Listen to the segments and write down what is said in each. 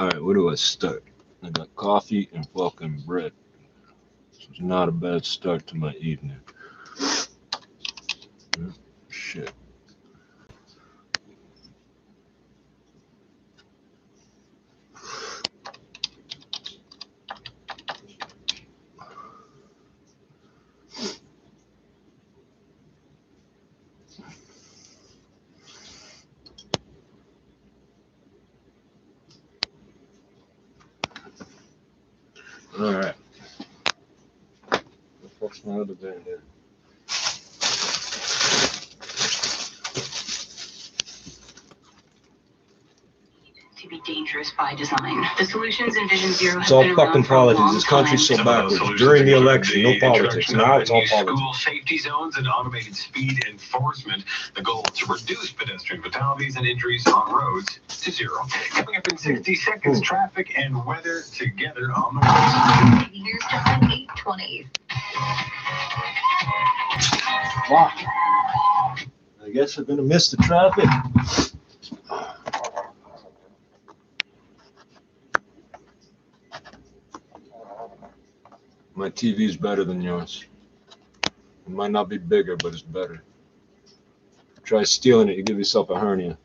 Alright, where do I start? I got coffee and fucking bread. So it's not a bad start to my evening. Shit. Alright. What's my other band here? To be dangerous by design. The Solutions and Vision Zero has It's all been fucking around for a long politics. This country's so time. backwards. During the election, no politics. Now it's all politics. School safety zones and automated speed enforcement. The goal is to reduce pedestrian fatalities and injuries on roads to zero. Coming up in 60 seconds, traffic and weather together on the roads. Here's time 8:20. Fuck. I guess I'm gonna miss the traffic. My TV's better than yours. It might not be bigger, but it's better. Try stealing it, you give yourself a hernia.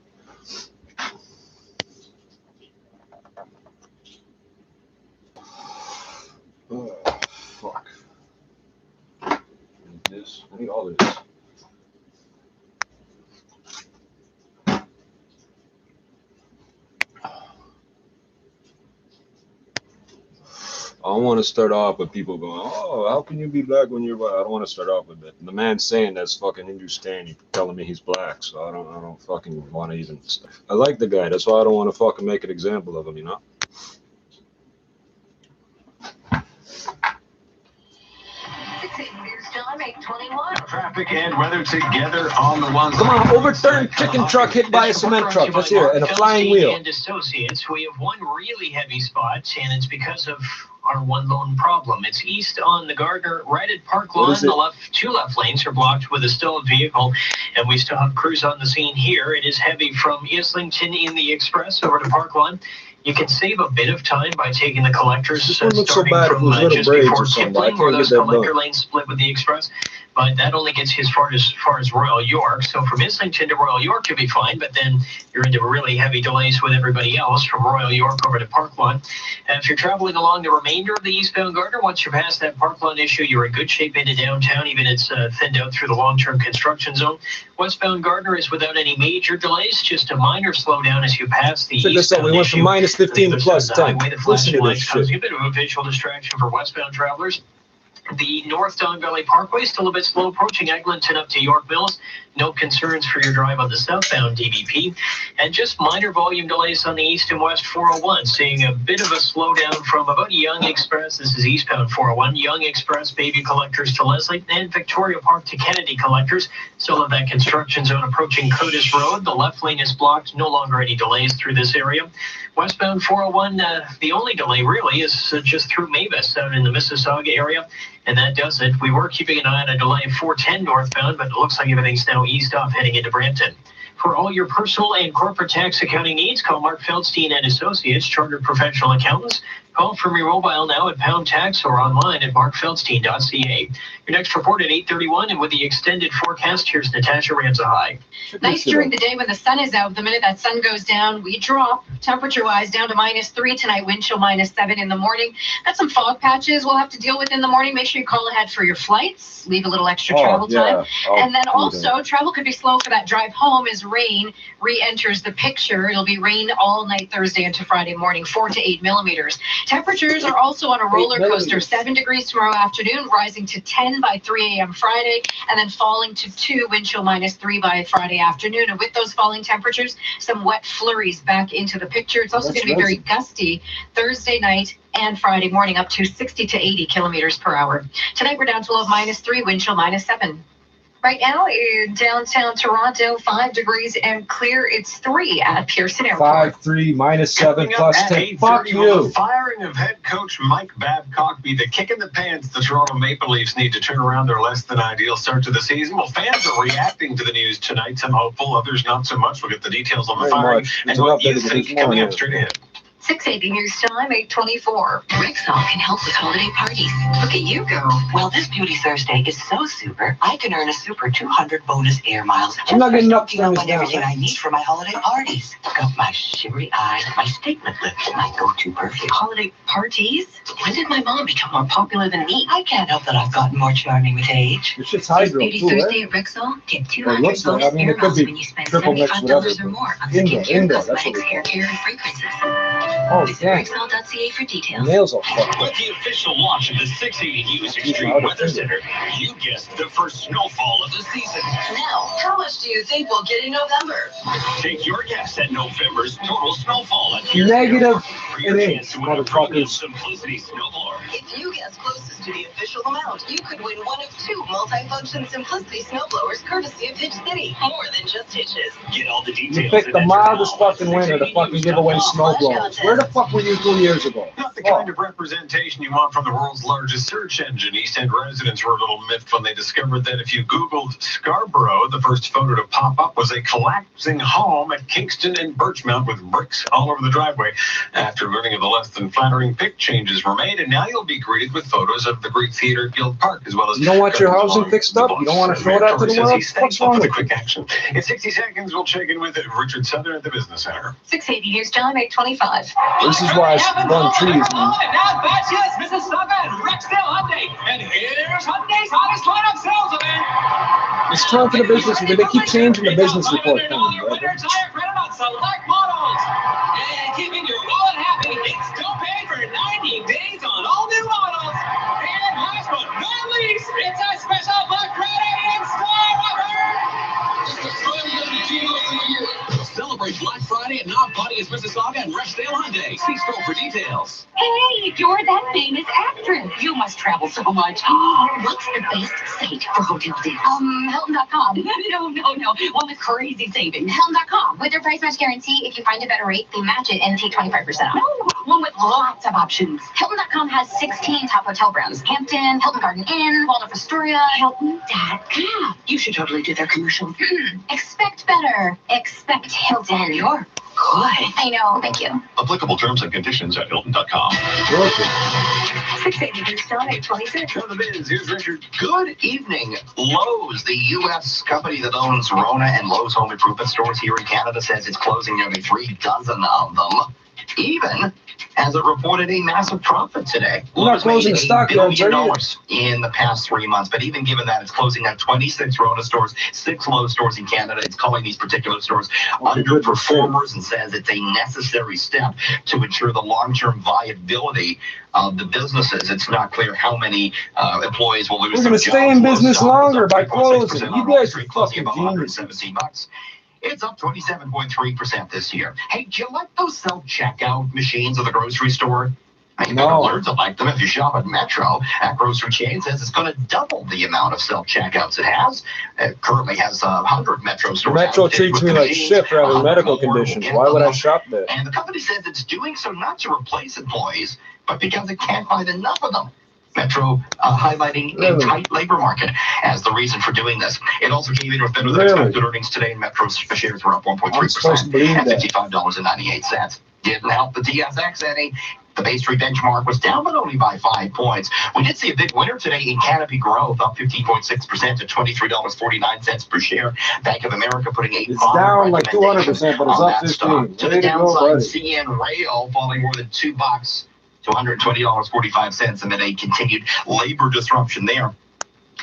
Oh, fuck. I need this. I need all of this. I don't want to start off with people going, oh, how can you be black when you're white? I don't want to start off with that. The man saying that's fucking Hindustani telling me he's black, so I don't fucking want to even. I like the guy. That's why I don't want to fucking make an example of him, you know? Here's time 8:21. Traffic and weather together on the ones. Come on, overturned chicken truck hit by a cement truck. Let's hear it. And a flying wheel. And Associates, we have one really heavy spot, and it's because of our one lone problem. It's east on the Gardner, right at Park Lawn. The two left lanes are blocked with a stalled vehicle, and we still have crews on the scene here. It is heavy from Islington in the Express over to Park Lawn. You can save a bit of time by taking the collectors, starting so bad from just before Kipling, where those collector done. lanes split with the Express. But that only gets you as far as Royal York. So from Islington to Royal York, you'll be fine. But then you're into really heavy delays with everybody else from Royal York over to Park Lawn. And if you're traveling along the remainder of the eastbound Gardner, once you're past that Park Lawn issue, you're in good shape into downtown. Even it's thinned out through the long-term construction zone. Westbound Gardner is without any major delays, just a minor slowdown as you pass the eastbound we went from minus 15 to plus 10. Listen to this shit. A bit of a visual distraction for westbound travelers. The North Don Valley Parkway still a bit slow approaching Eglinton up to York Mills. No concerns for your drive on the southbound DVP. And just minor volume delays on the east and west 401. Seeing a bit of a slowdown from about Young Express. This is eastbound 401. Young Express, Baby Collectors to Leslie, and Victoria Park to Kennedy Collectors. Still have that construction zone approaching Curtis Road. The left lane is blocked. No longer any delays through this area. Westbound 401, the only delay really is just through Mavis out in the Mississauga area. And that does it. We were keeping an eye on a delay of 410 northbound, but it looks like everything's now eased off heading into Brampton. For all your personal and corporate tax accounting needs, call Mark Feldstein and Associates, Chartered Professional Accountants. Call from your mobile now at Pound Tax or online at markfeldstein.ca. Your next report at 8:31, and with the extended forecast, here's Natasha Ranzahai. Nice during the day when the sun is out. The minute that sun goes down, we drop temperature-wise down to -3 tonight. Wind chill -7 in the morning. Got some fog patches we'll have to deal with in the morning. Make sure you call ahead for your flights. Leave a little extra travel time. And then also, travel could be slow for that drive home as rain re-enters the picture. It'll be rain all night Thursday into Friday morning, 4 to 8 millimeters. Temperatures are also on a roller coaster. 7 degrees tomorrow afternoon, rising to 10 by 3 a.m. Friday, and then falling to 2, wind chill -3 by Friday afternoon. And with those falling temperatures, some wet flurries back into the picture. It's also going to be very gusty Thursday night and Friday morning, up to 60 to 80 kilometers per hour. Tonight, we're down to low of -3, wind chill -7. Right now in downtown Toronto, 5 degrees and clear. It's 3 at Pearson Airport. 5-3, -7, plus 10. Fuck you. Will the firing of head coach Mike Babcock be the kick in the pants the Toronto Maple Leafs need to turn around their less than ideal start to the season? Well, fans are reacting to the news tonight. Some hopeful, others not so much. We'll get the details on the firing and what you think coming up straight ahead. 680 News Time, 824. Rexall can help with holiday parties. Look at you go. Well, this Beauty Thursday is so super, I can earn a super 200 bonus air miles. I'm not getting up stocking up to on this now, everything right? I need for my holiday parties. Got my shivery eyes, my statement lips, my go-to perfume. Holiday parties? When did my mom become more popular than me? I can't help that I've gotten more charming with age. This shit's This hydro Beauty too, Thursday right? at Rexall, get Well, it 200 looks like, bonus I mean, air it could miles be when you spend triple mix, $75 whatever. or more on Indoor, skincare, indoor, that's what cosmetics, we hair call care, and fragrances. Oh, Visit dang. Rexall.ca for details. Nails all fucked With up. the official launch of the 680 News Keep Extreme out of Weather finger. Center, you guessed the first snowfall of the season. Now, how much do you think we'll get in November? Take your guess at November's total snowfall at Negative for your it chance is, to win a premium motherfuckers. Simplicity snowblower. If you guess closest to the official amount, you could win one of 2 multi-function Simplicity snowblowers courtesy of Hitch City. More than just hitches. Get all the You details. picked and the enter mildest now at fucking winner to fucking give away 680news.com. snowblowers. Where the fuck were you 2 years ago? Not the Fuck. kind of representation you want from the world's largest search engine. East End residents were a little miffed when they discovered that if you Googled Scarborough, the first photo to pop up was a collapsing home at Kingston and Birchmount with bricks all over the driveway. After learning of the less than flattering pic changes were made, and now you'll be greeted with photos of the Greek Theatre Guild Park, as well as... You don't want your housing fixed up? You don't want to show that to the world? He's What's thankful wrong for the with you? quick action. In 60 seconds, we'll check in with Richard Southern at the Business Center. 680 News Time, 825. This is why I run trees, man. Now batches, Mississauga and Rexdale Hyundai. And here's Hyundai's hottest lineup sales event. It's time for the business. They keep changing the business report. Winter tire credit on select models. And keeping your wallet happy, it's still paid for 90 days on all new models. And last but not least, it's a special Black Friday in-store offer. It's the Friday deal of the year. Celebrate Black Friday at Knob Bodies, Mississauga and Rexdale Hyundai. See store for details. Hey, you're that famous actress. You must travel so much. What's the best site for hotel deals? Hilton.com. No. One with crazy savings. Hilton.com. With their price match guarantee, if you find a better rate, they match it and take 25% off. No, one with lots of options. Hilton.com has 16 top hotel brands. Hampton, Hilton Garden Inn, Waldorf Astoria, Hilton.com. You should totally do their commercial. Expect better. Expect Hilton. You're good. I know. Thank you. Applicable terms and conditions at Hilton.com. 680 News Time, 826. From the biz, here's Richard. Good evening. Lowe's, the U.S. company that owns Rona and Lowe's Home Improvement stores here in Canada, says it's closing nearly 3 dozen of them, even as it reported a massive profit today. We're not Lowe's closing made the stockyards, $1 billion are in the past 3 months, but even given that, it's closing down 26 Rona stores, 6 Lowe's stores in Canada. It's calling these particular stores underperformers and says it's a necessary step to ensure the long-term viability of the businesses. It's not clear how many employees will lose We're their gonna jobs. stay in Lowe's business stock is longer up by 3.6% closing. on You Wall guys Street, are closing fucking above geniuses. $117. It's up 27.3% this year. Hey, do you like those self-checkout machines at the grocery store? You better No. learn to like them if you shop at Metro. That grocery chain says it's going to double the amount of self-checkouts it has. It currently has 100 Metro stores. Metro outfitted treats with me like machines. shit for having 100 medical more will conditions. get Why would I them. shop there? And the company says it's doing so not to replace employees, but because it can't find enough of them. Metro highlighting Really? a tight labor market as the reason for doing this. It also came in with better than Really? expected earnings today. Metro's shares were up I'm supposed to 1.3% believe at that. $55.98. Didn't help the TSX any. The Bay Street benchmark was down, but only by 5 points. We did see a big winner today in Canopy Growth, up 15.6% to $23.49 per share. Bank of America putting a It's down like 200%, but it's on up that stock. 15. To the Way to go, downside, buddy. CN Rail falling more than $2 to $120.45 amid a continued labor disruption there.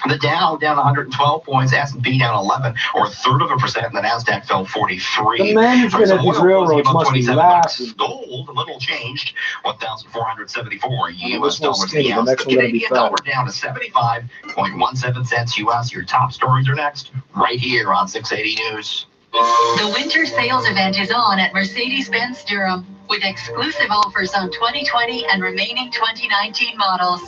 The Dow down 112 points, S&P down 11, or 1/3%, and the Nasdaq fell 43. The management at these railroads must be laughing. Gold, a little changed, 1,474 This U.S. one's dollars skinny, the the ounce. next The one gonna be Canadian fat. dollar down to 75.17 cents U.S. Your top stories are next, right here on 680 News. The winter sales event is on at Mercedes-Benz Durham with exclusive offers on 2020 and remaining 2019 models.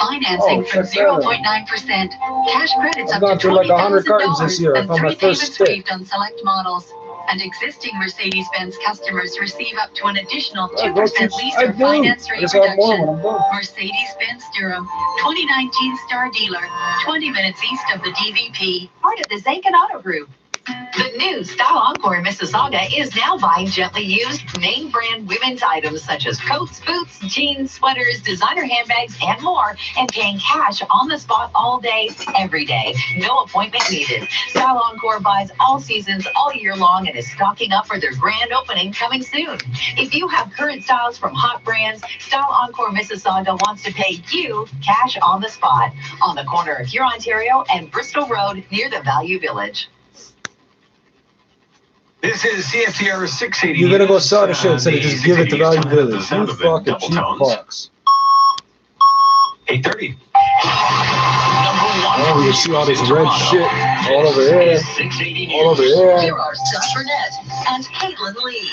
Financing Oh, from check that out. 0.9%, cash credits I've up gone to through like 100 $20,000 cartons this year. I and found my 3 first payments stick. waived on select models. And existing Mercedes-Benz customers receive up to an additional 2% lease I or do. finance I rate just have more reduction. when I'm done. Mercedes-Benz Durham, 2019 Star Dealer, 20 minutes east of the DVP. Part of the Zakin Auto Group. The new Style Encore in Mississauga is now buying gently used name brand women's items such as coats, boots, jeans, sweaters, designer handbags, and more, and paying cash on the spot all day, every day. No appointment needed. Style Encore buys all seasons, all year long, and is stocking up for their grand opening coming soon. If you have current styles from hot brands, Style Encore Mississauga wants to pay you cash on the spot on the corner of Huron, Ontario and Bristol Road near the Value Village. This is CFTR 680. You're gonna go sell the shit instead of just give it to Value Village. You fucking cheap fucks. 8:30. Oh, you see all this red shit all over here. All over here. Here are Josh Burnett and Caitlin Lee.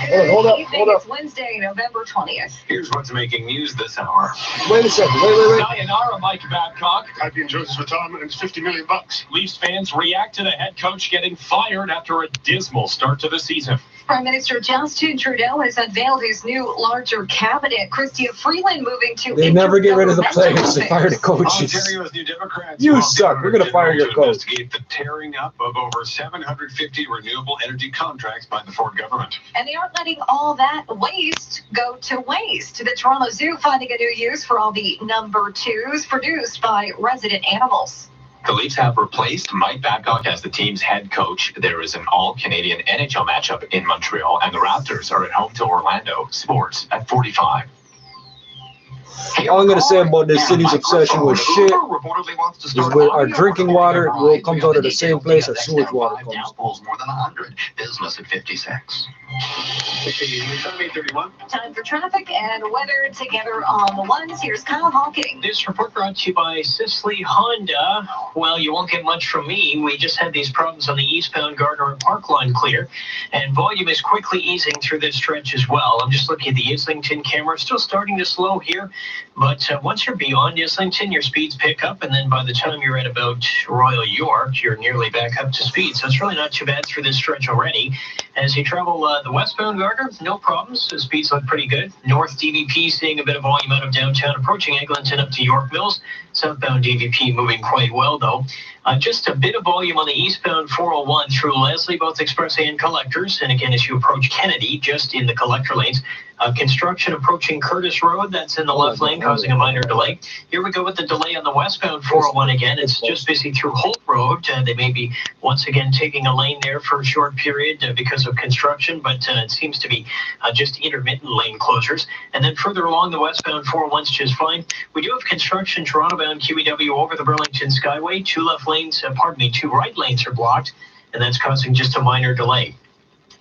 Hold up. It's Wednesday, November 20th. Here's what's making news this hour. Wait a second. Wait. Sayonara, Mike Babcock. I'd be enjoying this retirement and it's $50 million. Leafs fans react to the head coach getting fired after a dismal start to the season. Prime Minister Justin Trudeau has unveiled his new larger cabinet. Chrystia Freeland moving to. They never get rid of the players. They fire the coaches. Ontario's New Democrats. You suck. We're gonna fire your coach. Investigate the tearing up of over 750 renewable energy contracts by the Ford government. And they aren't letting all that waste go to waste. The Toronto Zoo finding a new use for all the number 2s produced by resident animals. The Leafs have replaced Mike Babcock as the team's head coach. There is an all-Canadian NHL matchup in Montreal, and the Raptors are at home to Orlando. Sports at 45. All I'm going to say about this city's obsession with shit is with our drinking water comes out of the same place our sewage water comes. More than 100. Business at 56. Time for traffic and weather together on the ones. Here's Kyle Hawking. This report brought to you by Sisley Honda. Well, you won't get much from me. We just had these problems on the eastbound Gardner and Park line clear, and volume is quickly easing through this stretch as well. I'm just looking at the Islington camera. Still starting to slow here, but once you're beyond Islington, your speeds pick up, and then by the time you're at about Royal York, you're nearly back up to speed. So it's really not too bad through this stretch already. As you travel the westbound Gardner, no problems. The speeds look pretty good. North DVP seeing a bit of volume out of downtown, approaching Eglinton up to York Mills. Southbound DVP moving quite well, though. Just a bit of volume on the eastbound 401 through Leslie, both express and collectors. And again, as you approach Kennedy, just in the collector lanes. Construction approaching Curtis Road, that's in the left lane, causing a minor delay. Here we go with the delay on the westbound 401 again. It's just busy through Holt Road. They may be once again taking a lane there for a short period because of construction, but it seems to be just intermittent lane closures. And then further along the westbound 401's just fine. We do have construction Toronto-bound QEW over the Burlington Skyway. Two right lanes are blocked, and that's causing just a minor delay.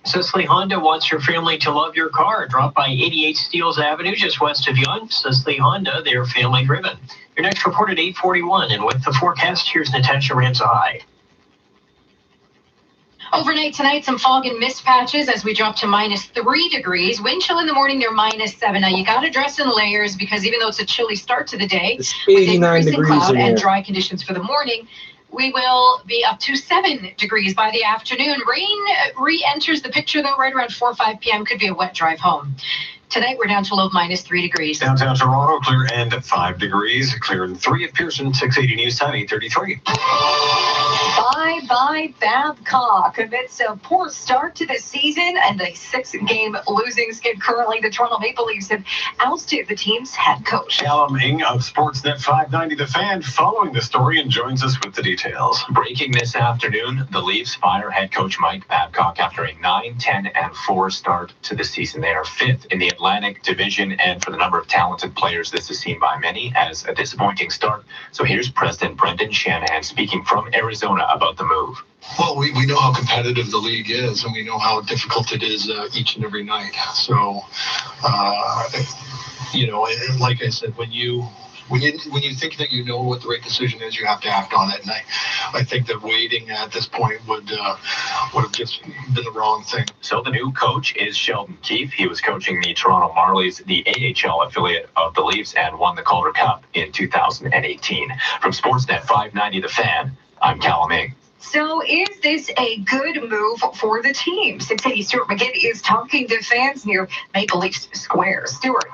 Sisley Honda wants your family to love your car. Drop by 88 Steeles Avenue, just west of Yonge. Sisley Honda, they're family driven. Your next report at 8:41, and with the forecast, here's Natasha Ramsahide. Overnight tonight, some fog and mist patches as we drop to -3 degrees. Wind chill in the morning, they're -7. Now you got to dress in layers because even though it's a chilly start to the day, it's 89 with degrees cloud in and there. dry conditions for the morning, we will be up to 7 degrees by the afternoon. Rain re-enters the picture, though, right around 4 or 5 p.m. Could be a wet drive home. Tonight, we're down to a low of -3 degrees. Downtown Toronto, clear and 5 degrees. Clear and 3 at Pearson, 680 News Time, 8:33. Bye-bye Babcock. Amidst a poor start to the season and a 6-game losing skid currently, the Toronto Maple Leafs have ousted the team's head coach. Callum Ing of Sportsnet 590 The Fan following the story and joins us with the details. Breaking this afternoon, the Leafs fire head coach Mike Babcock after a 9-10-4 start to the season. They are 5th in the Atlantic Division, and for the number of talented players, this is seen by many as a disappointing start. So here's President Brendan Shanahan speaking from Arizona about the move. Well, we know how competitive the league is, and we know how difficult it is each and every night. So, like I said, when you think that you know what the right decision is, you have to act on it. And I think that waiting at this point would have just been the wrong thing. So the new coach is Sheldon Keefe. He was coaching the Toronto Marlies, the AHL affiliate of the Leafs, and won the Calder Cup in 2018. From Sportsnet 590 The Fan, I'm Callum Ing. So is this a good move for the team? 680 Stuart McGinn is talking to fans near Maple Leafs Square. Stuart.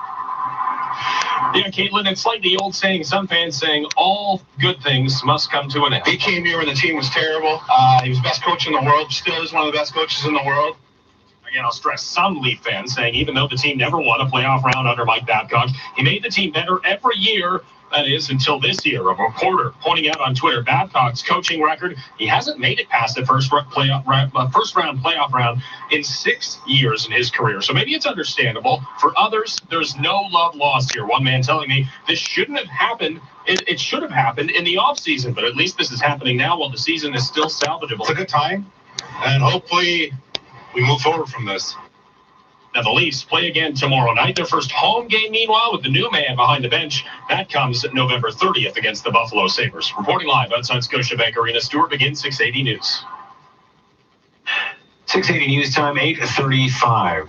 Yeah, Caitlin, it's like the old saying, some fans saying, all good things must come to an end. He came here when the team was terrible. He was the best coach in the world, still is one of the best coaches in the world. Again, I'll stress some Leaf fans saying even though the team never won a playoff round under Mike Babcock, he made the team better every year. That is, until this year. A reporter pointing out on Twitter Babcock's coaching record. He hasn't made it past the first round playoff round in 6 years in his career. So maybe it's understandable. For others, there's no love lost here. One man telling me this shouldn't have happened. It should have happened in the offseason, but at least this is happening now while the season is still salvageable. It's a good time, and hopefully we move forward from this. Now, the Leafs play again tomorrow night. Their first home game, meanwhile, with the new man behind the bench. That comes November 30th against the Buffalo Sabres. Reporting live outside Scotiabank Arena, Stuart McGinn, 680 News. 680 News time, 8:35.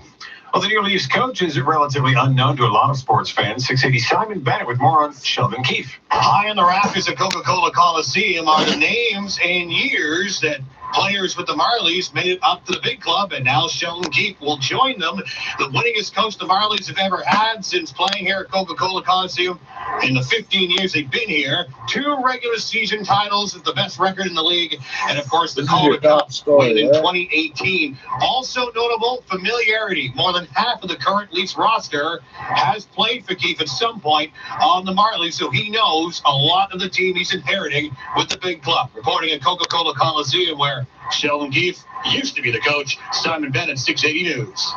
Well, the new Leafs coach is relatively unknown to a lot of sports fans. 680 Simon Bennett with more on Sheldon Keefe. High in the rafters at Coca-Cola Coliseum are the names and years that players with the Marlies made it up to the big club, and now Sheldon Keefe will join them. The winningest coach the Marlies have ever had since playing here at Coca-Cola Coliseum. In the 15 years they've been here, 2 regular season titles is the best record in the league, and of course the Calder Cup win in 2018. Also notable, familiarity. More than half of the current Leafs roster has played for Keefe at some point on the Marlies, so he knows a lot of the team he's inheriting with the big club. Reporting at Coca-Cola Coliseum, where Sheldon Keefe used to be the coach, Simon Bennett, 680 News.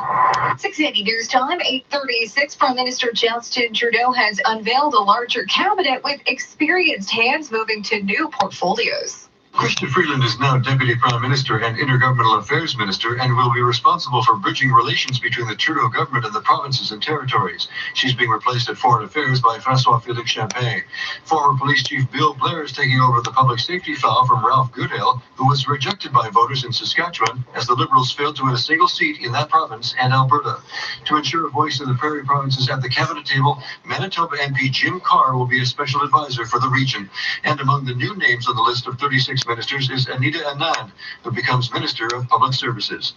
680 News time, 8:36. Prime Minister Justin Trudeau has unveiled a larger cabinet with experienced hands moving to new portfolios. Chrystia Freeland is now Deputy Prime Minister and Intergovernmental Affairs Minister and will be responsible for bridging relations between the Trudeau government and the provinces and territories. She's being replaced at Foreign Affairs by François-Félix Champagne. Former Police Chief Bill Blair is taking over the public safety file from Ralph Goodale, who was rejected by voters in Saskatchewan as the Liberals failed to win a single seat in that province and Alberta. To ensure a voice in the prairie provinces at the cabinet table, Manitoba MP Jim Carr will be a special advisor for the region. And among the new names on the list of 36 ministers is Anita Anand, who becomes Minister of Public Services.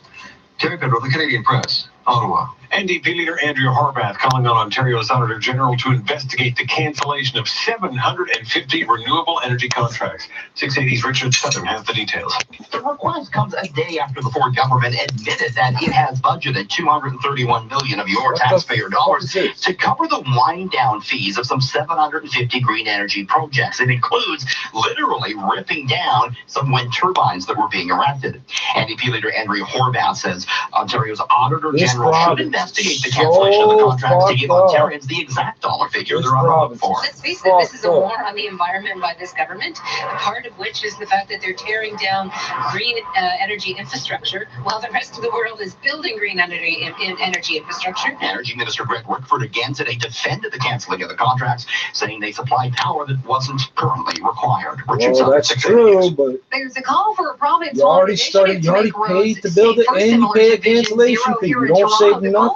Terry Pedro, the Canadian Press, Ottawa. NDP leader Andrea Horwath calling on Ontario's Auditor General to investigate the cancellation of 750 renewable energy contracts. 680's Richard Sutton has the details. The request comes a day after the Ford government admitted that it has budgeted $231 million of your taxpayer dollars to cover the wind-down fees of some 750 green energy projects. It includes literally ripping down some wind turbines that were being erected. NDP leader Andrea Horwath says Ontario's Auditor General should investigate the cancellation of the contracts to give Ontarians the exact dollar figure they're on the hook for. Let's face it, this is a war on the environment by this government, a part of which is the fact that they're tearing down green energy infrastructure while the rest of the world is building green energy infrastructure. Energy Minister Greg Rickford again today defended the cancelling of the contracts, saying they supplied power that wasn't currently required. Well, that's true, but there's a call for a province. You already paid to build it, and you pay a cancellation fee. You don't save nothing.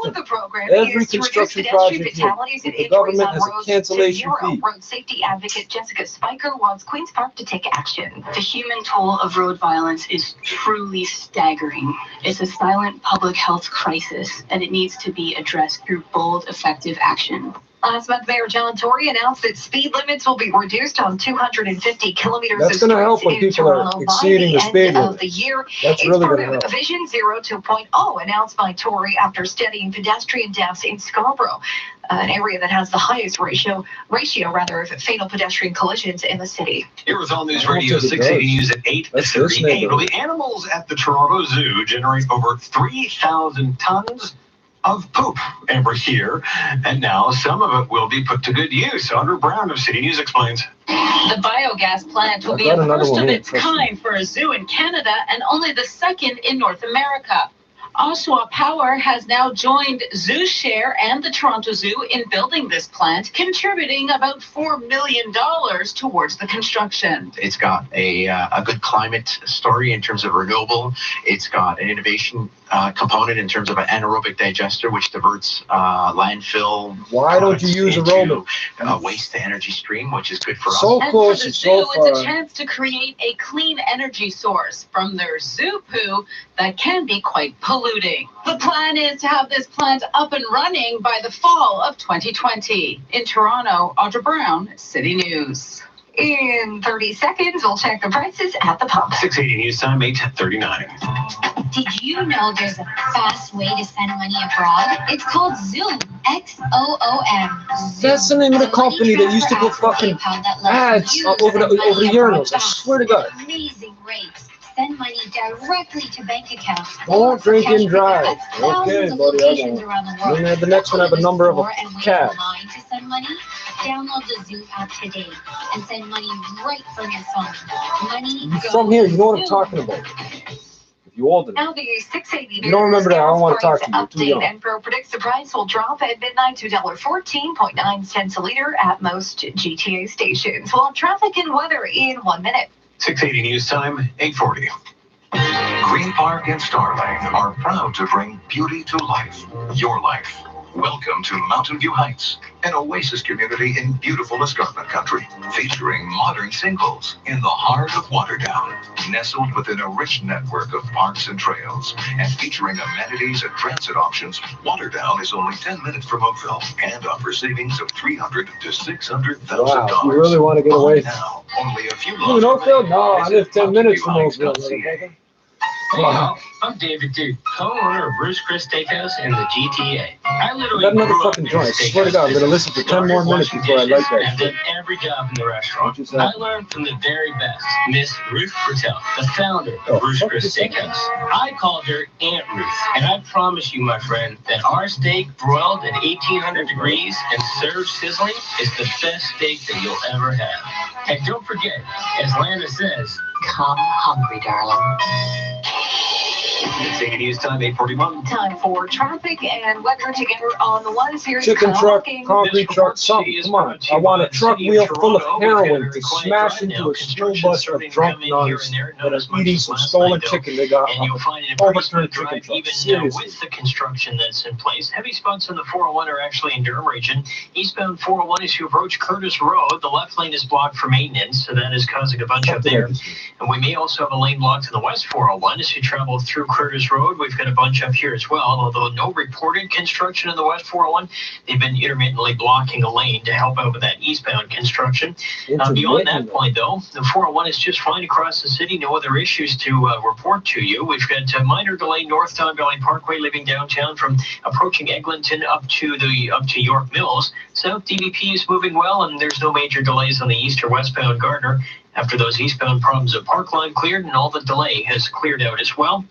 Every construction project here, the government has a cancellation fee. Road safety advocate Jessica Spiker wants Queen's Park to take action. The human toll of road violence is truly staggering. It's a silent public health crisis, and it needs to be addressed through bold, effective action. Last month, Mayor John Tory announced that speed limits will be reduced on 250 kilometers That's of going to help when streets people in are Toronto exceeding the by speed the end of limit. the year. That's It's really part going to of help. Vision Zero 2.0 announced by Tory after studying pedestrian deaths in Scarborough, an area that has the highest ratio of fatal pedestrian collisions in the city. Arizona News Radio 680 News at 8:38. Well, the animals at the Toronto Zoo generate over 3,000 tons of poop every year, and now some of it will be put to good use. Audrey Brown of City News explains. The biogas plant will be a first of its kind for a zoo in Canada and only the second in North America. Oshawa Power has now joined ZooShare and the Toronto Zoo in building this plant, contributing about $4 million towards the construction. It's got a good climate story in terms of renewable. It's got an innovation component in terms of an anaerobic digester, which diverts landfill. Why don't you use aerobic? Waste to energy stream, which is good for us. So close and so far. It's a chance to create a clean energy source from their zoo poo that can be quite polluting. The plan is to have this plant up and running by the fall of 2020. In Toronto, Audra Brown, City News. In 30 seconds, we'll check the prices at the pump. 680 News Time, 8:39. Did you know there's a fast way to send money abroad? It's called Zoom. X-O-O-M. That's the name of the company that used to put fucking ads over the urinals. I swear to God. Amazing rates. Send money directly to bank accounts. Don't drink and drive. Okay, buddy, I won't. And then the next one, I have a number of a cab. To send money, download the Zoom app today and send money right from your phone. Money You're from here, you know what I'm talking about. If you old enough. Now the 680 You don't remember that, I don't want to talk to you. You're too young. Enpro predicts the price will drop at midnight to $14.9 a liter at most GTA stations. We'll have traffic and weather in 1 minute. 680 News Time, 8:40. Green Park and Starlight are proud to bring beauty to life, your life. Welcome to Mountain View Heights, an oasis community in beautiful escarpment country, featuring modern singles in the heart of Waterdown, nestled within a rich network of parks and trails, and featuring amenities and transit options. Waterdown is only 10 minutes from Oakville and offers savings of $300,000 to $600,000. Wow, you really want to get away from now? Only a few You live in Oakville? No, I live 10 minutes from Oakville. Hey y'all, I'm David Duke, co-owner of Bruce Chris Steakhouse in the GTA. I literally Got another grew up fucking in joint. I this swear to God, I'm steakhouse going to listen for 10 more minutes before I like that and shit. did every job in the restaurant. What's that? I learned from the very best, Miss Ruth Patel, the founder Oh, of Bruce fuck Chris this. Steakhouse. I called her Aunt Ruth, and I promise you, my friend, that our steak broiled at 1800 degrees and served sizzling is the best steak that you'll ever have. And don't forget, as Lana says, Come hungry, darling. 680 News Time, 8:41. Time for traffic and weather together on the ones. Here's Chicken truck, Colin. concrete truck, something. Come on. I want a truck wheel full of heroin to smash into a school bus of drunk nuns that are eating some stolen chicken they got and you'll find an overturned improvement chicken drive truck. even Seriously. with the construction that's in place. Heavy spots on the 401 are actually in Durham region. Eastbound 401 as you approach Curtis Road, the left lane is blocked for maintenance, so that is causing a bunch up there. And we may also have a lane blocked to the west 401 as you travel through Curtis Road. We've got a bunch up here as well, although no reported construction in the west 401. They've been intermittently blocking a lane to help out with that eastbound construction. Beyond that point, though, the 401 is just fine across the city. No other issues to report to you. We've got a minor delay north Don Valley Parkway leaving downtown from approaching Eglinton up to York Mills. South DVP is moving well, and there's no major delays on the east or westbound Gardner after those eastbound problems at Parkline cleared, and all the delay has cleared out as well.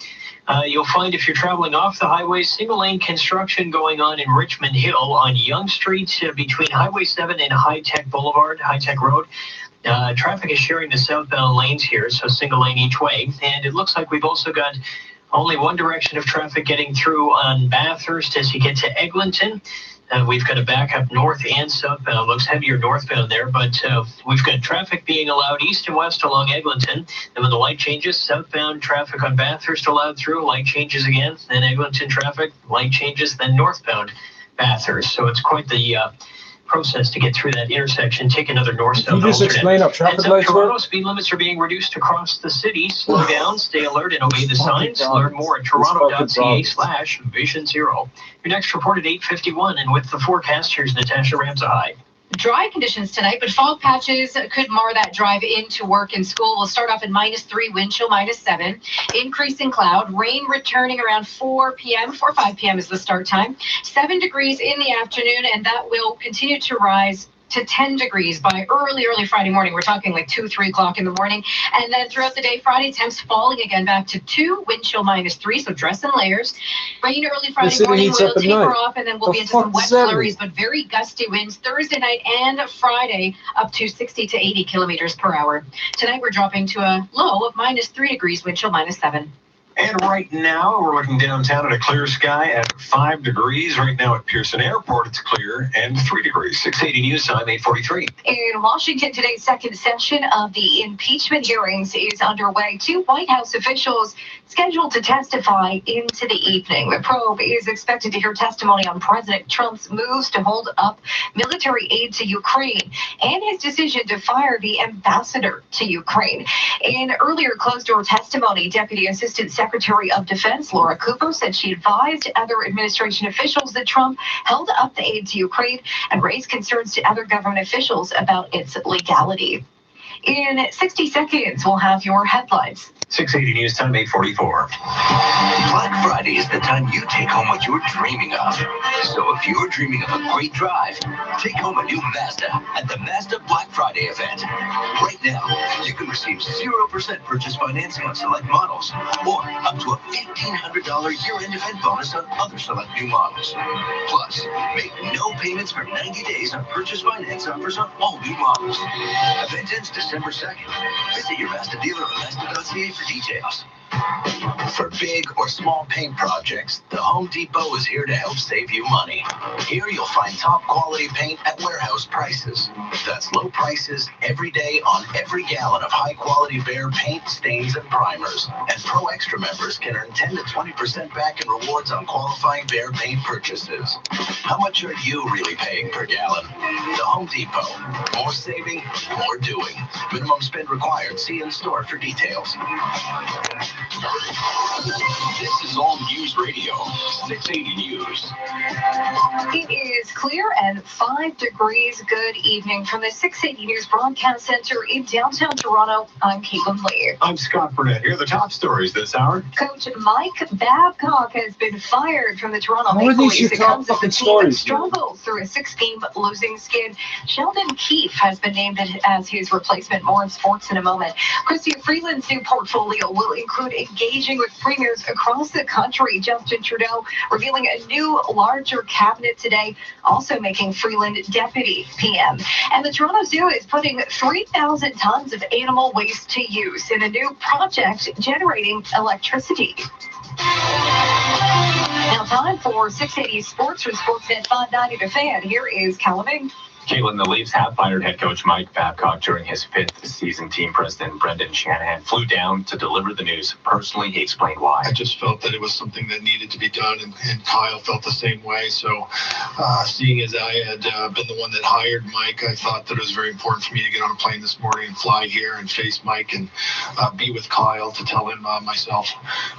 You'll find if you're traveling off the highway, single lane construction going on in Richmond Hill on Yonge Street between Highway 7 and High Tech Boulevard, High Tech Road. Traffic is sharing the southbound lanes here, so single lane each way. And it looks like we've also got only one direction of traffic getting through on Bathurst as you get to Eglinton. We've got a backup north and southbound. Looks heavier northbound there, but we've got traffic being allowed east and west along Eglinton. And when the light changes, southbound traffic on Bathurst allowed through, light changes again, then Eglinton traffic, light changes, then northbound Bathurst. So it's quite the process to get through that intersection. Take another north-south. Can you just explain how traffic lights Toronto, work? speed limits are being reduced across the city. Slow down, stay alert, and obey the signs. Learn more at toronto.ca/Vision Zero. Your next report at 8:51, and with the forecast, here's Natasha Ramsahide. Dry conditions tonight, but fog patches could mar that drive into work and school. We'll start off at -3, wind chill -7, increasing cloud, rain returning around 4 p.m. 4 or 5 p.m. is the start time, 7 degrees in the afternoon, and that will continue to rise to 10 degrees by early Friday morning. We're talking like 2, 3 o'clock in the morning. And then throughout the day, Friday, temps falling again back to 2, wind chill -3, so dress in layers. Rain early Friday morning will taper off, and then we'll be into some wet flurries, but very gusty winds Thursday night and Friday up to 60 to 80 kilometers per hour. Tonight, we're dropping to a low of -3 degrees, wind chill -7. And right now, we're looking downtown at a clear sky at 5 degrees. Right now at Pearson Airport, it's clear and 3 degrees. 680 News Time, 8:43. In Washington, today's second session of the impeachment hearings is underway. 2 White House officials scheduled to testify into the evening. The probe is expected to hear testimony on President Trump's moves to hold up military aid to Ukraine and his decision to fire the ambassador to Ukraine. In earlier closed-door testimony, Deputy Assistant Secretary of Defense Laura Cooper said she advised other administration officials that Trump held up the aid to Ukraine and raised concerns to other government officials about its legality. In 60 seconds, we'll have your headlines. 680 News Time, 8:44. Black Friday is the time you take home what you're dreaming of. So if you're dreaming of a great drive, take home a new Mazda at the Mazda Black Friday event. Right now, you can receive 0% purchase financing on select models, or up to a $1,500 year-end event bonus on other select new models. Plus, make no payments for 90 days on purchase finance offers on all new models. Event ends December 2nd. Visit your Mazda dealer at Mazda.ca for details. For big or small paint projects, the Home Depot is here to help save you money. Here you'll find top quality paint at warehouse prices. That's low prices every day on every gallon of high quality Behr paint, stains, and primers. And Pro Extra members can earn 10 to 20% back in rewards on qualifying Behr paint purchases. How much are you really paying per gallon? The Home Depot. More saving, more doing. Minimum spend required. See in store for details. This is All News Radio, 680 News. It is clear and 5 degrees. Good evening from the 680 News Broadcast Center in downtown Toronto. I'm Caitlin Lee. I'm Scott Burnett. Here are the top stories this hour. Coach Mike Babcock has been fired from the Toronto Maple Leafs. It comes as the team struggles through a 6-game losing skid. Sheldon Keefe has been named as his replacement. More in sports in a moment. Chrystia Freeland's new portfolio will include engaging with premiers across the country. Justin Trudeau revealing a new, larger cabinet today, also making Freeland deputy PM. And the Toronto Zoo is putting 3,000 tons of animal waste to use in a new project generating electricity. Now time for 680 Sports from Sportsnet 590 The Fan. Here is Calaming. Caitlin, the Leafs have fired head coach Mike Babcock during his 5th season. Team president Brendan Shanahan flew down to deliver the news. Personally, he explained why. I just felt that it was something that needed to be done, and Kyle felt the same way. So seeing as I had been the one that hired Mike, I thought that it was very important for me to get on a plane this morning and fly here and face Mike and be with Kyle to tell him myself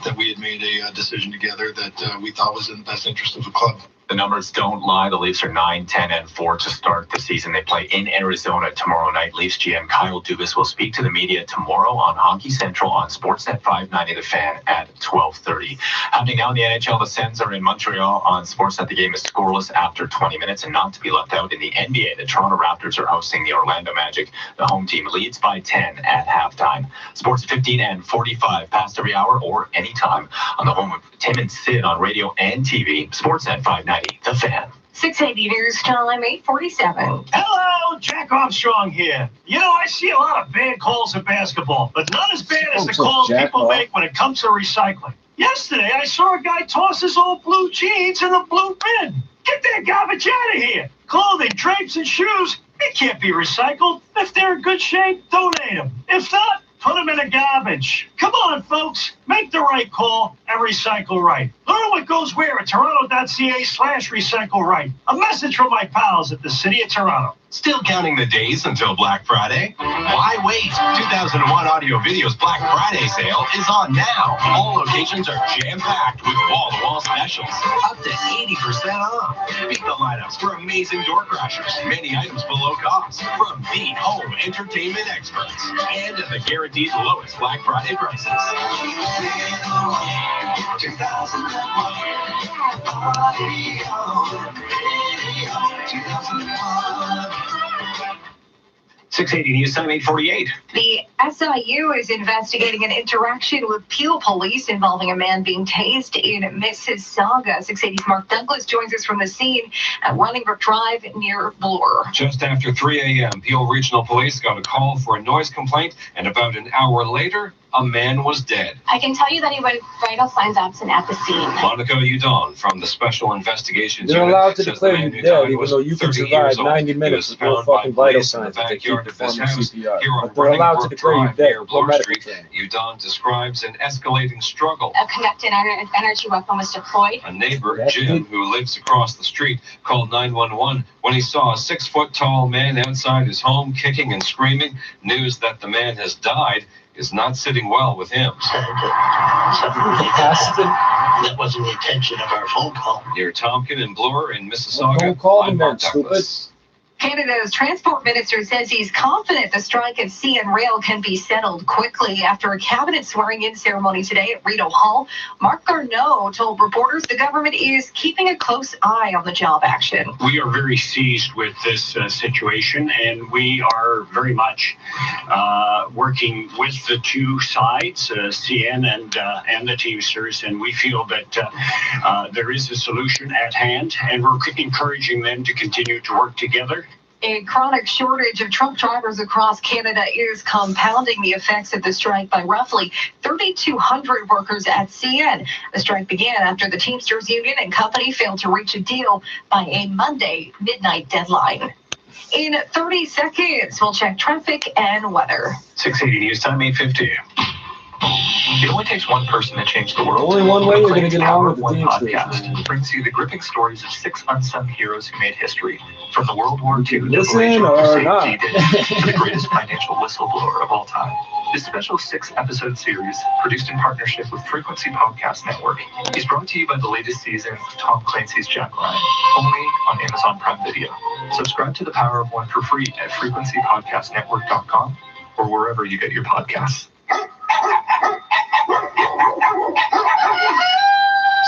that we had made a decision together that we thought was in the best interest of the club. The numbers don't lie. The Leafs are 9-10-4 to start the season. They play in Arizona tomorrow night. Leafs GM Kyle Dubas will speak to the media tomorrow on Hockey Central on Sportsnet 590 The Fan at 12:30. Happening now in the NHL, the Sens are in Montreal on Sportsnet. The game is scoreless after 20 minutes, and not to be left out in the NBA, the Toronto Raptors are hosting the Orlando Magic. The home team leads by 10 at halftime. Sports 15 and 45 past every hour or anytime on the home of Tim and Sid on radio and TV. Sportsnet 590 The Fan. 680 News Time, 8:47. Hello, Jack Armstrong here. You know, I see a lot of bad calls at basketball, but not as bad as the calls people make when it comes to recycling. Yesterday, I saw a guy toss his old blue jeans in the blue bin. Get that garbage out of here. Clothing, drapes, and shoes, they can't be recycled. If they're in good shape, donate them. If not, put them in the garbage. Come on, folks. Make the right call and recycle right. Learn what goes where at toronto.ca/recycle right. A message from my pals at the City of Toronto. Still counting the days until Black Friday? Why wait? 2001 Audio Video's Black Friday sale is on now. All locations are jam-packed with wall-to-wall specials. Up to 80% off. Beat the lineups for amazing door crashers. Many items below cost from the home entertainment experts. And at the guaranteed lowest Black Friday prices. 680 News Time, 8:48. The SIU is investigating an interaction with Peel Police involving a man being tased in Mississauga. 680's Mark Douglas joins us from the scene at Runningbrook Drive near Bloor. Just after 3 a.m., Peel Regional Police got a call for a noise complaint, and about an hour later, a man was dead. I can tell you that he went vital signs absent at the scene. Monica Udon from the Special Investigations They're Unit allowed to says declare the man you who dead, died even was though you can 30 survive years old. 90 He minutes was with no found by fucking vital police in the signs if they keep backyard of this performing house CPR. here on But they're allowed to Runningbrook declare you Drive dead, near no Bloor medical Street. training. Udon describes an escalating struggle. A conducted energy weapon was deployed. A neighbor, Jim, who lives across the street, called 911 when he saw a 6-foot-tall man outside his home kicking and screaming. News that the man has died is not sitting well with him. That wasn't the intention of our phone call. Near Tompkin and Bloor in Mississauga, Don't call I'm them Mark that, stupid. Douglas. Canada's transport minister says he's confident the strike at CN Rail can be settled quickly after a cabinet swearing-in ceremony today at Rideau Hall. Marc Garneau told reporters the government is keeping a close eye on the job action. We are very seized with this situation, and we are very much working with the two sides, CN and the Teamsters, and we feel that there is a solution at hand, and we're encouraging them to continue to work together. A chronic shortage of truck drivers across Canada is compounding the effects of the strike by roughly 3,200 workers at CN. The strike began after the Teamsters Union and company failed to reach a deal by a Monday midnight deadline. In 30 seconds, we'll check traffic and weather. 680 News Time, 8:50. It only takes one person to change the world. Only one way you're going to get along with the One Teamsters. podcast brings you the gripping stories of 6 unsung heroes who made history. From the World War II Listen declaration or for St. not. D-Day to the greatest financial whistleblower of all time. This special 6-episode series, produced in partnership with Frequency Podcast Network, is brought to you by the latest season of Tom Clancy's Jack Ryan, only on Amazon Prime Video. Subscribe to The Power of One for free at frequencypodcastnetwork.com or wherever you get your podcasts.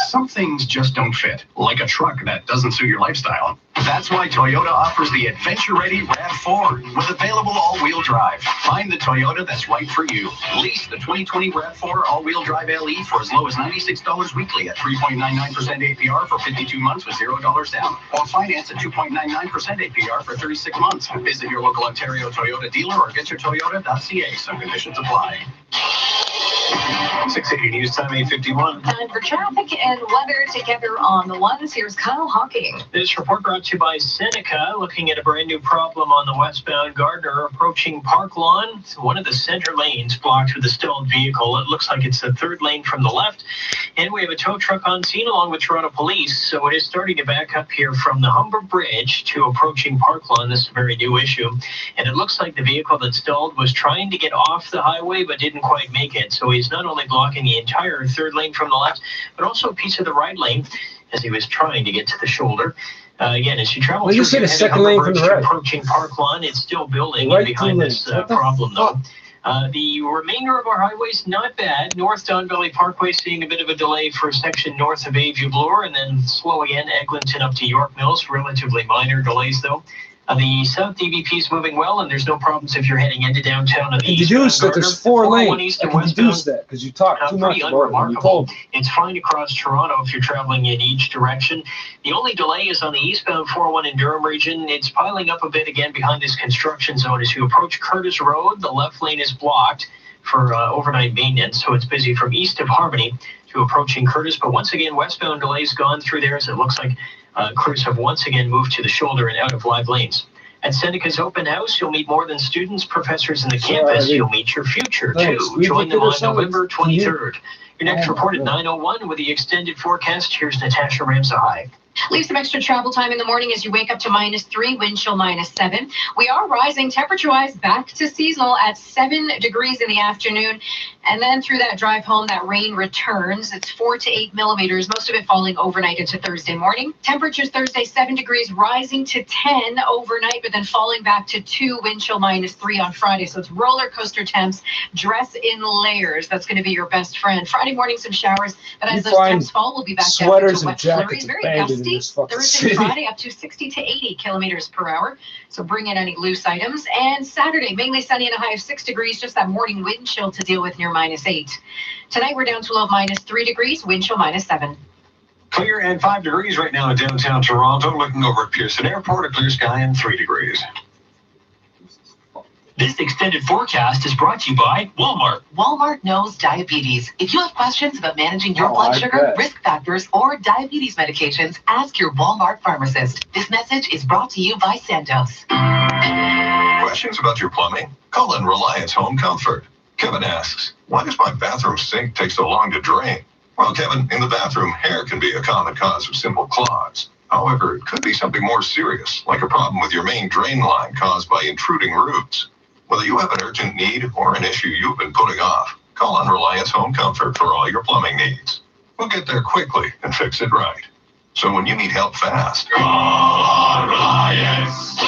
Some things just don't fit, like a truck that doesn't suit your lifestyle. That's why Toyota offers the adventure-ready RAV4 with available all-wheel drive. Find the Toyota that's right for you. Lease the 2020 RAV4 all-wheel drive LE for as low as $96 weekly at 3.99% APR for 52 months with $0 down. Or finance at 2.99% APR for 36 months. Visit your local Ontario Toyota dealer or getyourtoyota.ca. Some conditions apply. 680 News Time, 8:51. Time for traffic and weather together on the ones. Here's Kyle Hawking. This report brought to you by Seneca, looking at a brand new problem on the westbound Gardner approaching Park Lawn. One of the center lanes blocked with a stalled vehicle. It looks like it's the third lane from the left. And we have a tow truck on scene along with Toronto Police. So it is starting to back up here from the Humber Bridge to approaching Park Lawn. This is a very new issue. And it looks like the vehicle that stalled was trying to get off the highway but didn't quite make it. So he's not only blocking the entire third lane from the left, but also a piece of the right lane as he was trying to get to the shoulder. Again, as you travel You through said a the second lane from the right. approaching Park Lawn, it's still building Right behind two this lanes. What the problem, though. fuck? The remainder of our highways, not bad. North Don Valley Parkway seeing a bit of a delay for a section north of Bayview Bloor, and then slow again, Eglinton up to York Mills. Relatively minor delays, though. The South DVP is moving well, and there's no problems if you're heading into downtown. I can deduce that there's 4 lanes. I can deduce that because you talked too much pretty about it when you unremarkable. told me. It's fine across Toronto if you're traveling in each direction. The only delay is on the eastbound 401 in Durham region. It's piling up a bit again behind this construction zone. As you approach Curtis Road, the left lane is blocked for overnight maintenance, so it's busy from east of Harmony to approaching Curtis. But once again, westbound delays gone through there, as it looks like crews have once again moved to the shoulder and out of live lanes. At Seneca's open house, you'll meet more than students, professors, and the campus. You'll meet your future, too. Join them on November 23rd. Your next report at 9:01 with the extended forecast. Here's Natasha Ramsahai. Leave some extra travel time in the morning as you wake up to -3, wind chill -7. We are rising temperature-wise back to seasonal at 7 degrees in the afternoon. And then through that drive home, that rain returns. It's 4 to 8 millimeters, most of it falling overnight into Thursday morning. Temperatures Thursday, 7 degrees, rising to 10 overnight, but then falling back to 2, wind chill -3 on Friday. So it's roller coaster temps. Dress in layers. That's going to be your best friend. Friday morning, some showers. But as those temps fall, we'll be back down sweaters to and wet flurries. jackets Very abandoned gusty. in this fucking Thursday, city. Friday, up to 60 to 80 kilometers per hour. So bring in any loose items. And Saturday, mainly sunny and a high of 6 degrees. Just that morning wind chill to deal with near -8. Tonight, we're down to a low of -3 degrees, wind chill -7. Clear and 5 degrees right now in downtown Toronto. Looking over at Pearson Airport, a clear sky and 3 degrees. This extended forecast is brought to you by Walmart. Walmart knows diabetes. If you have questions about managing your blood sugar, risk factors, or diabetes medications, ask your Walmart pharmacist. This message is brought to you by Sandoz. Questions about your plumbing? Call in Reliance Home Comfort. Kevin asks, why does my bathroom sink take so long to drain? Well, Kevin, in the bathroom, hair can be a common cause of simple clogs. However, it could be something more serious, like a problem with your main drain line caused by intruding roots. Whether you have an urgent need or an issue you've been putting off, call on Reliance Home Comfort for all your plumbing needs. We'll get there quickly and fix it right. So when you need help fast, call Reliance.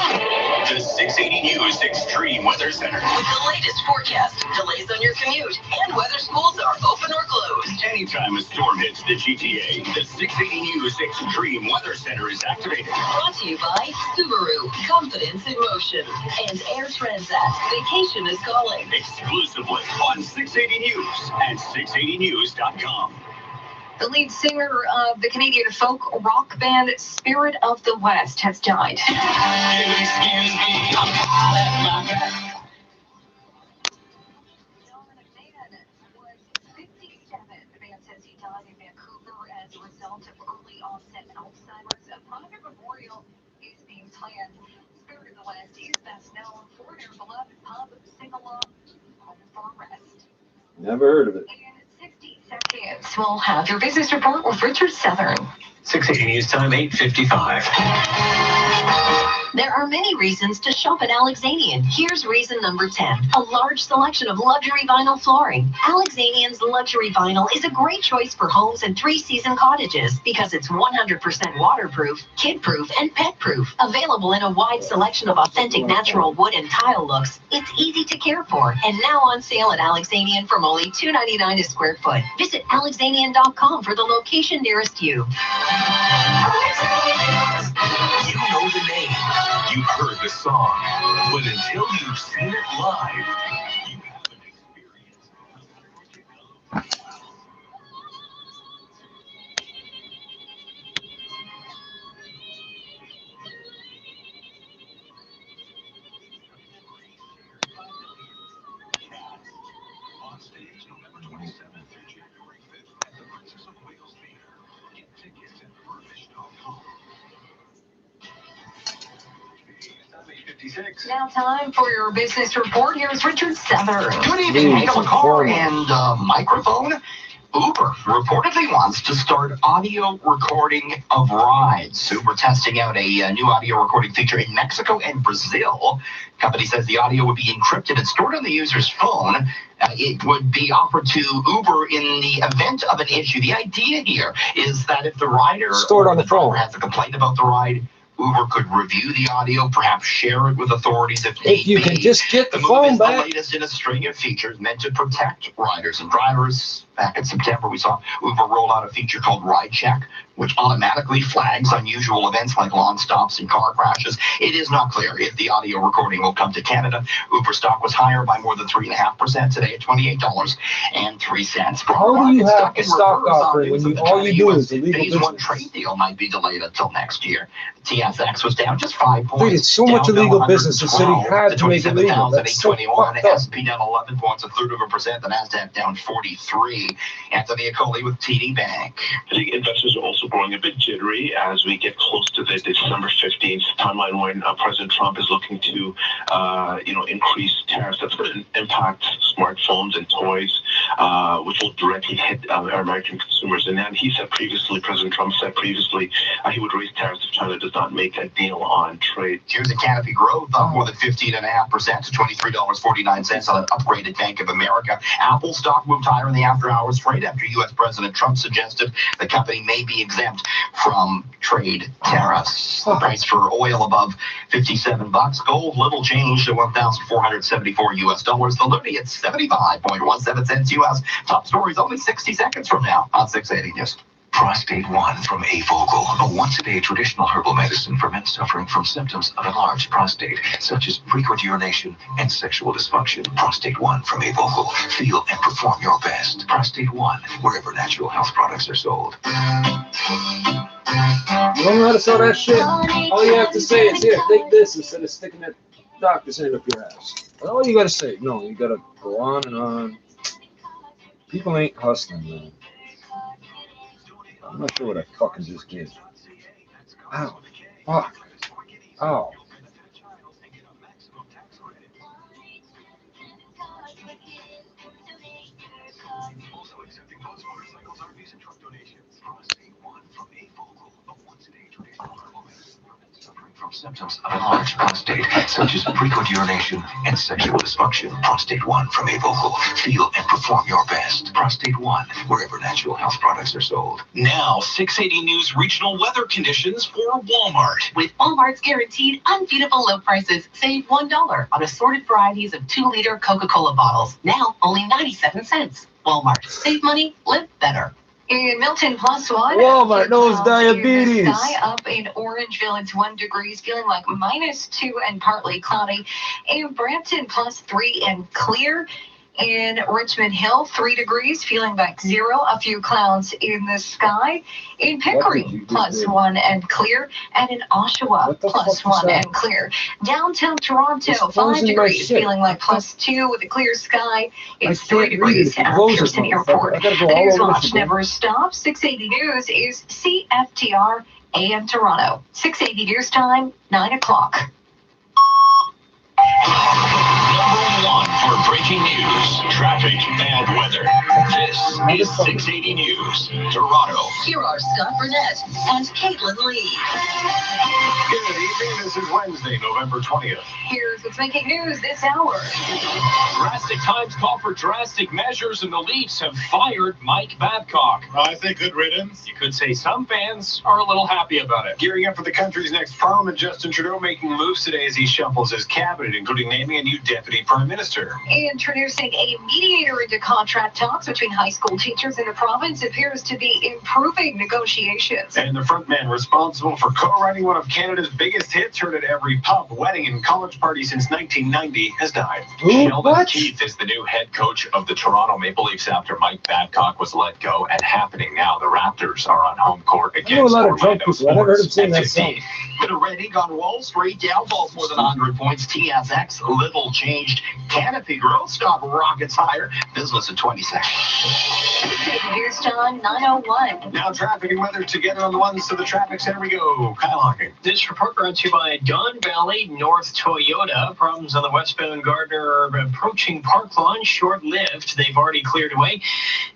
The 680 News Extreme Weather Center. With the latest forecast, delays on your commute, and whether schools are open or closed. Anytime a storm hits the GTA, the 680 News Extreme Weather Center is activated. Brought to you by Subaru, confidence in motion, and Air Transat, vacation is calling. Exclusively on 680 News and 680news.com. The lead singer of the Canadian folk rock band Spirit of the West has died. Excuse me, I'm calling my girl. The man says he died in Vancouver as a result of early onset Alzheimer's. A private memorial is being planned. Spirit of the West is best known for their beloved pub sing-along, Home for Rest. Never heard of it. In 60 seconds, we'll have your business report with Richard Southern. 680 News Time, 8:55. There are many reasons to shop at Alexanian. Here's reason number 10. A large selection of luxury vinyl flooring. Alexanian's luxury vinyl is a great choice for homes and three-season cottages because it's 100% waterproof, kid-proof, and pet-proof. Available in a wide selection of authentic natural wood and tile looks, it's easy to care for and now on sale at Alexanian from only $2.99 a square foot. Visit alexanian.com for the location nearest you. You know the name, you've heard the song, but until you've seen it live, you haven't experienced it. On stage November 27th through January 5th at the Princess of Wales Theatre. Get tickets at furnish.com. Now time for your business report. Here's Richard Southern. Good evening, Michael McCall and microphone. Uber reportedly wants to start audio recording of rides. Uber testing out a new audio recording feature in Mexico and Brazil. Company says the audio would be encrypted and stored on the user's phone. It would be offered to Uber in the event of an issue. The idea here is that if the rider stored on the phone has a complaint about the ride, Uber could review the audio, perhaps share it with authorities if need be. If you can just get the phone is back. The latest in a string of features meant to protect riders and drivers. Back in September, we saw Uber roll out a feature called Ride Check, which automatically flags unusual events like long stops and car crashes. It is not clear if the audio recording will come to Canada. Uber stock was higher by more than 3.5% today at $28.03. How do you have a stock offering when all you do is illegal Phase business? one trade deal might be delayed until next year. TSX was down just 5 points. Dude, it's so much illegal business, the city had to make it legal. That's so fucked up. S&P down 11 points, 1/3%. The Nasdaq down 43. Anthony Acoli with TD Bank. I think investors are also growing a bit jittery as we get close to the December 15th timeline when President Trump is looking to, increase tariffs. That's going to impact smartphones and toys, which will directly hit our American consumers. And then President Trump said previously, he would raise tariffs if China does not make a deal on trade. Here's a Canopy growth up more than 15.5% to $23.49 on an upgraded Bank of America. Apple stock moved higher in the after hours trade after U.S. President Trump suggested the company may be exempt from trade tariffs. The price for oil above $57. Gold little change to $1,474 US. The Loonie at 75.17 cents US. Top stories only 60 seconds from now on 680 News. Prostate 1 from Avogel, a once-a-day traditional herbal medicine for men suffering from symptoms of enlarged prostate, such as frequent urination and sexual dysfunction. Prostate 1 from Avogel. Feel and perform your best. Prostate 1, wherever natural health products are sold. You don't know how to sell that shit? All you have to say is, here, take this instead of sticking that doctor's hand up your ass. all you gotta say. No, you gotta go on and on. People ain't hustling, man. I'm not sure what I fucking just did. Ow. Fuck. Ow. Also accepting Buzz motorcycles, RVs, and truck donations. Prostate One from Afocal, a once-a-day traditional herbal medicine for men suffering from symptoms of enlarged prostate, such as frequent urination and sexual dysfunction. Prostate One from Afocal. Feel and perform your best. Prostate One, wherever natural health products are sold. Now, 680 News regional weather conditions for Walmart. With Walmart's guaranteed unbeatable low prices, save $1 on assorted varieties of 2-liter Coca-Cola bottles. Now only 97 cents. Walmart. Save money, live better. In Milton, +1. Walmart knows diabetes. Sky up in Orangeville, it's 1 degrees, feeling like -2 and partly cloudy. In Brampton, +3 and clear. In Richmond Hill, 3 degrees, feeling like 0, a few clouds in the sky. In Pickering, +1 and clear. And in Oshawa, +1 and clear. Downtown Toronto, 5 degrees, feeling like +2 with a clear sky. It's 3 degrees at Pearson Airport. The News Watch never stops. 680 News is CFTR AM Toronto. 680 News time, 9 o'clock. Number 1 for breaking news, traffic, and weather. This is 680 News, Toronto. Here are Scott Burnett and Caitlin Lee. Good evening. This is Wednesday, November 20th. Here's what's making news this hour. Drastic times call for drastic measures, and the Leafs have fired Mike Babcock. I think good riddance. You could say some fans are a little happy about it. Gearing up for the country's next parliament, Justin Trudeau making moves today as he shuffles his cabinet, including naming a new deputy prime minister. Introducing a mediator into contract talks between high school teachers in the province appears to be improving negotiations. And the frontman responsible for co-writing one of Canada's biggest hits, heard at every pub, wedding, and college party since 1990, has died. Sheldon Keefe is the new head coach of the Toronto Maple Leafs after Mike Babcock was let go, and happening now. The Raptors are on home court I know a against lot of drunk Orlando people. I never heard him Sports sing at that 15. song. Bit of red ink on Wall Street. Dow falls more than 100 points. TSX, little changed. Canopy Growth stock rockets higher. Business at 20 seconds. News time, 9:01. Now traffic and weather together on the ones to the traffic center we go. Kyle Hawking. This report brought to you by Don Valley North Toyota. Problems on the westbound Gardner are approaching Park Lawn, short-lived. They've already cleared away,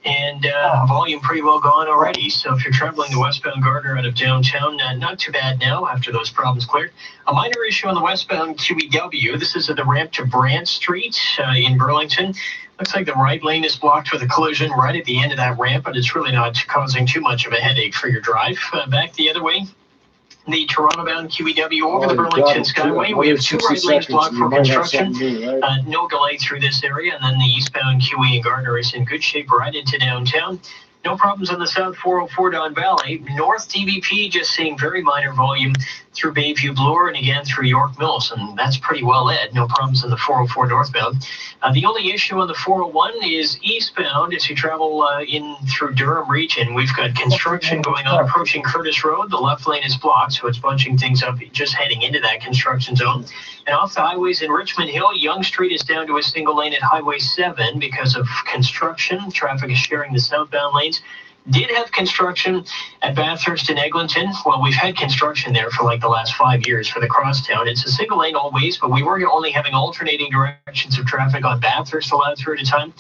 and volume pretty well gone already. So if you're traveling the westbound Gardner out of downtown, not too bad now after those problems cleared. A minor issue on the westbound QEW. This is at the ramp to Brant Street in Burlington. Looks like the right lane is blocked with a collision right at the end of that ramp, but it's really not causing too much of a headache for your drive. Back the other way, the Toronto-bound QEW over the Burlington Skyway. We have 2 right lanes blocked for construction. No delay through this area, and then the eastbound QE and Gardner is in good shape right into downtown. No problems on the South 404 Don Valley. North DVP just seeing very minor volume through Bayview Bloor and again through York Mills, and that's pretty well led. No problems on the 404 northbound. The only issue on the 401 is eastbound as you travel in through Durham region. We've got construction going on approaching Curtis Road. The left lane is blocked, so it's bunching things up just heading into that construction zone. And off the highways in Richmond Hill, Yonge Street is down to a single lane at Highway 7 because of construction. Traffic is sharing the southbound lanes. Did have construction at Bathurst and Eglinton. Well, we've had construction there for like the last 5 years for the crosstown. It's a single lane always, but we were only having alternating directions of traffic on Bathurst allowed through at a time.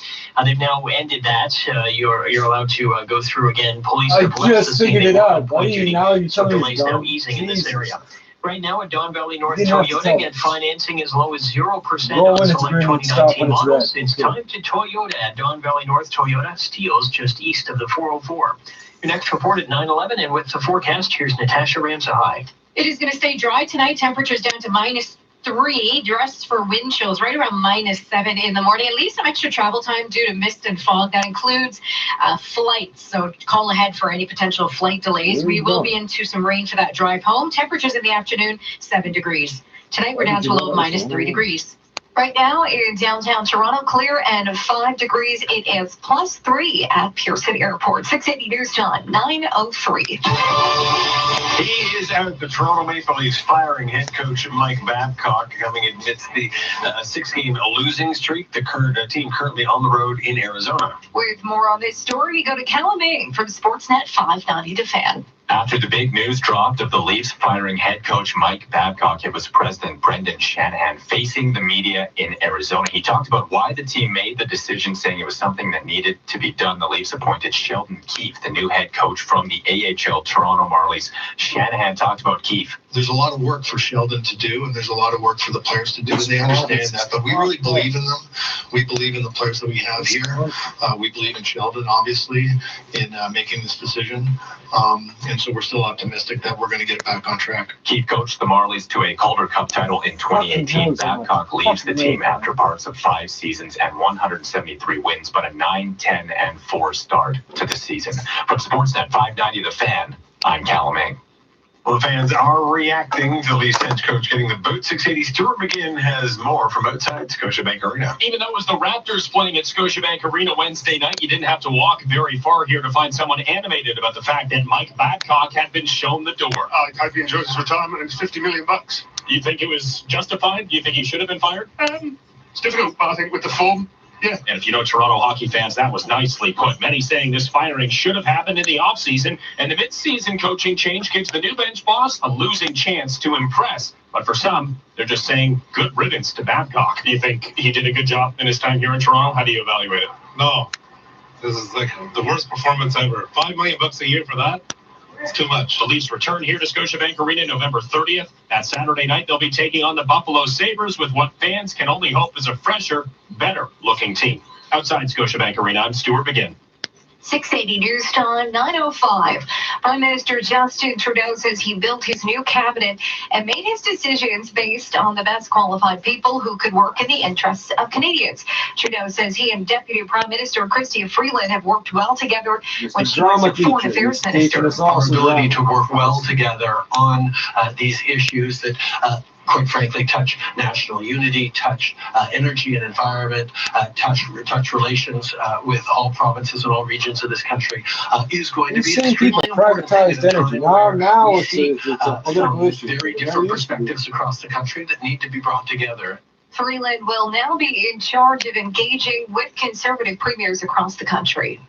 They've now ended that. You're allowed to go through again. Police have left the scene. Figured it out, buddy. Now you're telling me delays now easing in this area. Right now at Don Valley North Toyota, get financing as low as 0% on select 2019 models. It's time to Toyota at Don Valley North Toyota. Steele's just east of the 404. Your next report at 9:11, and with the forecast, here's Natasha Ramsahai. It is going to stay dry tonight. Temperatures down to -3. Dress for wind chills right around -7 in the morning. At least some extra travel time due to mist and fog. That includes flights. So call ahead for any potential flight delays. We will be into some rain for that drive home. Temperatures in the afternoon, 7 degrees. Tonight we're down to a low of -3 degrees. Right now in downtown Toronto, clear and 5 degrees. It is +3 at Pier City Airport. 680 News Time, 9:03. He is out. The Toronto Maple Leafs firing head coach Mike Babcock coming amidst the 6-game losing streak. The team currently on the road in Arizona. With more on this story, we go to Calamine from Sportsnet 590 The Fan. After the big news dropped of the Leafs firing head coach Mike Babcock, it was President Brendan Shanahan facing the media in Arizona. He talked about why the team made the decision, saying it was something that needed to be done. The Leafs appointed Sheldon Keefe, the new head coach from the AHL Toronto Marlies. Shanahan talked about Keefe. There's a lot of work for Sheldon to do, and there's a lot of work for the players to do, and they understand that. But we really believe in them. We believe in the players that we have here. We believe in Sheldon, obviously, in making this decision. And so we're still optimistic that we're going to get it back on track. Keefe coached the Marlies to a Calder Cup title in 2018. Babcock leaves the team after parts of 5 seasons and 173 wins, but a 9-10-4 start to the season. From Sportsnet 590 The Fan, I'm Calamine. Well, the fans are reacting to the Leafs head coach getting the boot. 680 Stuart McGinn has more from outside Scotiabank Arena. Even though it was the Raptors playing at Scotiabank Arena Wednesday night, you didn't have to walk very far here to find someone animated about the fact that Mike Babcock had been shown the door. I've enjoyed his retirement, and it's $50 million. You think it was justified? Do you think he should have been fired? It's difficult, but I think with the form, yeah. And if you know Toronto hockey fans, that was nicely put. Many saying this firing should have happened in the offseason, and the mid-season coaching change gives the new bench boss a losing chance to impress. But for some, they're just saying good riddance to Babcock. Do you think he did a good job in his time here in Toronto? How do you evaluate it? No. This is like the worst performance ever. $5 million a year for that? It's too much. The Leafs return here to Scotiabank Arena November 30th. That Saturday night, they'll be taking on the Buffalo Sabres with what fans can only hope is a fresher, better-looking team. Outside Scotiabank Arena, I'm Stuart McGinn. 680 News Time, 9:05. Prime Minister Justin Trudeau says he built his new cabinet and made his decisions based on the best qualified people who could work in the interests of Canadians. Trudeau says he and Deputy Prime Minister Chrystia Freeland have worked well together when she was a Foreign Affairs Minister. Our ability to work well together on these issues that quite frankly, touch national unity, touch energy and environment, touch relations with all provinces and all regions of this country is going to be extremely important. Privatized energy. Now it's a political issue. Very different perspectives across the country that need to be brought together. Freeland will now be in charge of engaging with Conservative premiers across the country.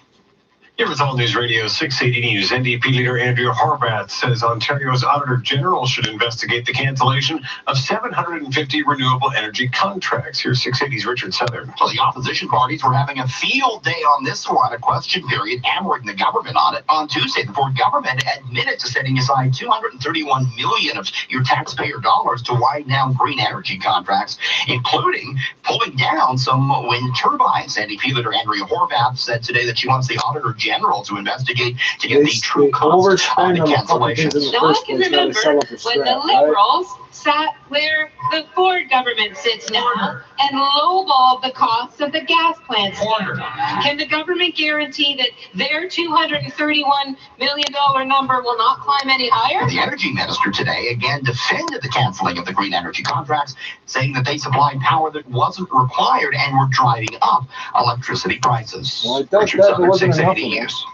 Here with All News Radio 680 News, NDP leader Andrea Horwath says Ontario's Auditor General should investigate the cancellation of 750 renewable energy contracts. Here's 680's Richard Southern. So the opposition parties were having a field day on this one, a question period, hammering the government on it. On Tuesday, the Ford government admitted to setting aside $231 million of your taxpayer dollars to wind down green energy contracts, including pulling down some wind turbines. NDP leader Andrea Horwath said today that she wants the Auditor General to investigate to get the true cost on the cancellations. Now I can remember when the Liberals sat where the Ford government sits now and lowballed the costs of the gas plants. Can the government guarantee that their $231 million number will not climb any higher? The energy minister today again defended the canceling of the green energy contracts, saying that they supplied power that wasn't required and were driving up electricity prices. Well, Richard Southern, 680 News.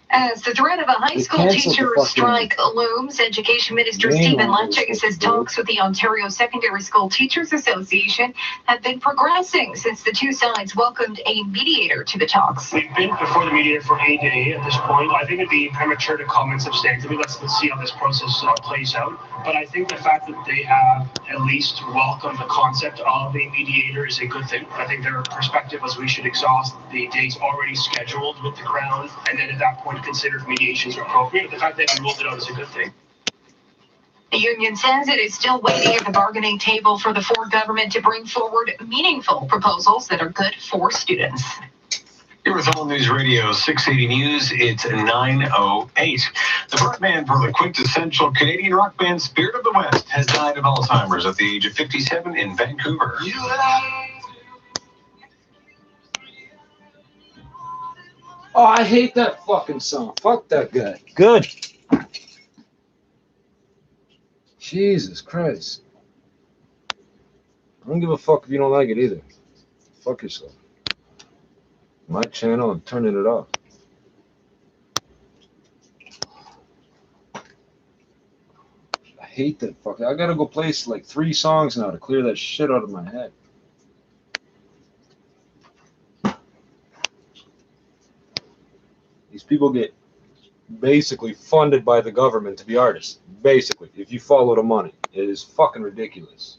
As the threat of a high school teacher strike looms, Education Minister Stephen Lecce says talks with the Ontario Secondary School Teachers Association have been progressing since the two sides welcomed a mediator to the talks. We've been before the mediator for a day at this point. I think it'd be premature to comment substantively. Let's see how this process plays out. But I think the fact that they have at least welcomed the concept of a mediator is a good thing. I think their perspective was we should exhaust the dates already scheduled with the Crown, and then at that point consider if mediations are appropriate. The fact that they ruled it out is a good thing. The union says it is still waiting at the bargaining table for the Ford government to bring forward meaningful proposals that are good for students. Here with All News Radio 680 News, it's 9:08. The frontman for the quintessential Canadian rock band Spirit of the West has died of Alzheimer's at the age of 57 in Vancouver. Oh, I hate that fucking song. Fuck that guy. Good. Jesus Christ. I don't give a fuck if you don't like it either. Fuck yourself. My channel, I'm turning it off. I hate that fuck. I gotta go play like 3 songs now to clear that shit out of my head. These people get basically funded by the government to be artists. Basically, if you follow the money. It is fucking ridiculous.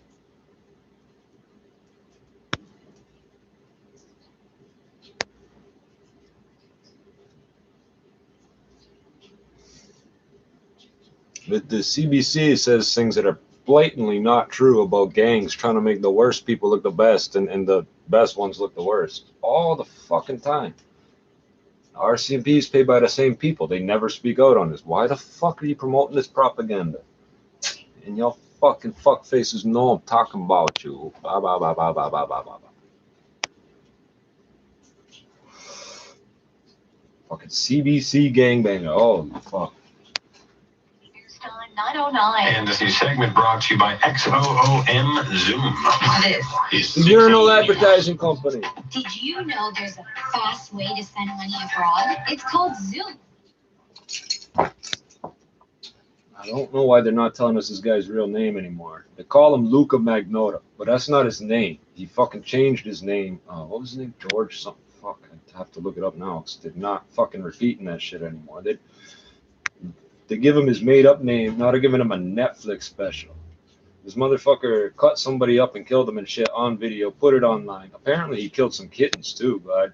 The CBC says things that are blatantly not true about gangs trying to make the worst people look the best and the best ones look the worst. All the fucking time. RCMP is paid by the same people. They never speak out on this. Why the fuck are you promoting this propaganda? And y'all fucking fuckfaces know I'm talking about you. Bah, bah, bah, bah, bah, bah, bah, bah. Fucking CBC gangbanger. Oh, fuck. 909. And this new segment brought to you by XOOM Zoom. This is Urinal Advertising Company. Did you know there's a fast way to send money abroad? It's called Zoom. I don't know why they're not telling us this guy's real name anymore. They call him Luka Magnotta, but that's not his name. He fucking changed his name. What was his name? George something. Fuck, I have to look it up now because they're not fucking repeating that shit anymore. They give him his made-up name. Now they're giving him a Netflix special. This motherfucker cut somebody up and killed them and shit on video, put it online. Apparently he killed some kittens too, but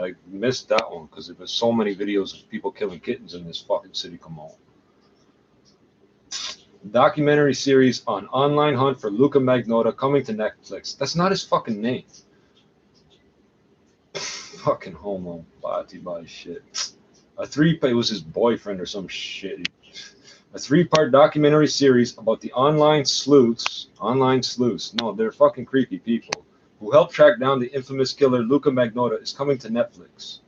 I missed that one because there was so many videos of people killing kittens in this fucking city. Come on. Documentary series on online hunt for Luka Magnotta coming to Netflix. That's not his fucking name. Fucking homo body by shit. It was his boyfriend or some shit. A 3-part documentary series about the online sleuths. No, they're fucking creepy people who helped track down the infamous killer Luka Magnotta is coming to Netflix.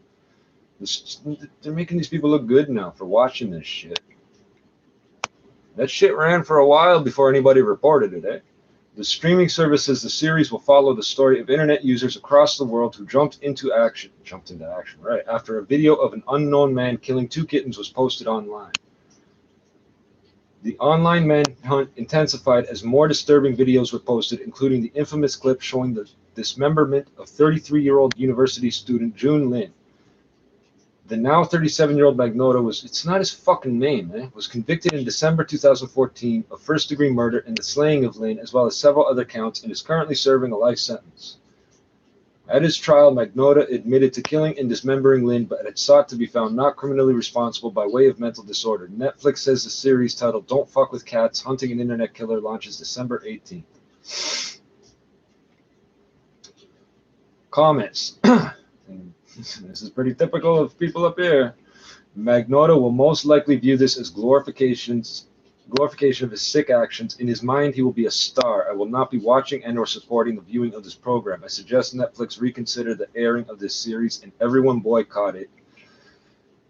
They're making these people look good now for watching this shit. That shit ran for a while before anybody reported it, eh? The streaming service says the series will follow the story of internet users across the world who jumped into action, right, after a video of an unknown man killing 2 kittens was posted online. The online manhunt intensified as more disturbing videos were posted, including the infamous clip showing the dismemberment of 33-year-old university student June Lin. The now 37-year-old Magnotta it's not his fucking name, was convicted in December 2014 of first-degree murder and the slaying of Lin, as well as several other counts, and is currently serving a life sentence. At his trial, Magnotta admitted to killing and dismembering Lin, but had sought to be found not criminally responsible by way of mental disorder. Netflix says the series titled Don't Fuck with Cats, Hunting an Internet Killer launches December 18th. Comments. This is pretty typical of people up here. Magnotta will most likely view this as glorification of his sick actions. In his mind, he will be a star. I will not be watching and or supporting the viewing of this program. I suggest Netflix reconsider the airing of this series and everyone boycott it.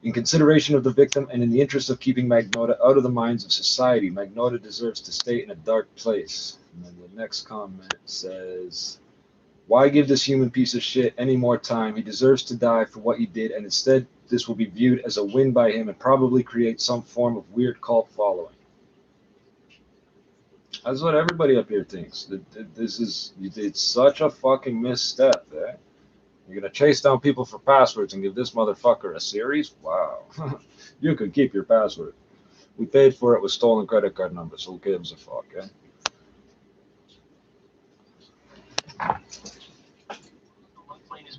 In consideration of the victim and in the interest of keeping Magnotta out of the minds of society, Magnotta deserves to stay in a dark place. And then the next comment says, why give this human piece of shit any more time? He deserves to die for what he did, and instead this will be viewed as a win by him and probably create some form of weird cult following. That's what everybody up here thinks. It's such a fucking misstep, eh? You're gonna chase down people for passwords and give this motherfucker a series? Wow. You could keep your password. We paid for it with stolen credit card numbers, so who gives a fuck, eh?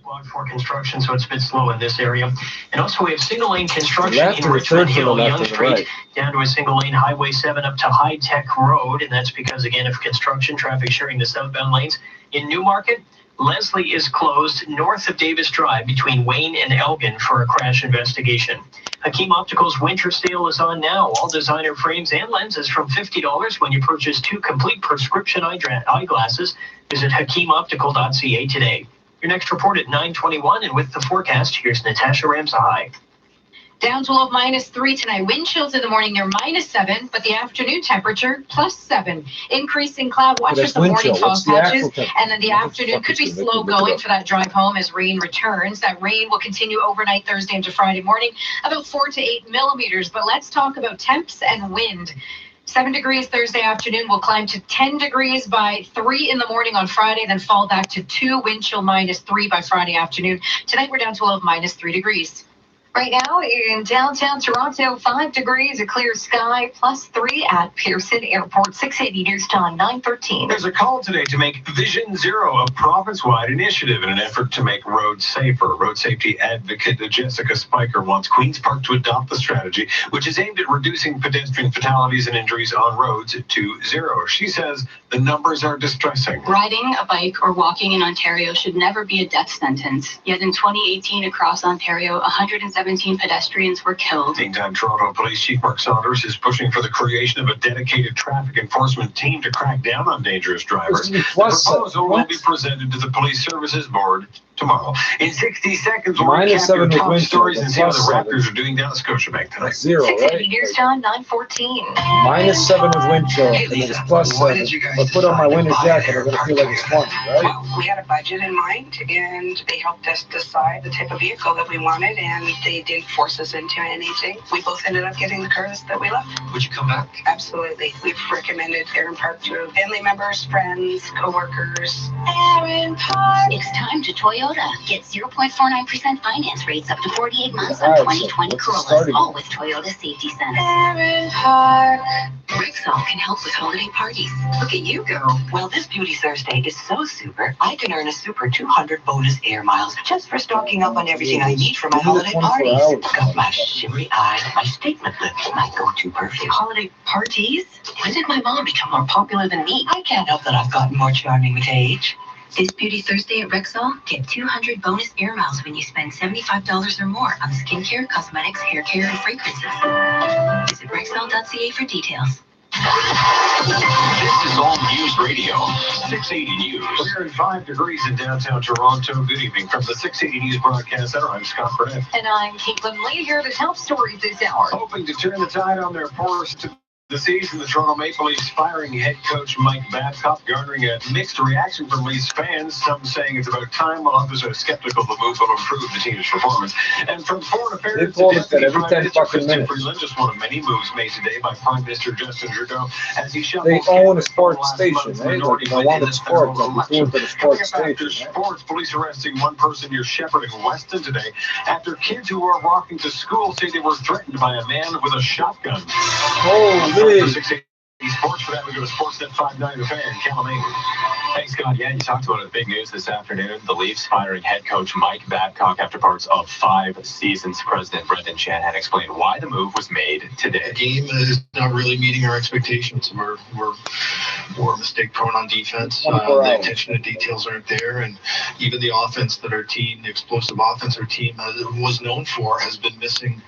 Blocked for construction, so it's a bit slow in this area. And also we have single lane construction in Richmond Hill, Yonge Street, down to a single lane Highway 7 up to High Tech Road, and that's because, again, of construction, traffic sharing the southbound lanes. In Newmarket, Leslie is closed north of Davis Drive between Wayne and Elgin for a crash investigation. Hakeem Optical's winter sale is on now. All designer frames and lenses from $50 when you purchase 2 complete prescription eyeglasses. Visit HakeemOptical.ca today. Your next report at 9:21, and with the forecast, here's Natasha Ramsahai. Down to low of -3 tonight. Wind chills in the morning near -7, but the afternoon temperature +7. Increasing cloud watch for some morning fog patches, and then the afternoon could be slow going for that drive home as rain returns. That rain will continue overnight Thursday into Friday morning, about 4 to 8 millimeters. But let's talk about temps and wind. 7 degrees Thursday afternoon will climb to 10 degrees by 3 in the morning on Friday, then fall back to 2, wind chill -3 by Friday afternoon. Tonight we're down to a low of -3 degrees. Right now in downtown Toronto, 5 degrees, a clear sky, +3 at Pearson Airport. 680 News Time, 9:13. There's a call today to make Vision Zero a province-wide initiative in an effort to make roads safer. Road safety advocate Jessica Spiker wants Queen's Park to adopt the strategy, which is aimed at reducing pedestrian fatalities and injuries on roads to zero. She says the numbers are distressing. Riding a bike or walking in Ontario should never be a death sentence. Yet in 2018 across Ontario, 117 pedestrians were killed. Meantime, Toronto Police Chief Mark Saunders is pushing for the creation of a dedicated traffic enforcement team to crack down on dangerous drivers. The proposal will be presented to the Police Services Board tomorrow. In 60 seconds, we'll recap your top stories and see how the Raptors are doing down at Scotiabank tonight. 0, right? News Time, 9:14. -7 with wind chill, and it's +7. If I put on my winter jacket, I'm going to feel like it's 20, right? Well, we had a budget in mind, and they helped us decide the type of vehicle that we wanted, and they didn't force us into anything. We both ended up getting the cars that we love. Would you come back? Absolutely. We've recommended Aaron Park to family members, friends, co-workers. Aaron Park. It's time to Toyota. Get 0.49% finance rates up to 48 months on 2020 Corollas, all with Toyota Safety Sense. Aaron Park. Rexall can help with holiday parties. Look at you go. Well, this Beauty Thursday is so super, I can earn a super 200 bonus air miles just for stocking up on everything I need for my holiday parties. Got my shimmery eyes, my statement lips, my go-to perfume. Holiday parties? When did my mom become more popular than me? I can't help that I've gotten more charming with age. This Beauty Thursday at Rexall, get 200 bonus air miles when you spend $75 or more on skincare, cosmetics, hair care, and fragrances. Visit Rexall.ca for details. This is All News Radio, 680 News. Clear and 5 degrees in downtown Toronto. Good evening from the 680 News Broadcast Center. I'm Scott Burnett. And I'm Caitlin Lee. Here are the top stories this hour. Hoping to turn the tide on their course to the season, the Toronto Maple Leafs firing head coach Mike Babcock, garnering a mixed reaction from Leafs fans. Some saying it's about time, while others are skeptical the move will improve the team's performance. And from Foreign Affairs, they told us that every 10 fucking minutes. Freeland, just one of many moves made today by Prime Minister Justin Trudeau as he shuffles. They own a sports station, eh? Like they wanted sports, like they owned the sports station. Sports, police arresting one person near Shepherd and Weston today after kids who were walking to school say they were threatened by a man with a shotgun. Holy. Sports for that, we go to Sportsnet 590 The Fan. Calamine. Thanks, Scott. Yeah, you talked about it. Big news this afternoon. The Leafs firing head coach Mike Babcock after parts of 5 seasons. President Brendan Shanahan explained why the move was made today. The game is not really meeting our expectations. We're mistake prone on defense. The attention to details aren't there, and even the offense that our team, the explosive offense our team was known for, has been missing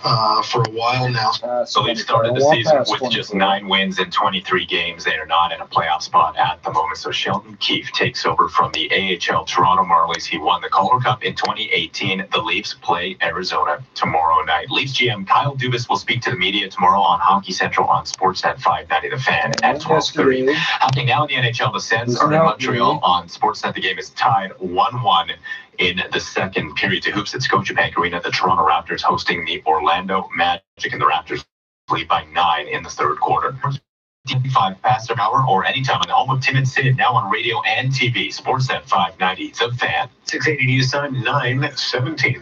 for a while now. The Leafs started the season with just 9 wins in 23 games. They are not in a playoff spot at the moment. So Sheldon Keefe takes over from the AHL Toronto Marlies. He won the Calder Cup in 2018. The Leafs play Arizona tomorrow night. Leafs GM Kyle Dubas will speak to the media tomorrow on Hockey Central on Sportsnet 590 The Fan at 12:30. Happening now in the NHL, the Sens are in Montreal on Sportsnet. The game is tied 1-1 in the second period to hoops at Scotiabank Arena. The Toronto Raptors hosting the Orlando Magic, and the Raptors lead by 9 in the third quarter. 5 past an hour or anytime on the home of Tim and Sid, now on radio and TV. Sportsnet 590, The Fan. 680 News Time, 9:17.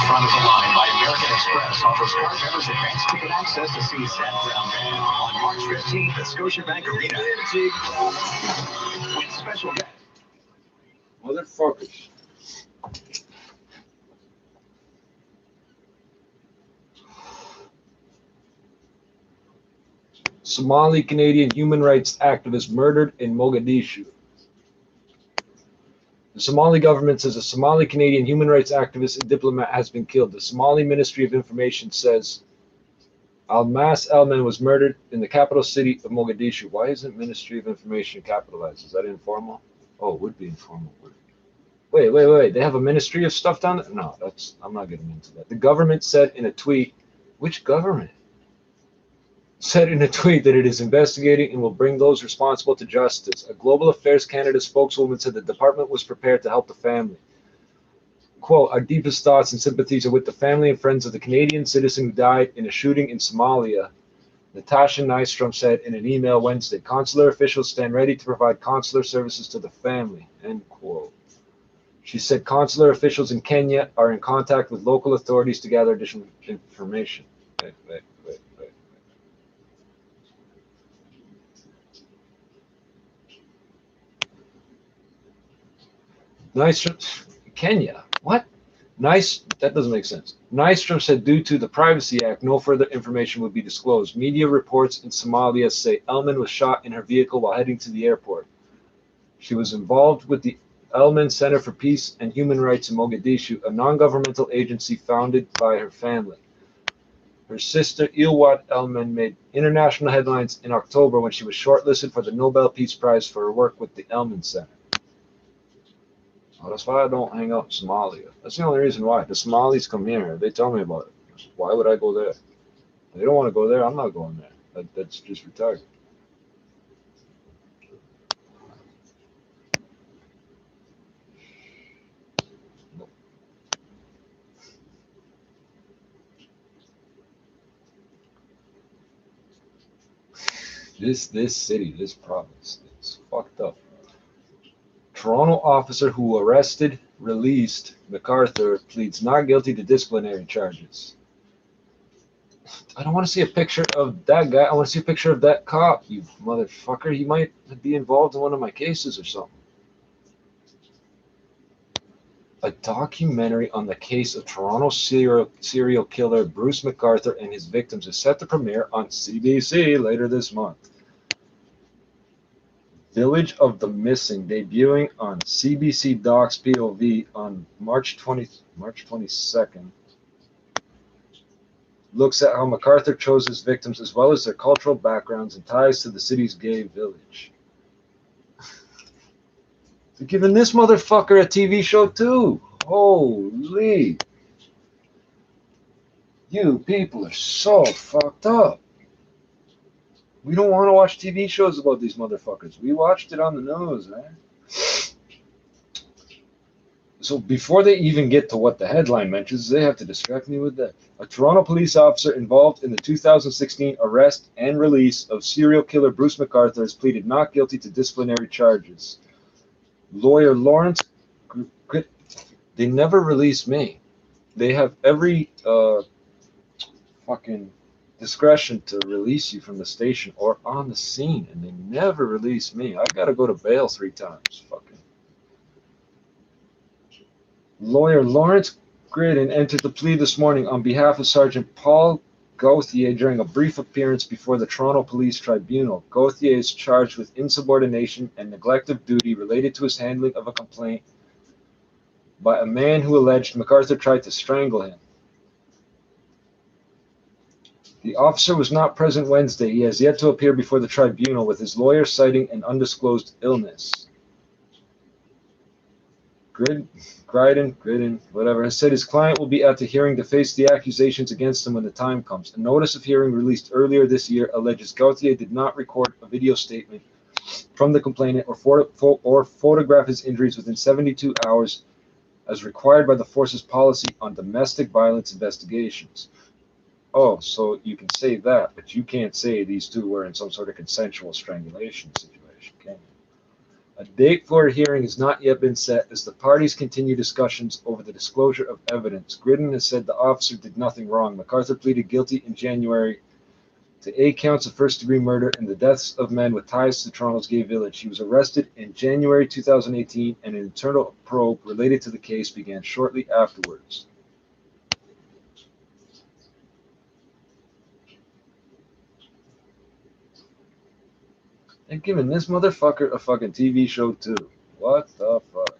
Front of the line by American Express offers car members advanced ticket access to see Sam Brown Band on March 15th at Scotiabank Arena. With special guests. Motherfuckers. Somali Canadian human rights activist murdered in Mogadishu. The Somali government says a Somali Canadian human rights activist and diplomat has been killed. The Somali Ministry of Information says Almas Elman was murdered in the capital city of Mogadishu. Why isn't Ministry of Information capitalized? Is that informal? Oh, it would be informal. Wait. They have a ministry of stuff down there? No, I'm not getting into that. The government said in a tweet, which government? Said in a tweet that it is investigating and will bring those responsible to justice. A Global Affairs Canada spokeswoman said the department was prepared to help the family. Quote, our deepest thoughts and sympathies are with the family and friends of the Canadian citizen who died in a shooting in Somalia, Natasha Nystrom said in an email Wednesday. Consular officials stand ready to provide consular services to the family, end quote. She said consular officials in Kenya are in contact with local authorities to gather additional information. Wait. Nystrom, Kenya, what? That doesn't make sense. Nystrom said due to the Privacy Act, no further information would be disclosed. Media reports in Somalia say Elman was shot in her vehicle while heading to the airport. She was involved with the Elman Center for Peace and Human Rights in Mogadishu, a non-governmental agency founded by her family. Her sister, Ilwat Elman, made international headlines in October when she was shortlisted for the Nobel Peace Prize for her work with the Elman Center. Oh, that's why I don't hang out in Somalia. That's the only reason why. The Somalis come here. They tell me about it. Why would I go there? They don't want to go there. I'm not going there. That's just retarded. This city, this province, it's fucked up. Toronto officer who released MacArthur pleads not guilty to disciplinary charges. I don't want to see a picture of that guy. I want to see a picture of that cop, you motherfucker. He might be involved in one of my cases or something. A documentary on the case of Toronto serial killer Bruce MacArthur and his victims is set to premiere on CBC later this month. Village of the Missing, debuting on CBC Docs POV on March 22nd, looks at how MacArthur chose his victims as well as their cultural backgrounds and ties to the city's gay village. They're giving this motherfucker a TV show too. Holy. You people are so fucked up. We don't want to watch TV shows about these motherfuckers. We watched it on the news, man. So before they even get to what the headline mentions, they have to distract me with that. A Toronto police officer involved in the 2016 arrest and release of serial killer Bruce MacArthur has pleaded not guilty to disciplinary charges. Lawyer Lawrence, they never release me. They have every fucking discretion to release you from the station or on the scene, and they never release me. I gotta go to bail 3 times. Fucking. Lawyer Lawrence Gridden entered the plea this morning on behalf of Sergeant Paul Gauthier during a brief appearance before the Toronto Police Tribunal. Gauthier is charged with insubordination and neglect of duty related to his handling of a complaint by a man who alleged MacArthur tried to strangle him. The officer was not present Wednesday. He has yet to appear before the tribunal, with his lawyer citing an undisclosed illness. Gridden, whatever, has said his client will be at the hearing to face the accusations against him when the time comes. A notice of hearing released earlier this year alleges Gauthier did not record a video statement from the complainant or photograph his injuries within 72 hours as required by the force's policy on domestic violence investigations. Oh, so you can say that, but you can't say these two were in some sort of consensual strangulation situation, can you? A date for a hearing has not yet been set as the parties continue discussions over the disclosure of evidence. Gridden has said the officer did nothing wrong. MacArthur pleaded guilty in January to 8 counts of first-degree murder and the deaths of men with ties to Toronto's gay village. He was arrested in January 2018, and an internal probe related to the case began shortly afterwards. They're giving this motherfucker a fucking TV show too. What the fuck?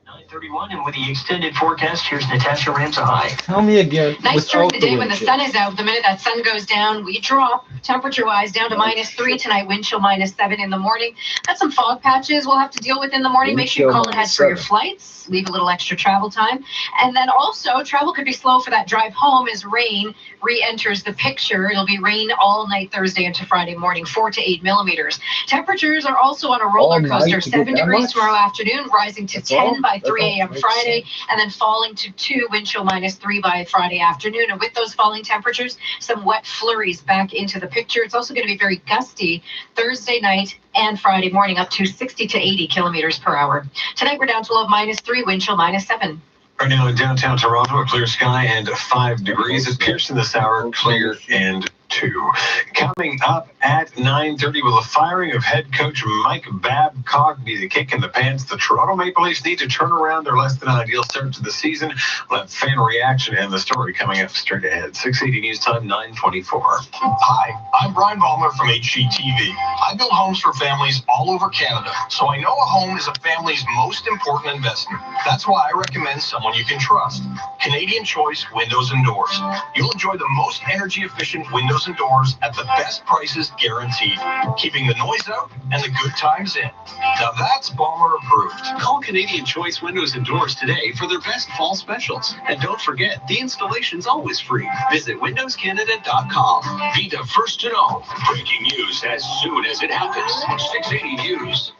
9:31, and with the extended forecast, here's Natasha Ramsahai. Tell me again. Nice during the day when the sun is out. The minute that sun goes down, we drop. temperature-wise, down to -3 tonight, wind chill -7 in the morning. Got some fog patches we'll have to deal with in the morning. Make sure you call ahead for your flights. Leave a little extra travel time. And then also, travel could be slow for that drive home as rain re-enters the picture. It'll be rain all night Thursday into Friday morning, 4 to 8 millimeters. Temperatures are also on a roller coaster. 7 degrees tomorrow afternoon, rising to 10 by 3 a.m. Friday, and then falling to 2, wind chill -3 by Friday afternoon. And with those falling temperatures, some wet flurries back into the picture. It's also going to be very gusty Thursday night and Friday morning, up to 60 to 80 kilometers per hour. Tonight, we're down to low of -3, wind chill -7. Right now in downtown Toronto, a clear sky and 5 degrees. At Pearson this hour, clear and 2. Coming up at 9:30 will the firing of head coach Mike Babcock be the kick in the pants the Toronto Maple Leafs need to turn around their less than ideal start to the season. We'll have fan reaction and the story coming up straight ahead. 680 News Time, 9:24. Hi, I'm Brian Ballmer from HGTV. I build homes for families all over Canada, so I know a home is a family's most important investment. That's why I recommend someone you can trust. Canadian Choice Windows and Doors. You'll enjoy the most energy-efficient windows and doors at the best prices guaranteed, keeping the noise out and the good times in. Now that's Ballmer approved. Call Canadian Choice Windows and Doors today for their best fall specials. And don't forget, the installation's always free. Visit windowscanada.com. Be the first to know. Breaking news as soon as it happens. 680 News.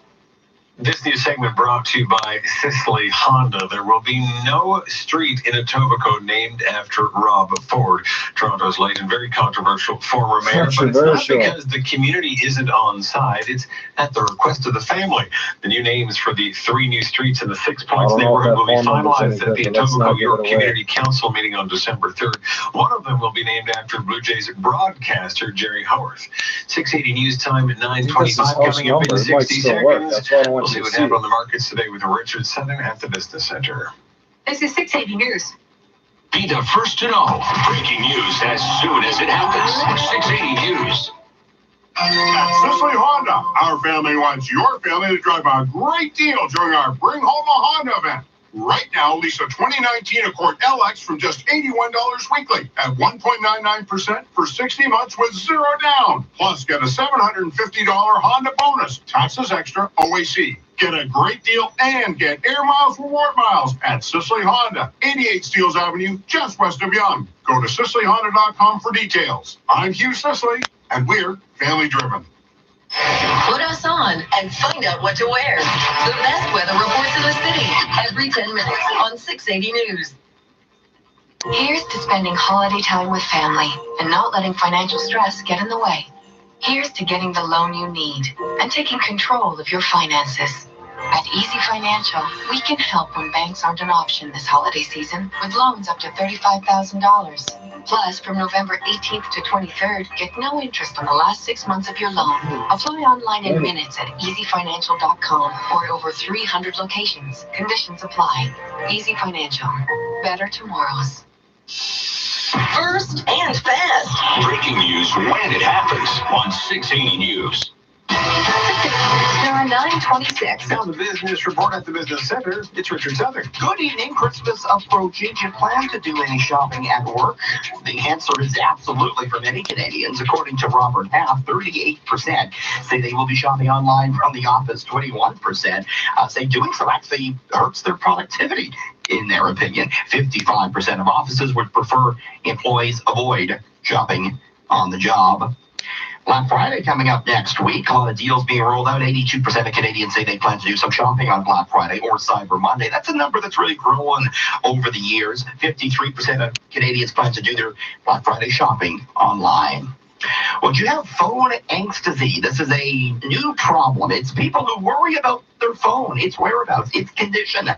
This news segment brought to you by Sicily Honda. There will be no street in Etobicoke named after Rob Ford, Toronto's late and very controversial former mayor. But it's not because the community isn't on side. It's at the request of the family. The new names for the 3 new streets in the 6 Points neighborhood will be finalized at the Etobicoke York Community Council meeting on December 3rd. One of them will be named after Blue Jays broadcaster Jerry Howarth. 680 News Time at 9:25. Coming up in 60 seconds. We'll see what happened on the markets today with Richard Southern at the Business Center. This is 680 News. Be the first to know. Breaking news as soon as it happens. 680 News. At Sicily Honda, our family wants your family to drive a great deal during our Bring Home a Honda event. Right now, lease a 2019 Accord LX from just $81 weekly at 1.99% for 60 months with 0 down. Plus, get a $750 Honda bonus, taxes extra, OAC. Get a great deal and get Air Miles reward miles at Sicily Honda, 88 Steeles Avenue, just west of Yonge. Go to SiciliHonda.com for details. I'm Hugh Sicily, and we're family driven. Put us on and find out what to wear. The best weather reports in the city every 10 minutes on 680 News. Here's to spending holiday time with family and not letting financial stress get in the way. Here's to getting the loan you need and taking control of your finances. At Easy Financial, we can help when banks aren't an option this holiday season with loans up to $35,000. Plus, from November 18th to 23rd, get no interest on the last 6 months of your loan. Apply online in minutes at easyfinancial.com or at over 300 locations. Conditions apply. Easy Financial. Better tomorrows. First and fast. Breaking news when it happens on 680 News. There are 9:26. Now the business report at the Business Center. It's Richard Southern. Good evening. Christmas approaching. Do you plan to do any shopping at work? The answer is absolutely for many Canadians. According to Robert Half, 38% say they will be shopping online from the office. 21% say doing so actually hurts their productivity. In their opinion, 55% of offices would prefer employees avoid shopping on the job. Black Friday coming up next week. A lot of deals being rolled out. 82% of Canadians say they plan to do some shopping on Black Friday or Cyber Monday. That's a number that's really grown over the years. 53% of Canadians plan to do their Black Friday shopping online. Well, do you have phone anxiety? This is a new problem. It's people who worry about their phone, its whereabouts, its condition.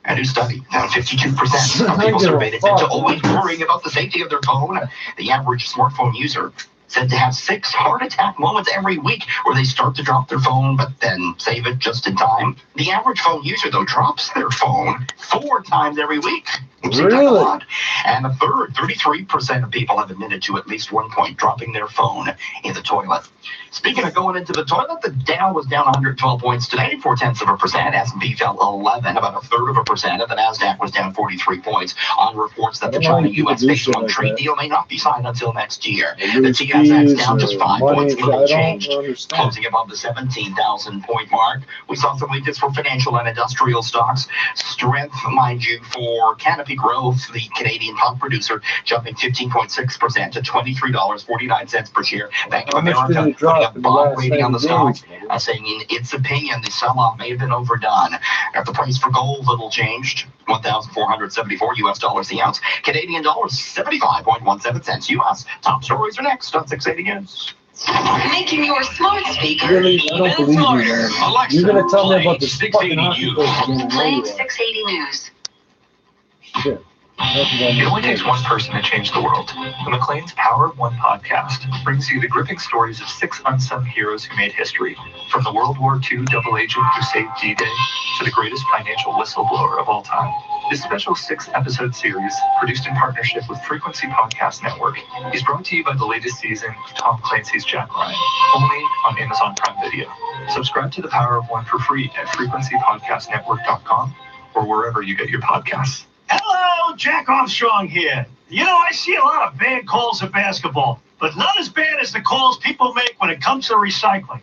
A new study found 52% of people surveyed admit to always worrying about the safety of their phone. The average smartphone user said to have 6 heart attack moments every week where they start to drop their phone but then save it just in time. The average phone user, though, drops their phone 4 times every week. Really? A lot. And a third, 33% of people have admitted to at least one point dropping their phone in the toilet. Speaking of going into the toilet, the Dow was down 112 points today, 0.4%. S&P fell 11, about 1/3%, and the Nasdaq was down 43 points on reports that the China-U.S. phase one trade deal may not be signed until next year. The TSX NASDAQ's down just 5 money. points, little I changed, don't understand. closing above the 17,000 point mark. We saw some weakness for financial and industrial stocks. Strength, mind you, for Canopy Growth, the Canadian pulp producer, jumping 15.6% to $23.49 per share. Bank of America putting a bond rating on the stock, saying in its opinion the sell-off may have been overdone. At the price for gold, little changed, $1,474 the ounce. Canadian dollars 75.17 cents US. Top stories are next on 680 News. Making your smart speaker Really, I don't even believe you, smarter. man. Alexa, You're gonna tell me play about this 680 fucking hockey News. coach again. I know Playing you are. 680 News. Shit. It only takes one person to change the world. The Maclean's Power of One podcast brings you the gripping stories of 6 unsung heroes who made history, from the World War II double agent who saved D-Day to the greatest financial whistleblower of all time. This special 6-episode series, produced in partnership with Frequency Podcast Network, is brought to you by the latest season of Tom Clancy's Jack Ryan, only on Amazon Prime Video. Subscribe to The Power of One for free at frequencypodcastnetwork.com or wherever you get your podcasts. Hello, Jack Armstrong here. You know, I see a lot of bad calls at basketball, but not as bad as the calls people make when it comes to recycling.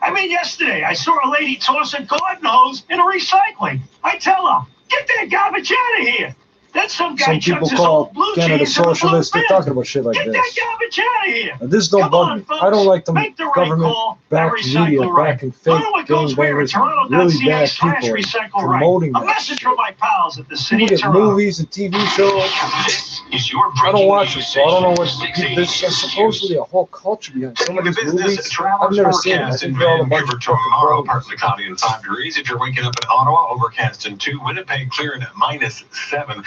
I mean, yesterday I saw a lady toss a garden hose in a recycling. I tell her, get that garbage out of here. Then some guy Some chucks people his call old blue Canada jeans in the blue socialist. They're bin. talking about shit like Get this. that garbage out of here. Now, this don't Come bug on, me. folks. I don't like them Make the right government call, backed recycle media right. backing Go fake to what goes where gangbangers, at really bad people Toronto.ca/recycle right. promoting A that message shit. from my pals at the city People of get Toronto. movies and TV shows. This is your I don't watch it, news so I don't know what. station, There's 680 supposedly a whole culture behind some of The these business movies. travelers I've never seen it. I forecast in think they're all a bunch Vancouver of fucking tomorrow, clones. partly cloudy and 5 degrees. If you're waking up in Ottawa, overcast and 2. Winnipeg clearing at -7.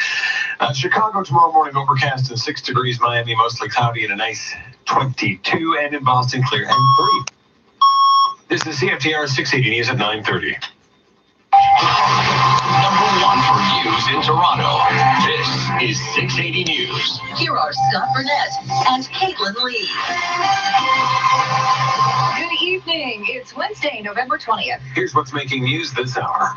Chicago tomorrow morning, overcast and 6 degrees. Miami mostly cloudy and a nice 22. And in Boston, clear and 3. This is CFTR 680 News at 9:30. Number 1 for news in Toronto. This is 680 News. Here are Scott Burnett and Caitlin Lee. Good evening. It's Wednesday, November 20th. Here's what's making news this hour.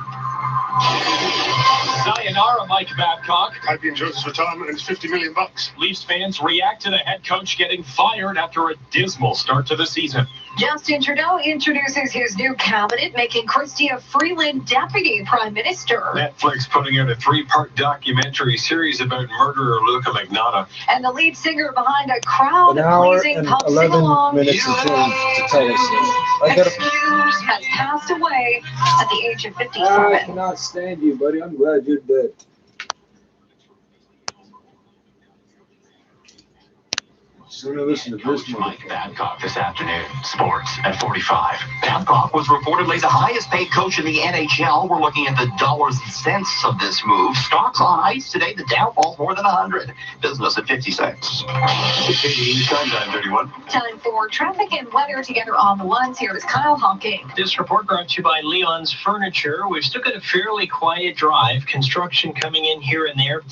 Sayonara, Mike Babcock. I'd be enjoying this for Tom, and it's $50 million. Leafs fans react to the head coach getting fired after a dismal start to the season. Justin Trudeau introduces his new cabinet, making Chrystia Freeland deputy prime minister. Netflix putting out a 3-part documentary series about murderer Luca Magnotta. And the lead singer behind a An hour crowd-pleasing and pop 11 sing-along, minutes and change to tell us that. I gotta. Hughes, has passed away at the age of I 57. cannot stand you, buddy. I'm glad you're dead. Sooner listen to this Coach one. Mike Babcock this afternoon. Sports at 45. Babcock was reportedly the highest paid coach in the NHL. We're looking at the dollars and cents of this move. Stocks on ice today. The Dow falls more than 100. Business at 56. 680 News time, 9:31. Time for traffic and weather together on the ones. Here is Kyle Hawking. This report brought to you by Leon's Furniture. We've still got a fairly quiet drive. Construction coming in here and there.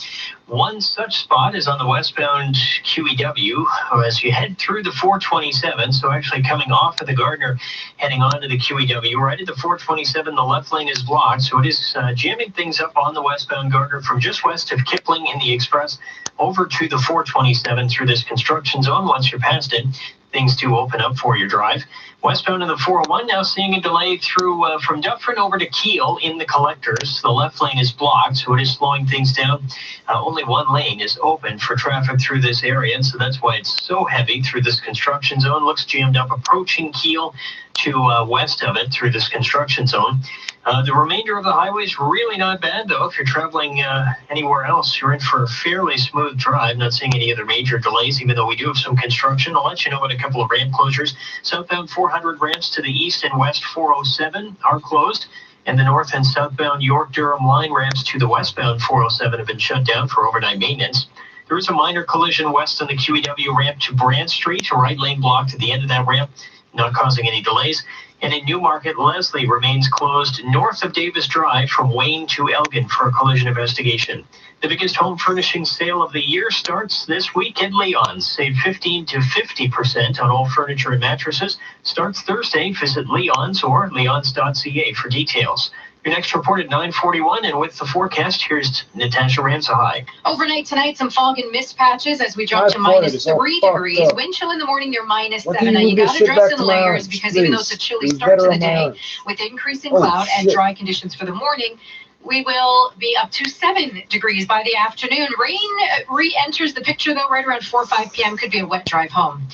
One such spot is on the westbound QEW as you head through the 427. So actually coming off of the Gardner, heading on to the QEW. Right at the 427, the left lane is blocked. So it is jamming things up on the westbound Gardner from just west of Kipling in the Express over to the 427 through this construction zone. Once you're past it, things do open up for your drive. Westbound in the 401 now seeing a delay through from Dufferin over to Kiel in the collectors. The left lane is blocked, so it is slowing things down. Only one lane is open for traffic through this area, and so that's why it's so heavy through this construction zone. Looks jammed up approaching Kiel to west of it through this construction zone. The remainder of the highway is really not bad, though. If you're traveling anywhere else, you're in for a fairly smooth drive. Not seeing any other major delays, even though we do have some construction. I'll let you know about a couple of ramp closures. Southbound 400 ramps to the east and west 407 are closed. And the north and southbound York-Durham line ramps to the westbound 407 have been shut down for overnight maintenance. There is a minor collision west on the QEW ramp to Brant Street. A right lane blocked at the end of that ramp, not causing any delays. And in Newmarket, Leslie remains closed north of Davis Drive from Wayne to Elgin for a collision investigation. The biggest home furnishing sale of the year starts this week at Leon's. Save 15 to 50% on all furniture and mattresses. Starts Thursday. Visit Leon's or leons.ca for details. Your next report at 9:41, and with the forecast, here's Natasha Ramsahai. Overnight tonight, some fog and mist patches as we drop to -3 degrees. Wind chill in the morning near -7. Now you got to dress in layers because even though it's a chilly start to the day, with increasing cloud and dry conditions for the morning, we will be up to 7 degrees by the afternoon. Rain re-enters the picture though right around 4 or 5 p.m. Could be a wet drive home.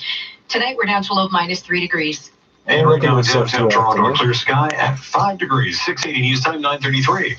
Tonight we're down to a low of -3 degrees. And right now, downtown Toronto, clear sky at 5 degrees. 680 News Time, 9:33.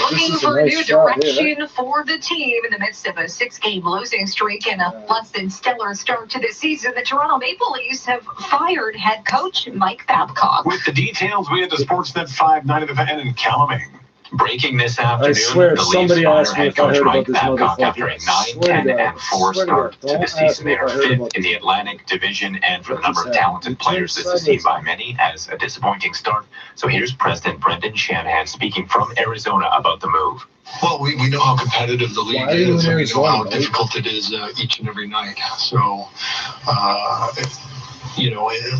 Looking for a new direction for the team in the midst of a 6-game losing streak and a less than stellar start to the season. The Toronto Maple Leafs have fired head coach Mike Babcock. With the details, we had the Sportsnet 590 The Fan in Calamine. Breaking this afternoon, I swear, the Leafs somebody asked me head if I coach heard Mike about this Babcock motherfucker. after a 9-10-4 start to the season. They are 5th in the Atlantic Division, and for the number of talented players, this is seen by many as a disappointing start. So here's President Brendan Shanahan speaking from Arizona about the move. Well, we know how competitive the league is, and we know how difficult it is each and every night. So,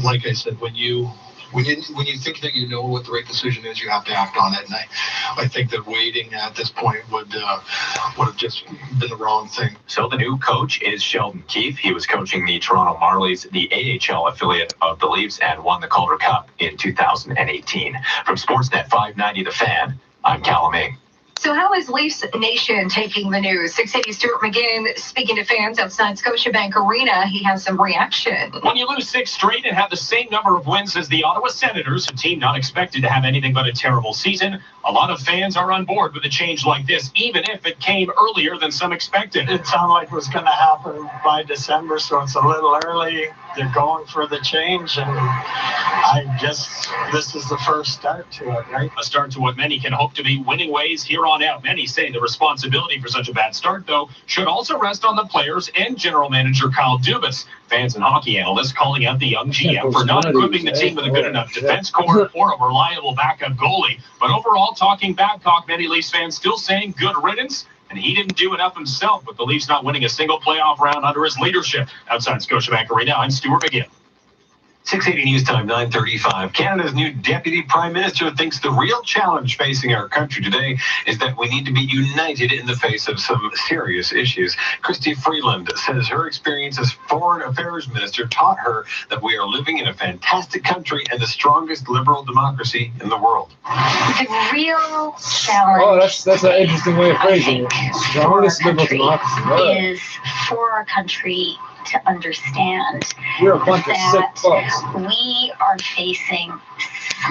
like I said, when you think that you know what the right decision is, you have to act on it. And I think that waiting at this point would have just been the wrong thing. So the new coach is Sheldon Keefe. He was coaching the Toronto Marlies, the AHL affiliate of the Leafs, and won the Calder Cup in 2018. From Sportsnet 590 The Fan, I'm Callum Ming. So how is Leafs Nation taking the news? 680 Stuart McGinn speaking to fans outside Scotiabank Arena. He has some reaction. When you lose 6 straight and have the same number of wins as the Ottawa Senators, a team not expected to have anything but a terrible season, a lot of fans are on board with a change like this, even if it came earlier than some expected. It sounded like it was going to happen by December, so it's a little early. They're going for the change, and I guess this is the first start to it, right? A start to what many can hope to be winning ways here on out. Many say the responsibility for such a bad start, though, should also rest on the players and general manager Kyle Dubas. Fans and hockey analysts calling out the young GM for not equipping the team with a good enough defense core or a reliable backup goalie. But overall, talking Babcock, many Leafs fans still saying good riddance. And he didn't do enough himself, with the Leafs not winning a single playoff round under his leadership. Outside Scotiabank Arena, I'm Stuart McGinn. 680 News Time, 9:35. Canada's new Deputy Prime Minister thinks the real challenge facing our country today is that we need to be united in the face of some serious issues. Chrystia Freeland says her experience as Foreign Affairs Minister taught her that we are living in a fantastic country and the strongest liberal democracy in the world. The real challenge. Oh, that's an interesting way of phrasing it. Strongest liberal democracy. Right. Is for our country to understand We're a bunch of sick fucks. we are facing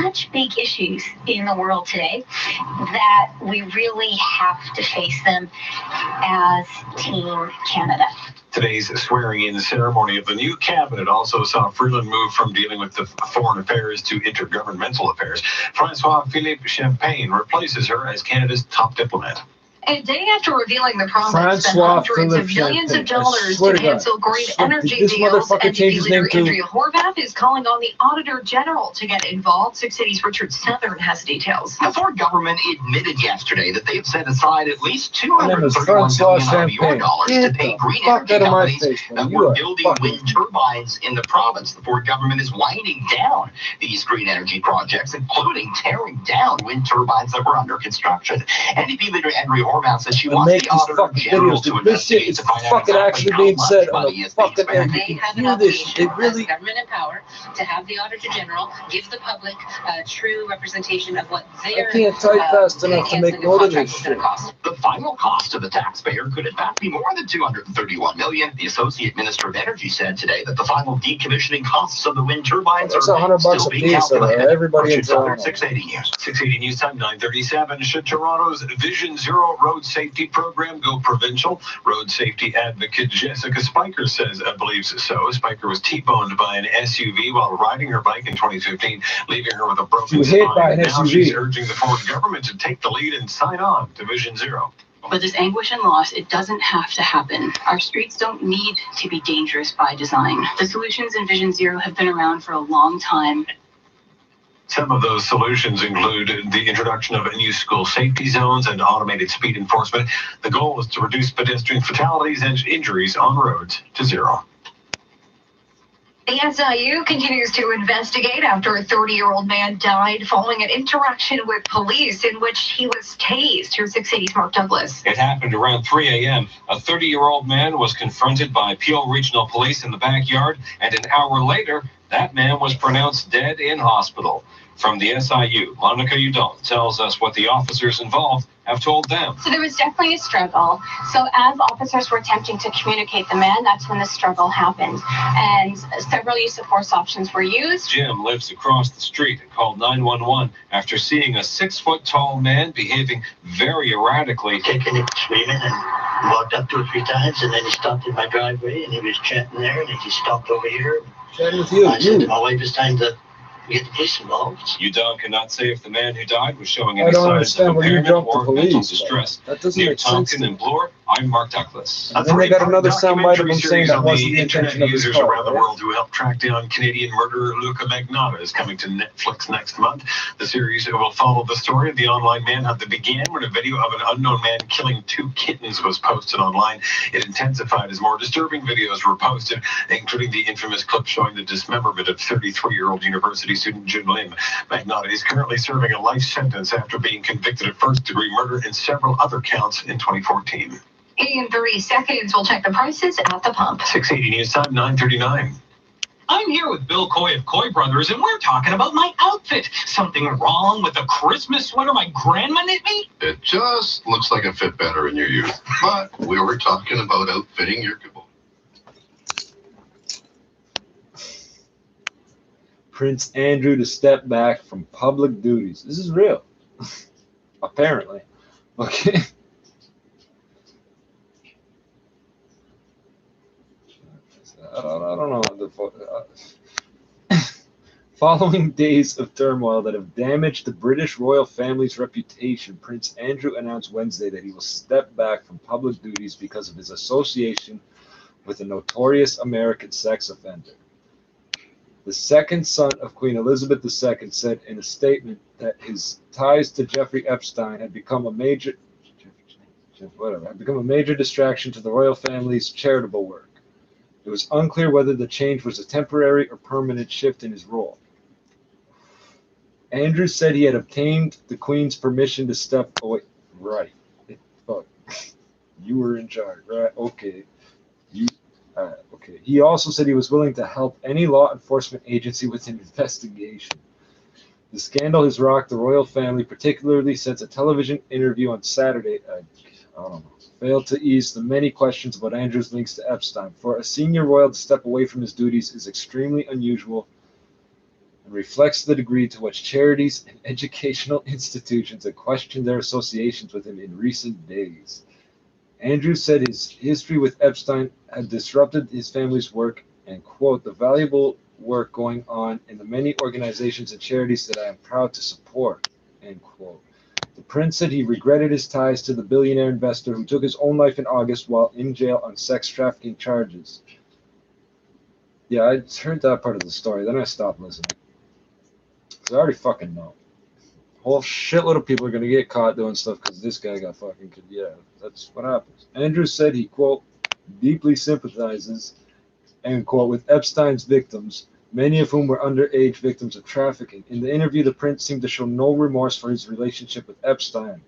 such big issues in the world today that we really have to face them as Team Canada. Today's swearing-in ceremony of the new cabinet also saw Freeland move from dealing with the foreign affairs to intergovernmental affairs. François-Philippe Champagne replaces her as Canada's top diplomat. A day after revealing the promise spent hundreds of millions of dollars to cancel green energy deals, NDP leader Andrea Horwath is calling on the Auditor General to get involved. 680's Richard Southern has details. The Ford government admitted yesterday that they have set aside at least $231 million of your dollars to pay green energy companies that were building wind turbines in the province. The Ford government is winding down these green energy projects, including tearing down wind turbines that were under construction. NDP leader Andrea Horwath says she wants the Auditor General to investigate to find out exactly how much money is being spent. They have an obligation as government in power to have the Auditor General give the public a true representation of what their I can't type fast enough to make note of this shit. The final cost to the taxpayer could in fact be more than $231 million. The Associate Minister of Energy said today that the final decommissioning costs of the wind turbines are $100 still a being piece. calculated. Everybody in Toronto. 680 News. 680 News Time, 9:37. Should Toronto's Vision Zero road safety program go provincial? Road safety advocate Jessica Spiker says believes so. Spiker was T-boned by an SUV while riding her bike in 2015, leaving her with a broken spine. Now she's urging the Ford government to take the lead and sign on to Vision Zero. But this anguish and loss, it doesn't have to happen. Our streets don't need to be dangerous by design. The solutions in Vision Zero have been around for a long time. Some of those solutions include the introduction of new school safety zones and automated speed enforcement. The goal is to reduce pedestrian fatalities and injuries on roads to zero. The SIU continues to investigate after a 30-year-old man died following an interaction with police in which he was tased. Here's 680's Mark Douglas. It happened around 3 a.m. A 30-year-old man was confronted by Peel Regional Police in the backyard, and an hour later, that man was pronounced dead in hospital. From the SIU, Monica Udon tells us what the officers involved have told them. So there was definitely a struggle. So as officers were attempting to communicate the man, that's when the struggle happened. And several use of force options were used. Jim lives across the street and called 911 after seeing a 6-foot-tall man behaving very erratically. Kicking and screaming and walked up 2 or 3 times, and then he stopped in my driveway and he was chatting there, and he just stopped over here. Chatting with you. I said to my wife, it's time to get the police involved. Udon cannot say if the man who died was showing any signs of impairment or mental distress. That doesn't Near make sense. Tonkin and Bloor, I'm Mark Douglas. And then they got another soundbite of him saying that on wasn't the the internet intention of his users call. around the world who helped track down Canadian murderer Luca Magnotta is coming to Netflix next month. The series will follow the story of the online manhunt that began when a video of an unknown man killing 2 kittens was posted online. It intensified as more disturbing videos were posted, including the infamous clip showing the dismemberment of 33-year-old university student Jun Lim. Magnotta is currently serving a life sentence after being convicted of first-degree murder and several other counts in 2014. In 30 seconds, we'll check the prices at the pump. 680 News Time, 9:39. I'm here with Bill Coy of Coy Brothers, and we're talking about my outfit. Something wrong with the Christmas sweater my grandma knit me? It just looks like it fit better in your youth. But we were talking about outfitting your Kubota. Prince Andrew to step back from public duties. This is real. Apparently. Okay. I don't know. Following days of turmoil that have damaged the British royal family's reputation, Prince Andrew announced Wednesday that he will step back from public duties because of his association with a notorious American sex offender. The second son of Queen Elizabeth II said in a statement that his ties to Jeffrey Epstein had become a major distraction to the royal family's charitable work. It was unclear whether the change was a temporary or permanent shift in his role. Andrew said he had obtained the Queen's permission to step away. Right. Fuck. You were in charge, right? Okay. Okay. He also said he was willing to help any law enforcement agency with an investigation. The scandal has rocked the royal family, particularly since a television interview on Saturday, failed to ease the many questions about Andrew's links to Epstein. For a senior royal to step away from his duties is extremely unusual and reflects the degree to which charities and educational institutions have questioned their associations with him in recent days. Andrew said his history with Epstein had disrupted his family's work and, quote, the valuable work going on in the many organizations and charities that I am proud to support, end quote. The prince said he regretted his ties to the billionaire investor who took his own life in August while in jail on sex trafficking charges. Yeah, I heard that part of the story, then I stopped listening. So I already fucking know. A whole shitload of people are going to get caught doing stuff because this guy got fucking, yeah, that's what happens. Andrew said he, quote, deeply sympathizes, end quote, with Epstein's victims, many of whom were underage victims of trafficking. In the interview, the prince seemed to show no remorse for his relationship with Epstein.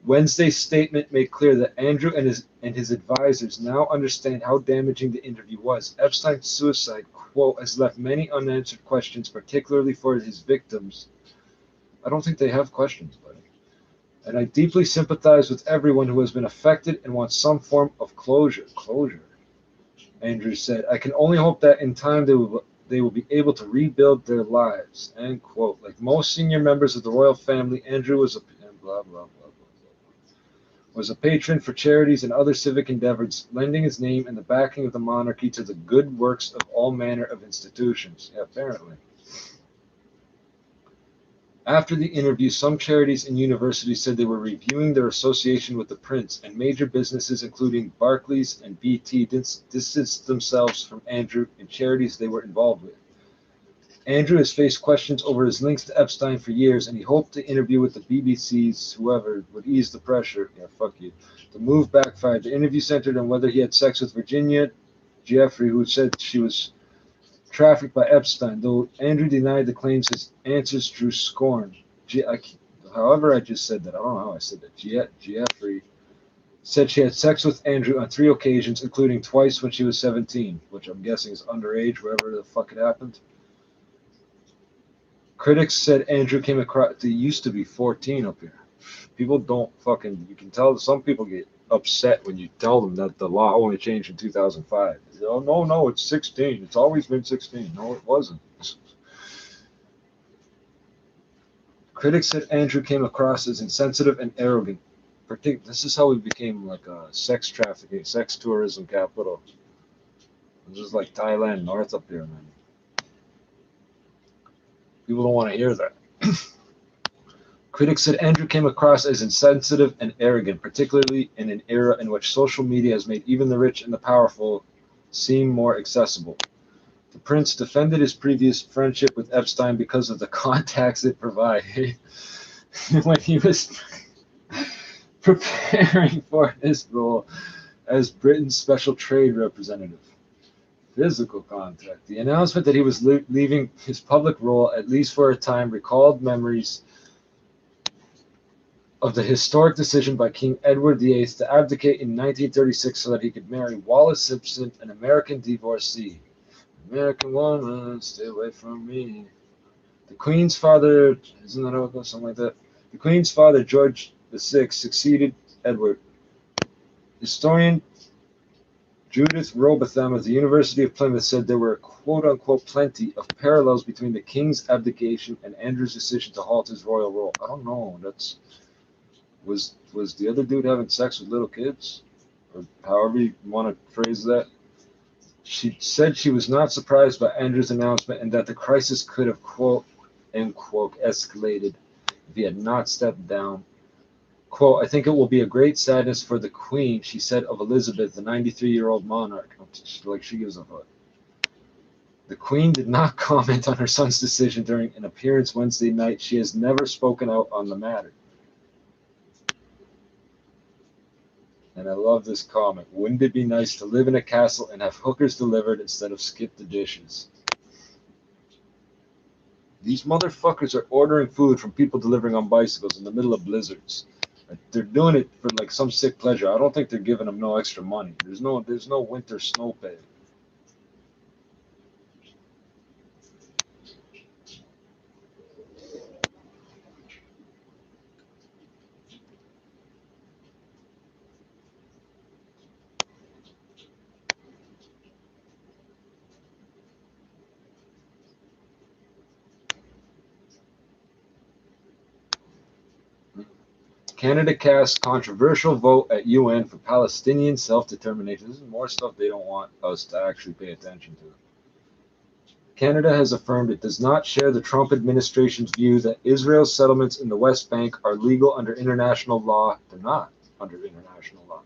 Wednesday's statement made clear that Andrew and his advisors now understand how damaging the interview was. Epstein's suicide, quote, has left many unanswered questions, particularly for his victims. I don't think they have questions, buddy. And I deeply sympathize with everyone who has been affected and wants some form of closure. Closure, Andrew said. I can only hope that in time they will be able to rebuild their lives, end quote. Like most senior members of the royal family, Andrew was a patron for charities and other civic endeavors, lending his name and the backing of the monarchy to the good works of all manner of institutions. Yeah, apparently. After the interview, some charities and universities said they were reviewing their association with the prince, and major businesses, including Barclays and BT, distanced themselves from Andrew and charities they were involved with. Andrew has faced questions over his links to Epstein for years, and he hoped the interview with the BBC's whoever would ease the pressure. Yeah, fuck you. The move backfired. The interview centered on whether he had sex with Virginia Jeffrey, who said she was trafficked by Epstein, though Andrew denied the claims. His answers drew scorn. However, I just said that. I don't know how I said that. Jeffrey said she had sex with Andrew on 3 occasions, including twice when she was 17, which I'm guessing is underage, wherever the fuck it happened. Critics said Andrew came across. They used to be 14 up here. People don't fucking. You can tell some people get upset when you tell them that the law only changed in 2005. Oh, no, it's 16. It's always been 16. No, it wasn't. Critics said Andrew came across as insensitive and arrogant. This is how we became like a sex trafficking, sex tourism capital. This is like Thailand North up here, man. People don't want to hear that. Critics said Andrew came across as insensitive and arrogant, particularly in an era in which social media has made even the rich and the powerful seem more accessible. The prince defended his previous friendship with Epstein because of the contacts it provided. When he was preparing for his role as Britain's special trade representative. Physical contact. The announcement that he was leaving his public role, at least for a time, recalled memories of the historic decision by King Edward VIII to abdicate in 1936 so that he could marry Wallis Simpson, an American divorcee. American woman, stay away from me. The Queen's father, isn't that how it goes? Something like that. The Queen's father, George VI, succeeded Edward. Historian Judith Robotham of the University of Plymouth said there were quote-unquote plenty of parallels between the king's abdication and Andrew's decision to halt his royal role. I don't know. Was the other dude having sex with little kids? Or however you want to phrase that. She said she was not surprised by Andrew's announcement and that the crisis could have quote-unquote escalated if he had not stepped down. Quote, I think it will be a great sadness for the Queen, she said of Elizabeth, the 93-year-old monarch. Like she gives a fuck. The Queen did not comment on her son's decision during an appearance Wednesday night. She has never spoken out on the matter. And I love this comment. Wouldn't it be nice to live in a castle and have hookers delivered instead of skip the dishes? These motherfuckers are ordering food from people delivering on bicycles in the middle of blizzards. They're doing it for like some sick pleasure. I don't think they're giving them no extra money. There's no winter snow pay. Canada casts controversial vote at UN for Palestinian self-determination. This is more stuff they don't want us to actually pay attention to. Canada has affirmed it does not share the Trump administration's view that Israel's settlements in the West Bank are legal under international law. They're not under international law.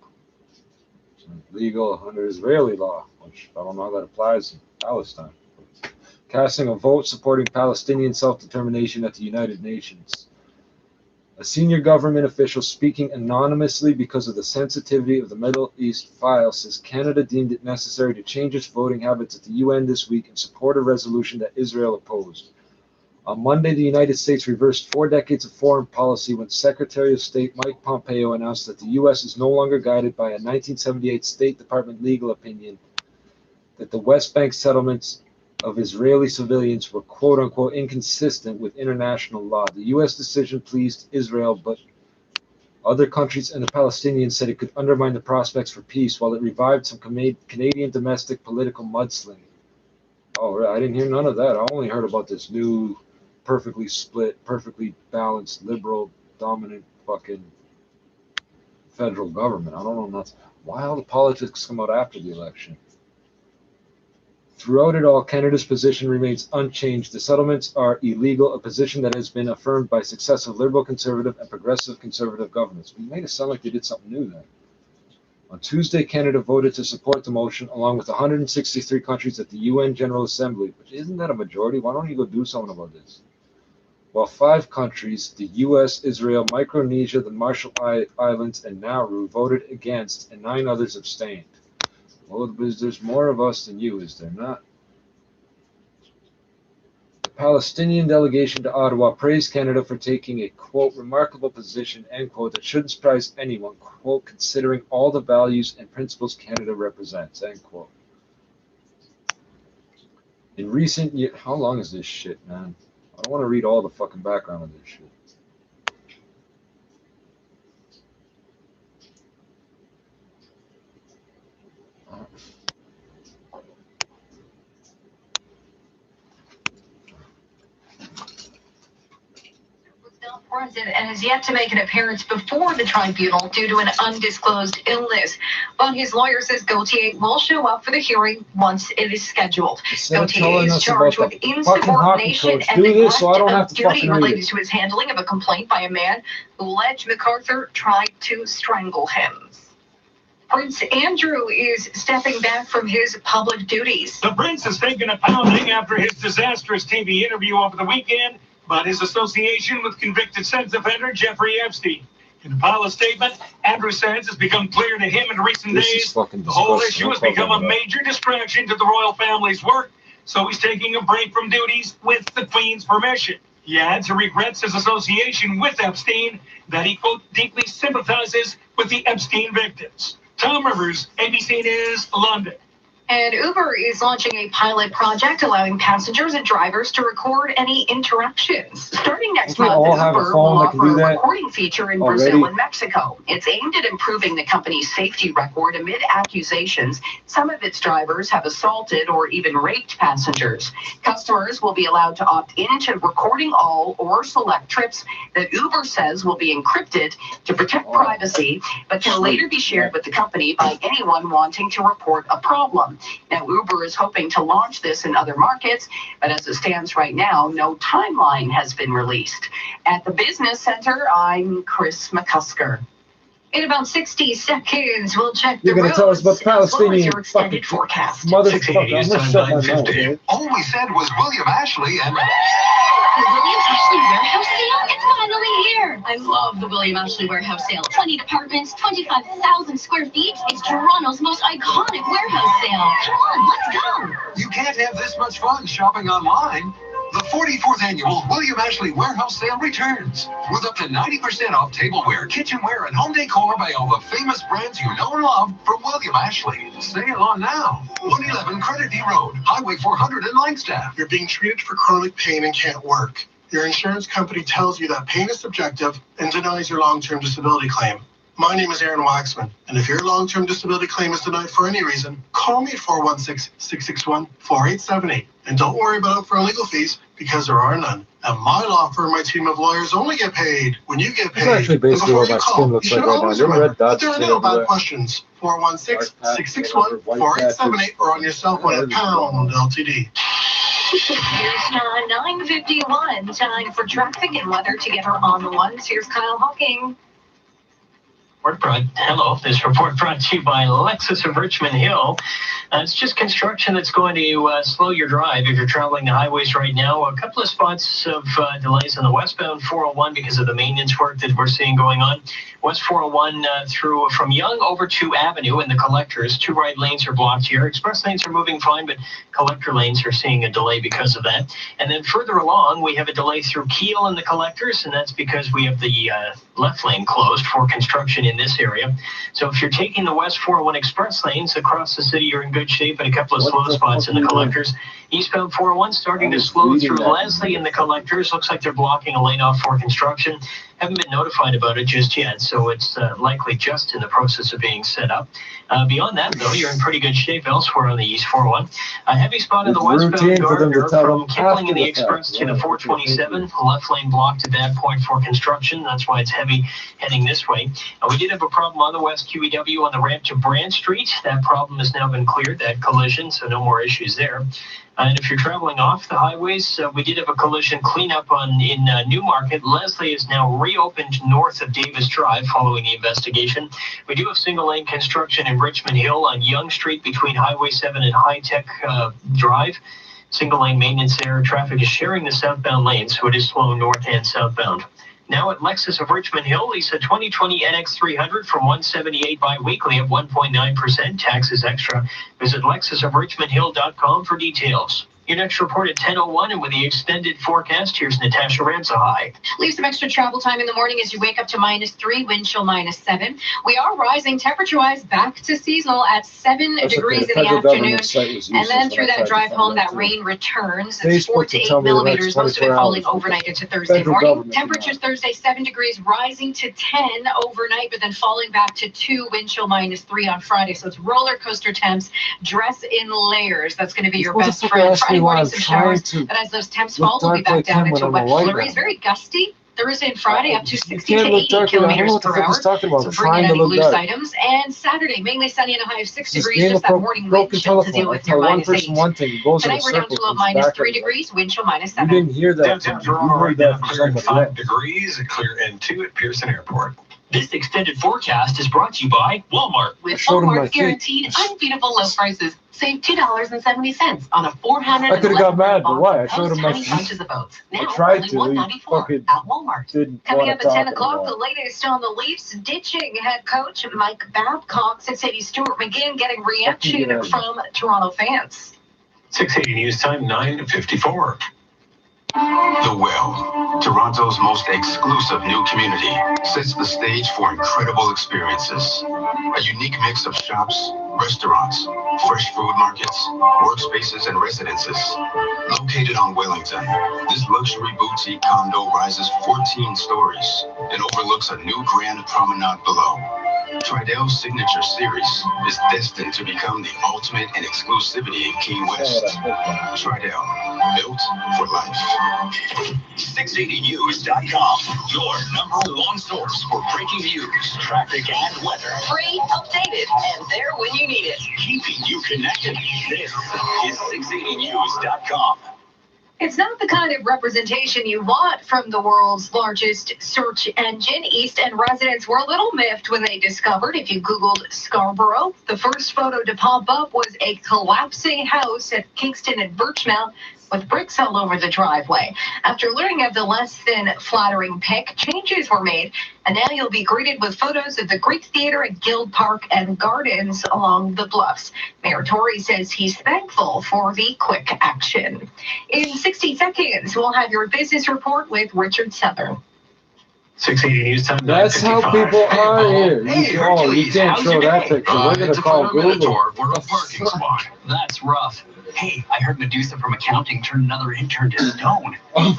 They're legal under Israeli law, which I don't know how that applies in Palestine. Casting a vote supporting Palestinian self-determination at the United Nations. A senior government official speaking anonymously because of the sensitivity of the Middle East file says Canada deemed it necessary to change its voting habits at the UN this week and support a resolution that Israel opposed. On Monday, the United States reversed 4 decades of foreign policy when Secretary of State Mike Pompeo announced that the U.S. is no longer guided by a 1978 State Department legal opinion that the West Bank settlements of Israeli civilians were quote-unquote inconsistent with international law. The U.S. decision pleased Israel, but other countries and the Palestinians said it could undermine the prospects for peace while it revived some Canadian domestic political mudslinging. Oh, I didn't hear none of that. I only heard about this new perfectly split, perfectly balanced, liberal, dominant fucking federal government. I don't know nothing. Why all the politics come out after the election? Throughout it all, Canada's position remains unchanged. The settlements are illegal, a position that has been affirmed by successive Liberal Conservative and Progressive Conservative governments. We made it sound like they did something new then. On Tuesday, Canada voted to support the motion, along with 163 countries at the UN General Assembly. But isn't that a majority? Why don't you go do something about this? While 5 countries, the US, Israel, Micronesia, the Marshall Islands, and Nauru, voted against, and 9 others abstained. Well, there's more of us than you, is there not? Palestinian delegation to Ottawa praised Canada for taking a, quote, remarkable position, end quote, that shouldn't surprise anyone, quote, considering all the values and principles Canada represents, end quote. In recent years, how long is this shit, man? I don't want to read all the fucking background of this shit. Present and has yet to make an appearance before the tribunal due to an undisclosed illness. But his lawyer says Gauthier will show up for the hearing once it is scheduled. Gauthier is charged with insubordination and neglect of duty related to his handling of a complaint by a man who alleged MacArthur tried to strangle him. Prince Andrew is stepping back from his public duties. The prince has taken a pounding after his disastrous TV interview over the weekend about his association with convicted sex offender Jeffrey Epstein. In a pilot statement, Andrew says it's become clear to him in recent days the whole issue has become a major distraction to the royal family's work, so he's taking a break from duties with the Queen's permission. He adds he regrets his association with Epstein, that he, quote, deeply sympathizes with the Epstein victims. Tom Rivers, ABC News, London. And Uber is launching a pilot project allowing passengers and drivers to record any interactions. Starting next month, Uber will offer a recording feature in Brazil and Mexico. It's aimed at improving the company's safety record amid accusations some of its drivers have assaulted or even raped passengers. Customers will be allowed to opt into recording all or select trips that Uber says will be encrypted to protect privacy, but can later be shared with the company by anyone wanting to report a problem. Now, Uber is hoping to launch this in other markets, but as it stands right now, no timeline has been released. At the Business Center, I'm Chris McCusker. In about 60 seconds, we'll check the roads. You're going to tell us about the Palestinian your extended forecast. Motherfucker, I'm going to shut my mouth. All we said was William Ashley and... The William Ashley Warehouse Sale? It's finally here! I love the William Ashley Warehouse Sale. 20 departments, 25,000 square feet. It's Toronto's most iconic warehouse sale. Come on, let's go! You can't have this much fun shopping online. The 44th annual William Ashley Warehouse Sale returns with up to 90% off tableware, kitchenware, and home decor by all the famous brands you know and love from William Ashley. Sale on now. 111 Credit Road, Highway 400 in Langstaff. You're being treated for chronic pain and can't work. Your insurance company tells you that pain is subjective and denies your long-term disability claim. My name is Aaron Waxman, and if your long-term disability claim is denied for any reason, call me at 416-661-4878. And don't worry about upfront legal fees, because there are none. At my law firm, my team of lawyers only get paid when you get paid. That's actually basically what my skin looks like right now. Your red dots. There are no bad questions. 416-661-4878 or on your cell phone at Pound LTD. Here's 9:51. Time for traffic and weather together on the ones. Here's Kyle Hawking. Hello, this report brought to you by Lexus of Richmond Hill. It's just construction that's going to slow your drive if you're traveling the highways right now. A couple of spots of delays on the westbound 401 because of the maintenance work that we're seeing going on. West 401 through from Yonge over to Avenue in the collectors. 2 right lanes are blocked here. Express lanes are moving fine, but collector lanes are seeing a delay because of that. And then further along, we have a delay through Keele in the collectors, and that's because we have the left lane closed for construction in this area. So if you're taking the West 401 express lanes across the city, you're in good shape, but a couple of slow spots in the collectors. Eastbound 401 starting to slow through Leslie in the collectors. Looks like they're blocking a lane off for construction. Haven't been notified about it just yet, so it's likely just in the process of being set up. Beyond that, though, you're in pretty good shape elsewhere on the East 401. A heavy spot in the westbound Gardner from Kipling in the Express to the 427. Left lane blocked at that point for construction. That's why it's heavy heading this way. We did have a problem on the West QEW on the ramp to Brand Street. That problem has now been cleared, that collision, so no more issues there. And if you're traveling off the highways, we did have a collision cleanup in Newmarket. Leslie is now reopened north of Davis Drive following the investigation. We do have single lane construction in Richmond Hill on Yonge Street between Highway 7 and High Tech Drive. Single lane maintenance there. Traffic is sharing the southbound lane, so it is slow north and southbound. Now at Lexus of Richmond Hill, Lisa 2020 NX300 from $178 bi-weekly at 1.9%. Taxes extra. Visit LexusofRichmondHill.com for details. Your next report at 10:01, and with the extended forecast, here's Natasha Ramsahai. Leave some extra travel time in the morning as you wake up to -3, wind chill -7. We are rising temperature-wise back to seasonal at 7 degrees in the afternoon. And then through that drive home, that rain returns. It's 4 to 8 millimeters, most of it falling overnight into Thursday morning. Temperatures Thursday, 7 degrees, rising to 10 overnight, but then falling back to 2, wind chill -3 on Friday. So it's roller coaster temps. Dress in layers. That's going to be your best friend. Friday morning, some showers. And as those temps fall, we'll be back down into wet flurries. Very gusty. Thursday and Friday up to 60 to 80 kilometers per hour. So bring in any loose items. And Saturday, mainly sunny and a high of 6 degrees. Just that morning wind chill to deal with near -8. Tonight we're down to a -3 degrees, wind chill -7. You didn't hear that. Downtown Toronto right now, clear at 5 degrees, clear and 2 at Pearson Airport. This extended forecast is brought to you by Walmart. With Walmart's guaranteed unbeatable low prices, save $2.70 on a 400. I could have got mad, but why? I showed him my bunches of oats. Now I tried only to. $1.94 He at Walmart. didn't Coming want up to at 10 talk o'clock, about the latest on the Leafs ditching head coach Mike Babcock. 680 Stuart McGinn getting reaction from Toronto fans. 680 News Time, 9:54. The Well, Toronto's most exclusive new community, sets the stage for incredible experiences. A unique mix of shops, restaurants, fresh food markets, workspaces, and residences. Located on Wellington, this luxury boutique condo rises 14 stories and overlooks a new grand promenade below. Tridell's signature series is destined to become the ultimate in exclusivity in Key West. Tridell, built for life. 680news.com, your #1 source for breaking news, traffic, and weather. Free, updated, and there when you need it. Keeping you connected. This is 680news.com. It's not the kind of representation you want from the world's largest search engine. East End residents were a little miffed when they discovered, if you Googled Scarborough, the first photo to pop up was a collapsing house at Kingston and Birchmount with bricks all over the driveway. After learning of the less than flattering pic, changes were made, and now you'll be greeted with photos of the Greek Theatre at Guild Park and gardens along the bluffs. Mayor Tory says he's thankful for the quick action. In 60 seconds, we'll have your business report with Richard Southern. 680 News Time, That's how 9:55. people are here. Hey, You Hercules, can't how's show your that day? picture. We're going It's to a call photo Google. Minotaur for a parking spot. That's rough. Hey, I heard Medusa from accounting turned another intern to stone. Wow,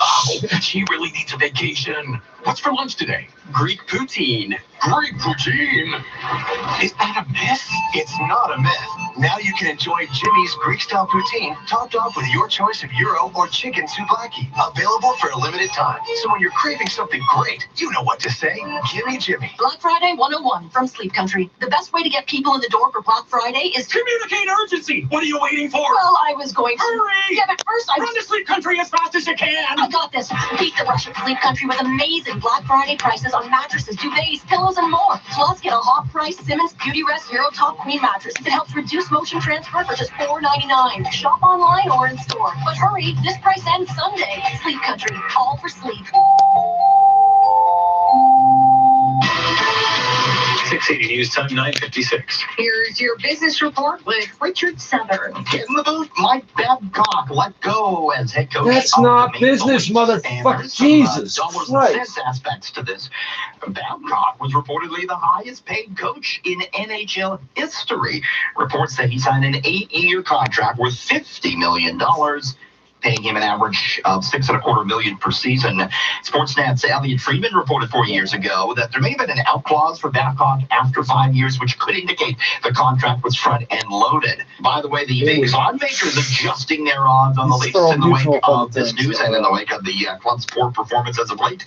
she really needs a vacation. What's for lunch today? Greek poutine. Greek poutine? Is that a myth? It's not a myth. Now you can enjoy Jimmy's Greek-style poutine topped off with your choice of gyro or chicken souvlaki. Available for a limited time. So when you're craving something great, you know what to say. Gimme Jimmy. Black Friday 101 from Sleep Country. The best way to get people in the door for Black Friday is to Communicate urgency. What are you waiting for? Well, I was going to. Hurry! Yeah, but first I Run to Sleep Country as fast as you can. I got this. Beat the rush at Sleep Country with amazing Black Friday prices on mattresses, duvets, pillows, and more. Plus, get a hot price Simmons Beauty Rest Zero Top Queen mattress. It helps reduce motion transfer for just $4.99. Shop online or in store. But hurry, this price ends Sunday. Sleep Country, all for sleep. 680 News Time, 9:56. Here's your business report with Richard Southern. Get in the booth, Mike Babcock let go as head coach. That's of not the Maple business, Leafs. And motherfucker. there's some, Jesus dollars Christ. and cents aspects to this. Babcock was reportedly the highest paid coach in NHL history. Reports say he signed an 8-year contract worth $50 million. Paying him an average of $6.25 million per season. Sportsnet's Elliot Friedman reported 4 years ago that there may have been an out clause for Babcock after 5 years, which could indicate the contract was front-end loaded. By the way, the Vegas odd makers adjusting their odds on the Leafs in the wake of this news and in the wake of the club's poor performance as of late.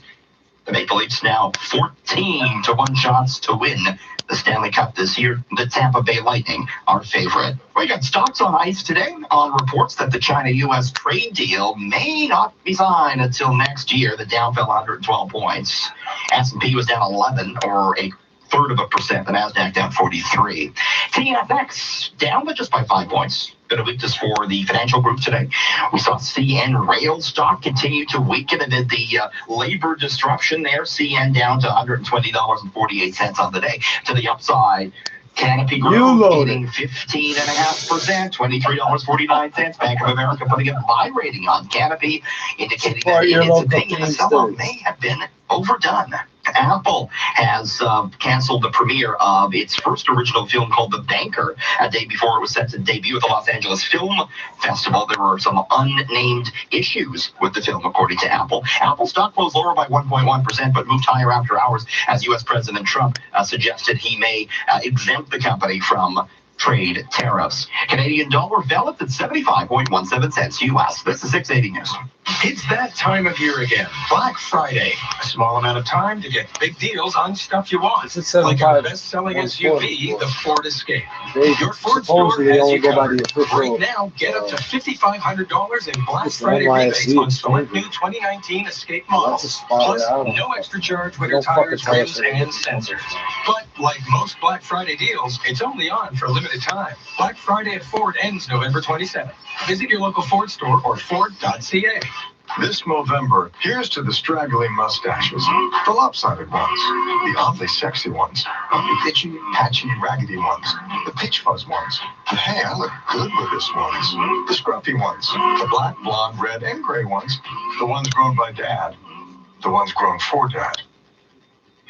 The Maple Leafs now 14-1 shots to win the Stanley Cup this year. The Tampa Bay Lightning, our favorite. We got stocks on ice today on reports that the China-U.S. trade deal may not be signed until next year. The Dow fell 112 points. S&P was down 11, or 0.33%. The Nasdaq down 43. TFX down, but just by 5 points. Bit of weakness for the financial group today. We saw CN Rail stock continue to weaken amid the labor disruption there. CN down to $120.48 on the day. To the upside, Canopy Growth getting 15.5%, $23.49. Bank of America putting a buy rating on Canopy, indicating that in its opinion, the sell may have been overdone. Apple has canceled the premiere of its first original film called The Banker a day before it was set to debut at the Los Angeles Film Festival. There were some unnamed issues with the film, according to Apple. Apple stock closed lower by 1.1%, but moved higher after hours as U.S. President Trump suggested he may exempt the company from trade tariffs. Canadian dollar fell at 75.17 cents U.S. This is 680 News. It's that time of year again. Black Friday. A small amount of time to get big deals on stuff you want. Like our best-selling SUV, the Ford Escape. Your Ford store has you covered. Right now, get up to $5,500 in Black Friday rebates on select new 2019 Escape models. Plus, no extra charge with your tires, rims, and sensors. But like most Black Friday deals, it's only on for a limited time. Black Friday at Ford ends November 27th. Visit your local Ford store or Ford.ca. This Movember, here's to the straggly mustaches, the lopsided ones, the oddly sexy ones, the itchy, patchy, raggedy ones, the peach fuzz ones, the hey, I look good with this ones, the scruffy ones, the black, blonde, red, and gray ones, the ones grown by dad, the ones grown for dad.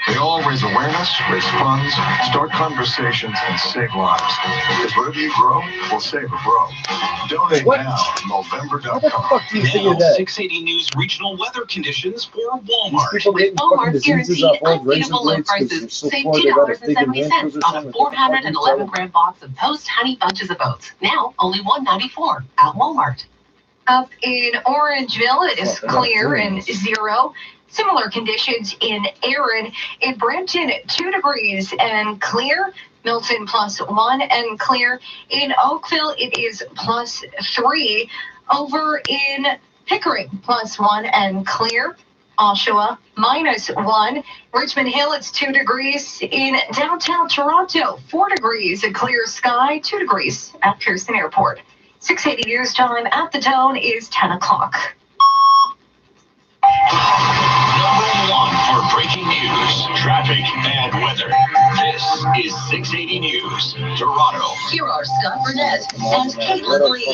They all raise awareness, raise funds, start conversations, and save lives. Because whatever you grow will save a bro. Donate now at Movember.com. Now, 680 News regional weather conditions for Walmart. Walmart guaranteed unbeatable low prices. Save $2.70 on a 411-gram box of Post Honey Bunches of Oats. Now only $1.94 at Walmart. Up in Orangeville, it is clear and 0. Similar conditions in Erin. In Brampton, 2 degrees and clear. Milton +1 and clear. In Oakville, it is +3. Over in Pickering, +1 and clear. Oshawa, -1. Richmond Hill, it's 2 degrees. In downtown Toronto, 4 degrees, a clear sky, 2 degrees at Pearson Airport. 680 News time at the Tone is 10 o'clock. Number 1 for breaking news, traffic, and weather. This is 680 News, Toronto. Here are Scott Burnett and Caitlin Lee.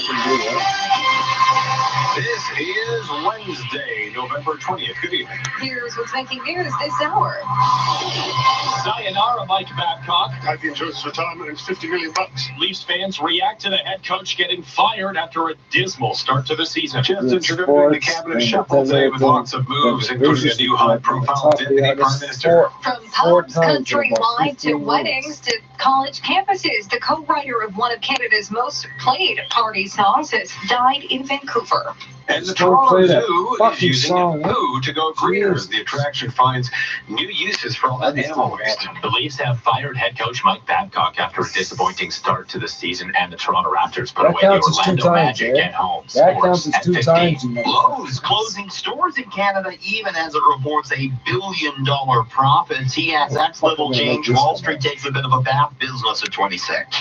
This is Wednesday, November 20th. Good evening. Here's what's making news this hour. Sayonara, Mike Babcock. I've been Joseph retirement and $50 million. Leafs fans react to the head coach getting fired after a dismal start to the season. Just introducing the cabinet shuffle today with lots of moves, including a new high-profile deputy prime minister. From pubs countrywide to weddings to college campuses, the co-writer of one of Canada's most played party songs has died in Vancouver. And the Toronto Zoo is using poo to go greener as the attraction finds new uses for all that animal waste. The Leafs have fired head coach Mike Babcock after a disappointing start to the season, and the Toronto Raptors put away the Orlando Magic at home. That counts as 2 times. Lowe's closing stores in Canada, even as it reports $1 billion profit. TSX level change. Wall Street takes a bit of a bath. Business at 26.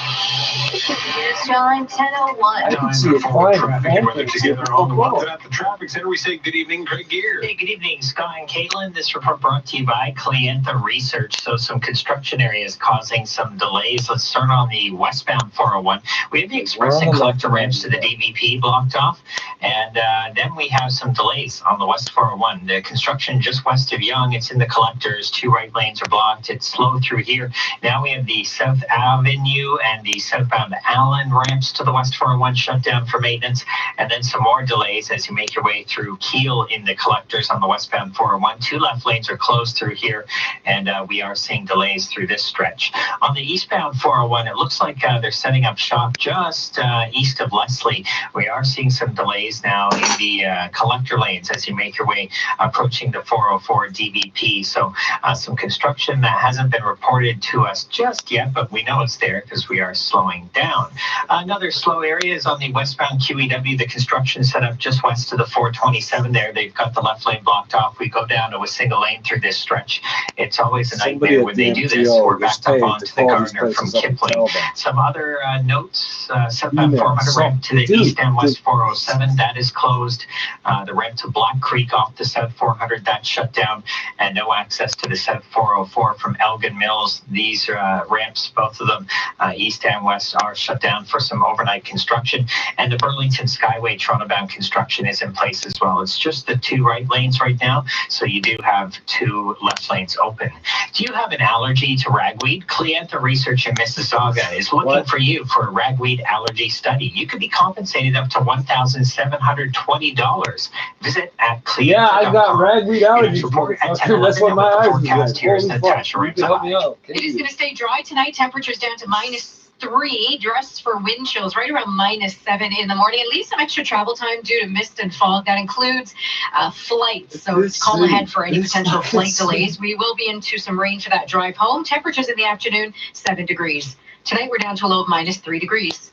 News time 10:01. Time for traffic and weather together on the one. At the traffic center, we say good evening, Greg Gear. Hey, good evening, Scott and Caitlin. This report brought to you by Clienta Research. So some construction areas causing some delays. Let's start on the westbound 401. We have the express and collector ramps to the DVP blocked off. And then we have some delays on the west 401. The construction just west of Yonge, it's in the collectors. 2 right lanes are blocked. It's slow through here. Now we have the South Avenue and the southbound Allen ramps to the west 401 shut down for maintenance. And then some more delays as you make your way through Keele in the collectors on the westbound 401. 2 left lanes are closed through here, and we are seeing delays through this stretch. On the eastbound 401, it looks like they're setting up shop just east of Leslie. We are seeing some delays now in the collector lanes as you make your way approaching the 404 DVP. So some construction that hasn't been reported to us just yet, but we know it's there because we are slowing down. Another slow area is on the westbound QEW. The construction set up just just west of the 427 there. They've got the left lane blocked off. We go down to a single lane through this stretch. It's always a nightmare when they do this. We're backed up onto the Gardner from Kipling. Some other notes, southbound 400 ramp to the east and west 407, that is closed. The ramp to Black Creek off the south 400, that's shut down, and no access to the south 404 from Elgin Mills. These ramps, both of them, east and west, are shut down for some overnight construction, and the Burlington Skyway Toronto-bound construction is in place as well. It's just the two right lanes right now, so you do have two left lanes open. Do you have an allergy to ragweed? Clienta Research in Mississauga is looking for you for a ragweed allergy study. You could be compensated up to $1,720. Visit at Clienta.com. Yeah, I got ragweed allergies. That's what my eyes forecast here is Natasha Help me out. It is going to stay dry tonight. Temperatures down to -3. Dress for wind chills right around -7 in the morning. And leave some extra travel time due to mist and fog. That includes flights. So call ahead for any potential flight delays. We will be into some rain for that drive home. Temperatures in the afternoon, 7 degrees. Tonight we're down to a low of -3 degrees.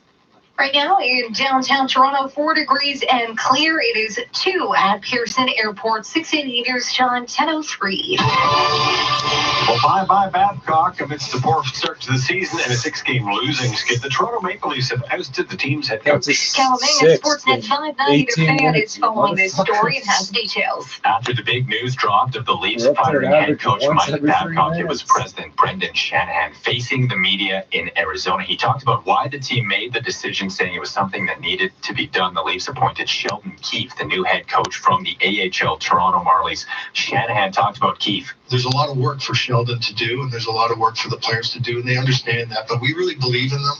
Right now in downtown Toronto, 4 degrees and clear. It is 2 at Pearson Airport. 680 News John 10:03. Well, bye-bye Babcock amidst the poor start to the season and a 6-game losing skid. The Toronto Maple Leafs have ousted the team's head coach. Calaming at Sportsnet 590, the fan is following this story and has details. After the big news dropped of the Leafs firing head coach Mike Babcock, it was President Brendan Shanahan facing the media in Arizona. He talked about why the team made the decision, saying it was something that needed to be done. The Leafs appointed Sheldon Keefe, the new head coach from the AHL Toronto Marlies. Shanahan talked about Keefe. There's a lot of work for Sheldon to do, and there's a lot of work for the players to do, and they understand that. But we really believe in them.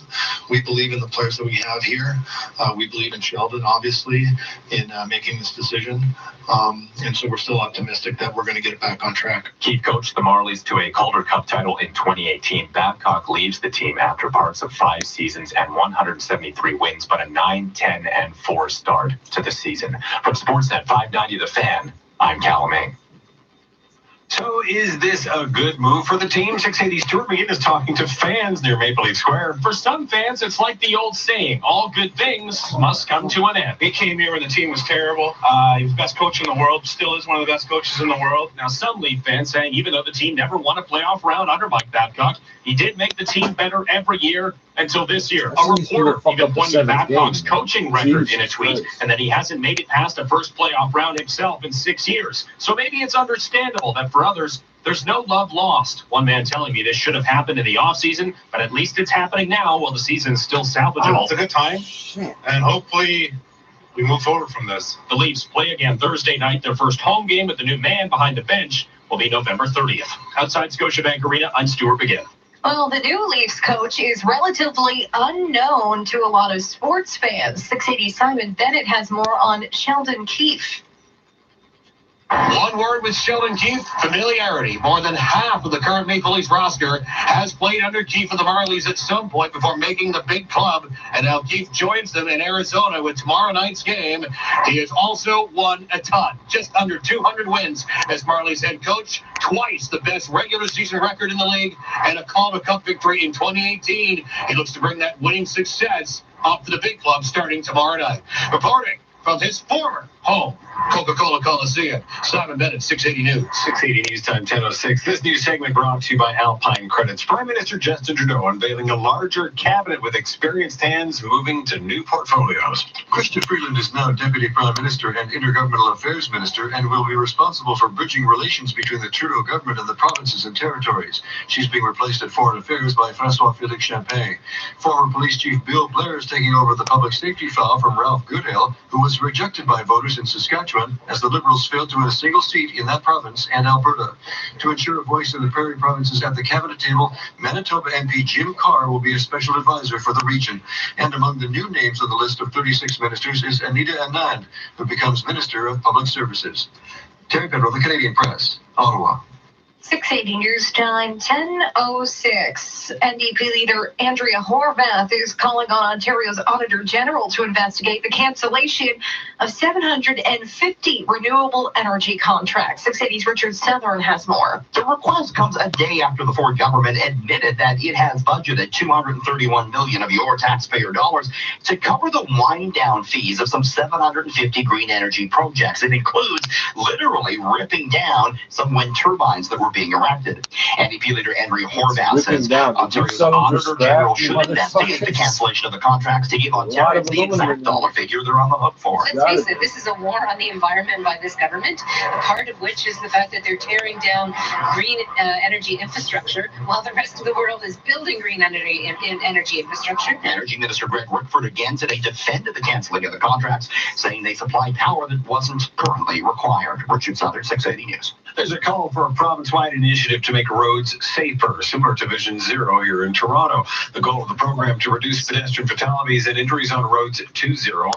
We believe in the players that we have here. We believe in Sheldon, obviously, in making this decision. And so we're still optimistic that we're going to get it back on track. Keefe coached the Marlies to a Calder Cup title in 2018. Babcock leaves the team after parts of 5 seasons and 173 wins, but a 9-10-4 start to the season. From Sportsnet 590 The Fan, I'm Callum Ing. So is this a good move for the team? 680's Stuart McGinn is talking to fans near Maple Leaf Square. For some fans, it's like the old saying, all good things must come to an end. He came here when the team was terrible. He was the best coach in the world, still is one of the best coaches in the world. Now, some Leaf fans saying even though the team never won a playoff round under Mike Babcock, he did make the team better every year until this year. A reporter even pointed Babcock's coaching record in a tweet, and that he hasn't made it past a first playoff round himself in 6 years. So maybe it's understandable that for others, there's no love lost. One man telling me this should have happened in the offseason, but at least it's happening now while the season's still salvageable. It's a good time, and hopefully we move forward from this. The Leafs play again Thursday night. Their first home game with the new man behind the bench will be November 30th. Outside Scotiabank Arena, I'm Stuart McGinn. Well, the new Leafs coach is relatively unknown to a lot of sports fans. 680 Simon Bennett has more on Sheldon Keefe. One word with Sheldon Keefe, familiarity. More than half of the current Maple Leafs roster has played under Keefe and the Marlies at some point before making the big club. And now Keefe joins them in Arizona with tomorrow night's game. He has also won a ton, just under 200 wins as Marlies head coach, twice the best regular season record in the league, and a Calder Cup victory in 2018. He looks to bring that winning success up to the big club starting tomorrow night. Reporting from his former home, Coca-Cola Coliseum, Simon Bennett, 680 News. 680 News Time 10:06. This news segment brought to you by Alpine Credits. Prime Minister Justin Trudeau unveiling a larger cabinet with experienced hands moving to new portfolios. Chrystia Freeland is now Deputy Prime Minister and Intergovernmental Affairs Minister and will be responsible for bridging relations between the Trudeau government and the provinces and territories. She's being replaced at Foreign Affairs by François-Félix Champagne. Former Police Chief Bill Blair is taking over the public safety file from Ralph Goodale, who was rejected by voters in Saskatchewan as the Liberals failed to win a single seat in that province and Alberta. To ensure a voice in the prairie provinces at the cabinet table, Manitoba MP Jim Carr will be a special advisor for the region. And among the new names on the list of 36 ministers is Anita Anand, who becomes Minister of Public Services. Terry Pedro, The Canadian Press, Ottawa. 680 News Time, 10:06. NDP leader Andrea Horwath is calling on Ontario's Auditor General to investigate the cancellation of 750 renewable energy contracts. 680's Richard Southern has more. The request comes a day after the Ford government admitted that it has budgeted $231 million of your taxpayer dollars to cover the wind-down fees of some 750 green energy projects. It includes literally ripping down some wind turbines that were being erected. NDP leader Andrea Horwath says Ontario's Auditor General should investigate the cancellation of the contracts to give Ontarians the exact dollar figure they're on the hook for. Let's face it, this is a war on the environment by this government, a part of which is the fact that they're tearing down green energy infrastructure while the rest of the world is building green energy infrastructure. Energy Minister Greg Rickford again today defended the cancelling of the contracts, saying they supply power that wasn't currently required. Richard Southern, 680 News. There's a call for a province-wide initiative to make roads safer, similar to Vision Zero here in Toronto. The goal of the program to reduce pedestrian fatalities and injuries on roads to zero.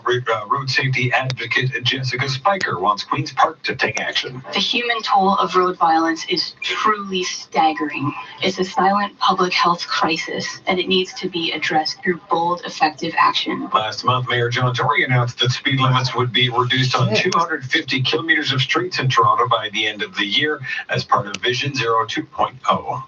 Road safety advocate Jessica Spiker wants Queen's Park to take action. The human toll of road violence is truly staggering. It's a silent public health crisis, and it needs to be addressed through bold, effective action. Last month, Mayor John Tory announced that speed limits would be reduced on 250 kilometers of streets in Toronto by the end of the year as part of Vision Zero 2.0.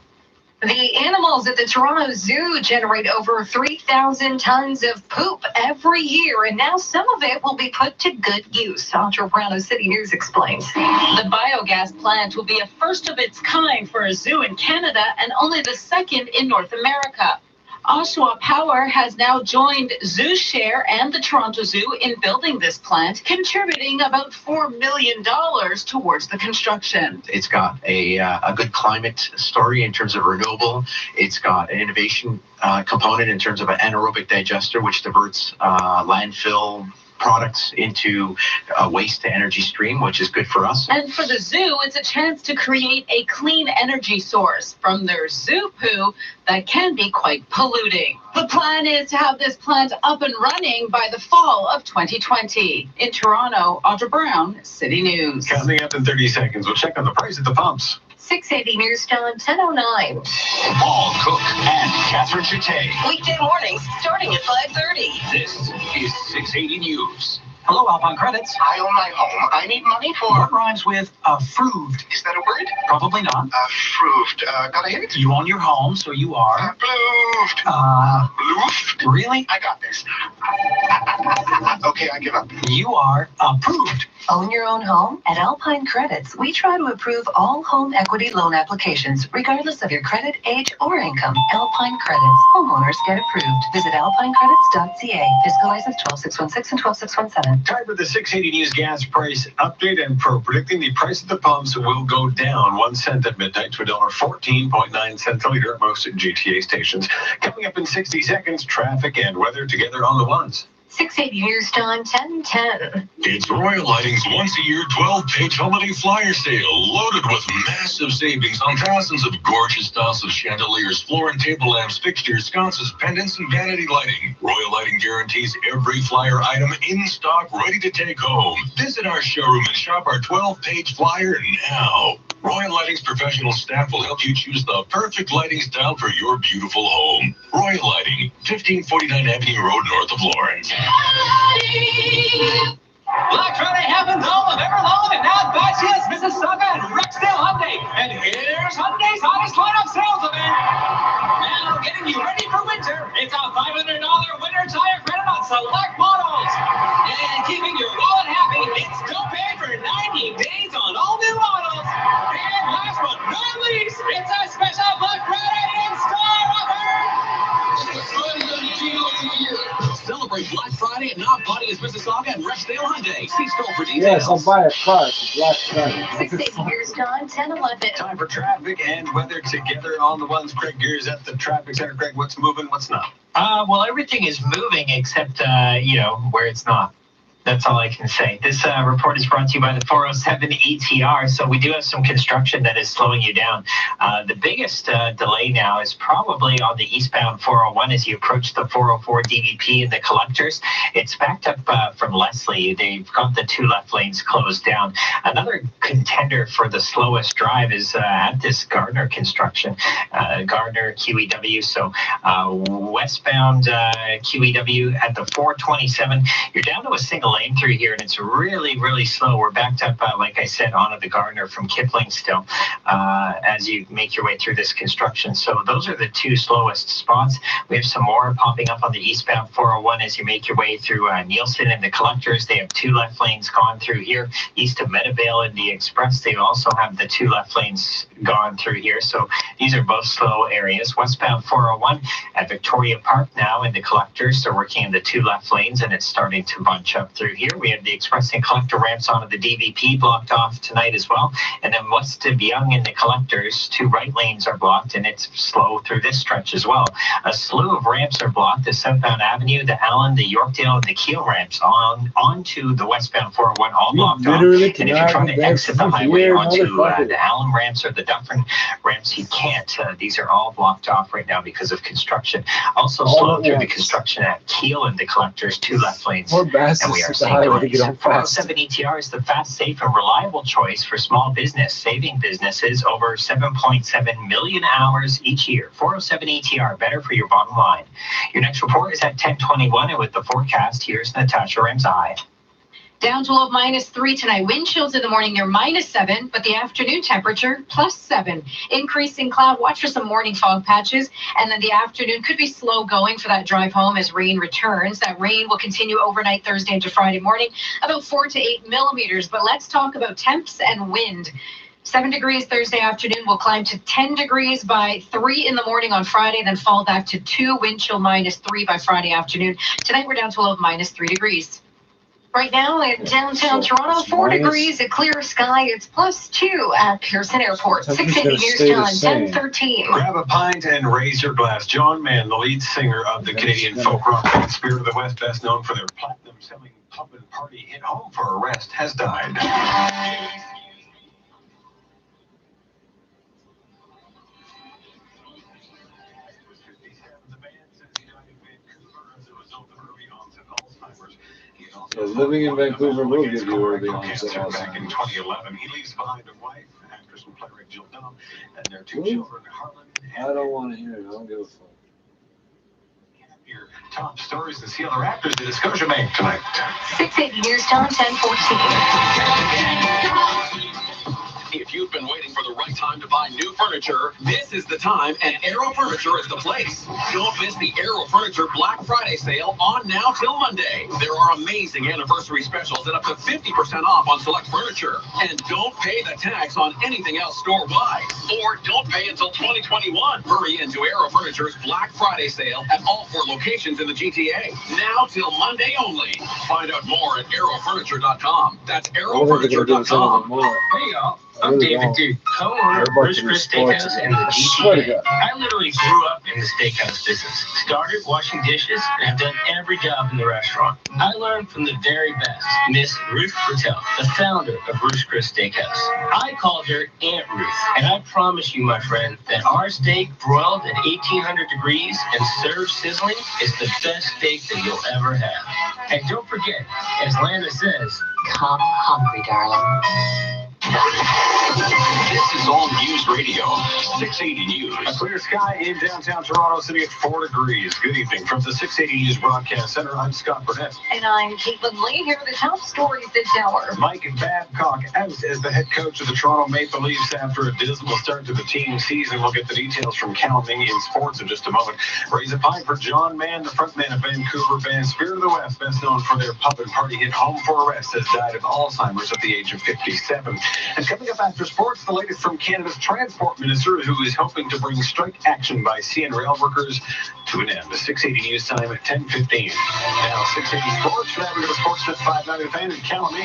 The animals at the Toronto Zoo generate over 3,000 tons of poop every year, and now some of it will be put to good use. Toronto City News explains. The biogas plant will be a first of its kind for a zoo in Canada and only the second in North America. Oshawa Power has now joined ZooShare and the Toronto Zoo in building this plant, contributing about $4 million towards the construction. It's got a good climate story in terms of renewable. It's got an innovation component in terms of an anaerobic digester, which diverts landfill products into a waste to energy stream, which is good for us. And for the zoo, it's a chance to create a clean energy source from their zoo poo that can be quite polluting. The plan is to have this plant up and running by the fall of 2020. In Toronto, Audra Brown, City News. Coming up in 30 seconds, we'll check on the price at the pumps. 680 News Time, 10:09. Paul Cook and Catherine Chate. Weekday mornings starting at 5:30. This is 680 News. Hello, Alpine Credits. I own my home. I need money for... What rhymes with approved? Is that a word? Probably not. Approved. Got a hint? You own your home, so you are... Approved. Approved? Really? I got this. Okay, I give up. You are approved. Own your own home? At Alpine Credits, we try to approve all home equity loan applications, regardless of your credit, age, or income. Alpine Credits. Homeowners get approved. Visit alpinecredits.ca. Fiscal license 12616 and 12617. Time for the 680 News gas price update and pro predicting the price at the pumps will go down 1 cent at midnight to $1.14.9 a liter at most GTA stations. Coming up in 60 seconds, traffic and weather together on the ones. 680 News Time, 10:10. It's Royal Lighting's once-a-year 12-page holiday flyer sale, loaded with massive savings on thousands of gorgeous styles of chandeliers, floor and table lamps, fixtures, sconces, pendants, and vanity lighting. Royal Lighting guarantees every flyer item in stock, ready to take home. Visit our showroom and shop our 12-page flyer now. Royal Lighting's professional staff will help you choose the perfect lighting style for your beautiful home. Royal Lighting, 1549 Avenue Road, north of Lawrence. Black Friday happens all November long, and now at Bachia's, Mississauga, and Rexdale Hyundai. And here's Hyundai's hottest lineup sales event. Now getting you ready for winter. It's a $500 winter tire credit on select models. And keeping your wallet happy, it's still paid for 90 days on all new models. And last but not least, it's a special Black Friday in-store offer. Celebrate Black Friday at Knob Body Mississauga and Rexdale Hyundai. See store for details. Yes, I'll buy a car for Black Friday. 680 News Time, 10:11. Time for traffic and weather together on the ones. Craig Gears at the traffic center. Craig, what's moving, what's not? Well, everything is moving except, where it's not. That's all I can say. This report is brought to you by the 407 ETR. So we do have some construction that is slowing you down. The biggest delay now is probably on the eastbound 401 as you approach the 404 DVP and the collectors. It's backed up from Leslie. They've got the 2 left lanes closed down. Another contender for the slowest drive is at this Gardner construction. Gardner, QEW. So westbound QEW at the 427. You're down to a single lane through here, and it's really, really slow. We're backed up, like I said, onto the Gardner from Kipling still as you make your way through this construction. So those are the 2 slowest spots. We have some more popping up on the eastbound 401 as you make your way through Nielsen and the collectors. They have 2 left lanes gone through here. East of Meadowvale and the Express, they also have the 2 left lanes gone through here. So these are both slow areas. Westbound 401 at Victoria Park now in the collectors. They're working in the 2 left lanes, and it's starting to bunch up through here. We have the Express and collector ramps onto the DVP blocked off tonight as well. And then west of Young in the collectors, 2 right lanes are blocked, and it's slow through this stretch as well. A slew of ramps are blocked. The southbound Avenue, the Allen, the Yorkdale, and the Keel ramps onto the westbound 401 all blocked off. And if you're trying to exit the highway onto the Allen ramps or the Dufferin ramps, you can't. These are all blocked off right now because of construction. Also slow through the construction at Keel and the collectors, 2 left lanes. And we are seeing delays. 407 ETR is the fast, safe, and reliable choice for small business, saving businesses over 7.7 million hours each year. 407 ETR, better for your bottom line. Your next report is at 10:21, and with the forecast, here's Natasha Ramzai. Down to low -3 tonight. Wind chills in the morning near -7, but the afternoon temperature +7. Increasing cloud. Watch for some morning fog patches, and then the afternoon could be slow going for that drive home as rain returns. That rain will continue overnight Thursday into Friday morning, about 4 to 8 millimeters. But let's talk about temps and wind. 7 degrees Thursday afternoon will climb to 10 degrees by 3 in the morning on Friday, then fall back to 2, wind chill -3 by Friday afternoon. Tonight we're down to a low of -3 degrees. Right now in downtown Toronto, 4 degrees, a clear sky. It's +2 at Pearson Airport. 680 News Time, 10:13. Grab a pint and raise your glass. John Mann, the lead singer of the Canadian folk rock band Spirit of the West, best known for their platinum-selling pub and party hit Home for a Rest, has died. So living in Vancouver will give you early onset back in 2011. He leaves behind a wife, actress and playwright Jill Dunham, and their 2 children, Harlan and I don't want to hear it. I don't give a fuck. Your top stories to see other actors at Scotiabank tonight. 680 News Time, 10:14. If you've been waiting for the right time to buy new furniture, this is the time, and Aero Furniture is the place. Don't miss the Aero Furniture Black Friday sale on now till Monday. There are amazing anniversary specials and up to 50% off on select furniture. And don't pay the tax on anything else store-wide. Or don't pay until 2021. Hurry into Aero Furniture's Black Friday sale at all 4 locations in the GTA. Now till Monday only. Find out more at aerofurniture.com. That's aerofurniture.com. Hey, y'all. I'm David Duke, co-owner of Bruce Chris Steakhouse in the GTA. I literally grew up in the steakhouse business. Started washing dishes and have done every job in the restaurant. I learned from the very best, Miss Ruth Patel, the founder of Bruce Chris Steakhouse. I called her Aunt Ruth, and I promise you, my friend, that our steak broiled at 1800 degrees and served sizzling is the best steak that you'll ever have. And don't forget, as Lana says, come hungry, darling. This is All News Radio, 680 News. A clear sky in downtown Toronto, sitting at 4 degrees. Good evening. From the 680 News Broadcast Center, I'm Scott Burnett. And I'm Caitlin Lee. Here are the top stories this hour. Mike Babcock out as the head coach of the Toronto Maple Leafs after a dismal start to the team season. We'll get the details from Cal Ming in sports in just a moment. Raise a pint for John Mann, the frontman of Vancouver band Spirit of the West, best known for their pub and party hit Home for a Rest, has died of Alzheimer's at the age of 57. And coming up after sports, the latest from Canada's Transport Minister, who is hoping to bring strike action by CN rail workers to an end. The 680 news time at 10:15. Now 680 Sports. Now we go to Sportsnet 590 fan and Callum.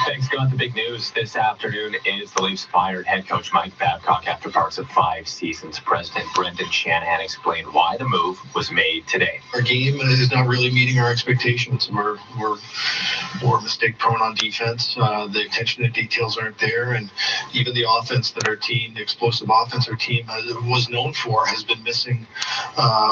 Thanks, Scott. The big news this afternoon is the Leafs fired head coach Mike Babcock after parts of 5 seasons. President Brendan Shanahan explained why the move was made today. Our game is not really meeting our expectations. We're mistake prone on defense. The attention to details aren't there, and even the offense that our team, the explosive offense our team was known for, has been missing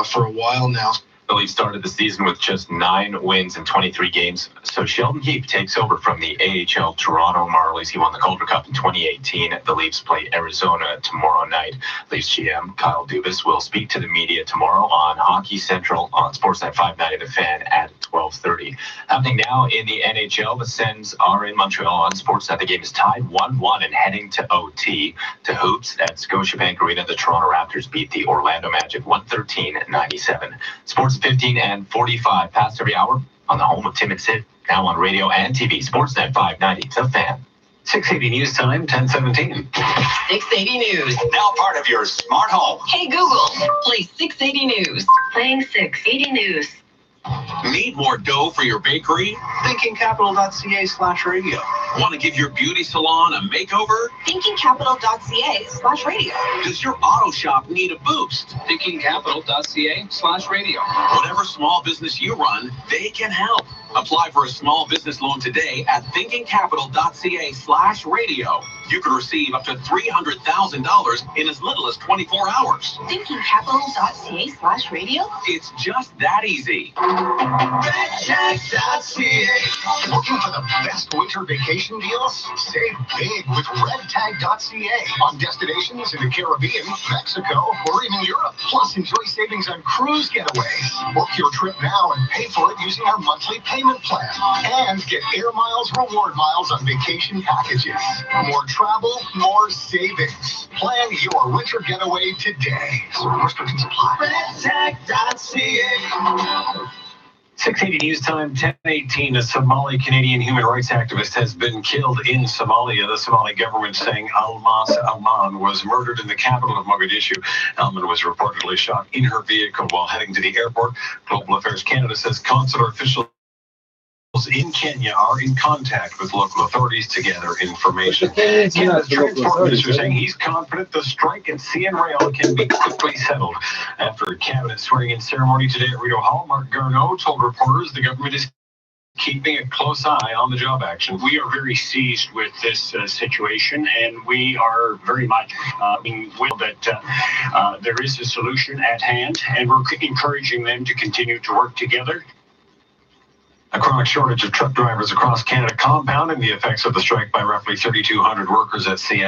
for a while now. The Leafs started the season with just 9 wins in 23 games, so Sheldon Keefe takes over from the AHL Toronto Marlies. He won the Calder Cup in 2018. The Leafs play Arizona tomorrow night. Leafs GM Kyle Dubas will speak to the media tomorrow on Hockey Central on Sportsnet 590 The Fan at 12:30. Happening now in the NHL, the Sens are in Montreal on Sportsnet. The game is tied 1-1 and heading to OT. To hoops at Scotiabank Arena, the Toronto Raptors beat the Orlando Magic 113-97. Sports 15 and 45 past every hour on the home of Tim and Sid, now on radio and TV. Sportsnet 590, The Fan. 680 news time, 10:17. 680 News. Now part of your smart home. Hey Google, play 680 News. Playing 680 News. Need more dough for your bakery? ThinkingCapital.ca/radio. Want to give your beauty salon a makeover? ThinkingCapital.ca/radio. Does your auto shop need a boost? ThinkingCapital.ca/radio. Whatever small business you run, they can help. Apply for a small business loan today at thinkingcapital.ca/radio. You could receive up to $300,000 in as little as 24 hours. ThinkingCapital.ca/radio. It's just that easy. RedTag.ca. Looking for the best winter vacation deals? Save big with RedTag.ca on destinations in the Caribbean, Mexico, or even Europe. Plus, enjoy savings on cruise getaways. Book your trip now and pay for it using our monthly payment plan. And get air miles, reward miles on vacation packages. More travel, more savings. Plan your winter getaway today. Restrictions apply. RedTag.ca. 680 news time, 10:18. A Somali-Canadian human rights activist has been killed in Somalia. The Somali government saying Almas Alman was murdered in the capital of Mogadishu. Alman was reportedly shot in her vehicle while heading to the airport. Global Affairs Canada says consular officials in Kenya are in contact with local authorities to gather information. Canada's transport minister saying he's confident the strike at CN Rail can be quickly settled. After a cabinet swearing-in ceremony today at Rideau Hall, Mark Garneau told reporters the government is keeping a close eye on the job action. We are very seized with this situation, and we are very much being will that there is a solution at hand, and we're encouraging them to continue to work together. A chronic shortage of truck drivers across Canada compounding the effects of the strike by roughly 3,200 workers at CN.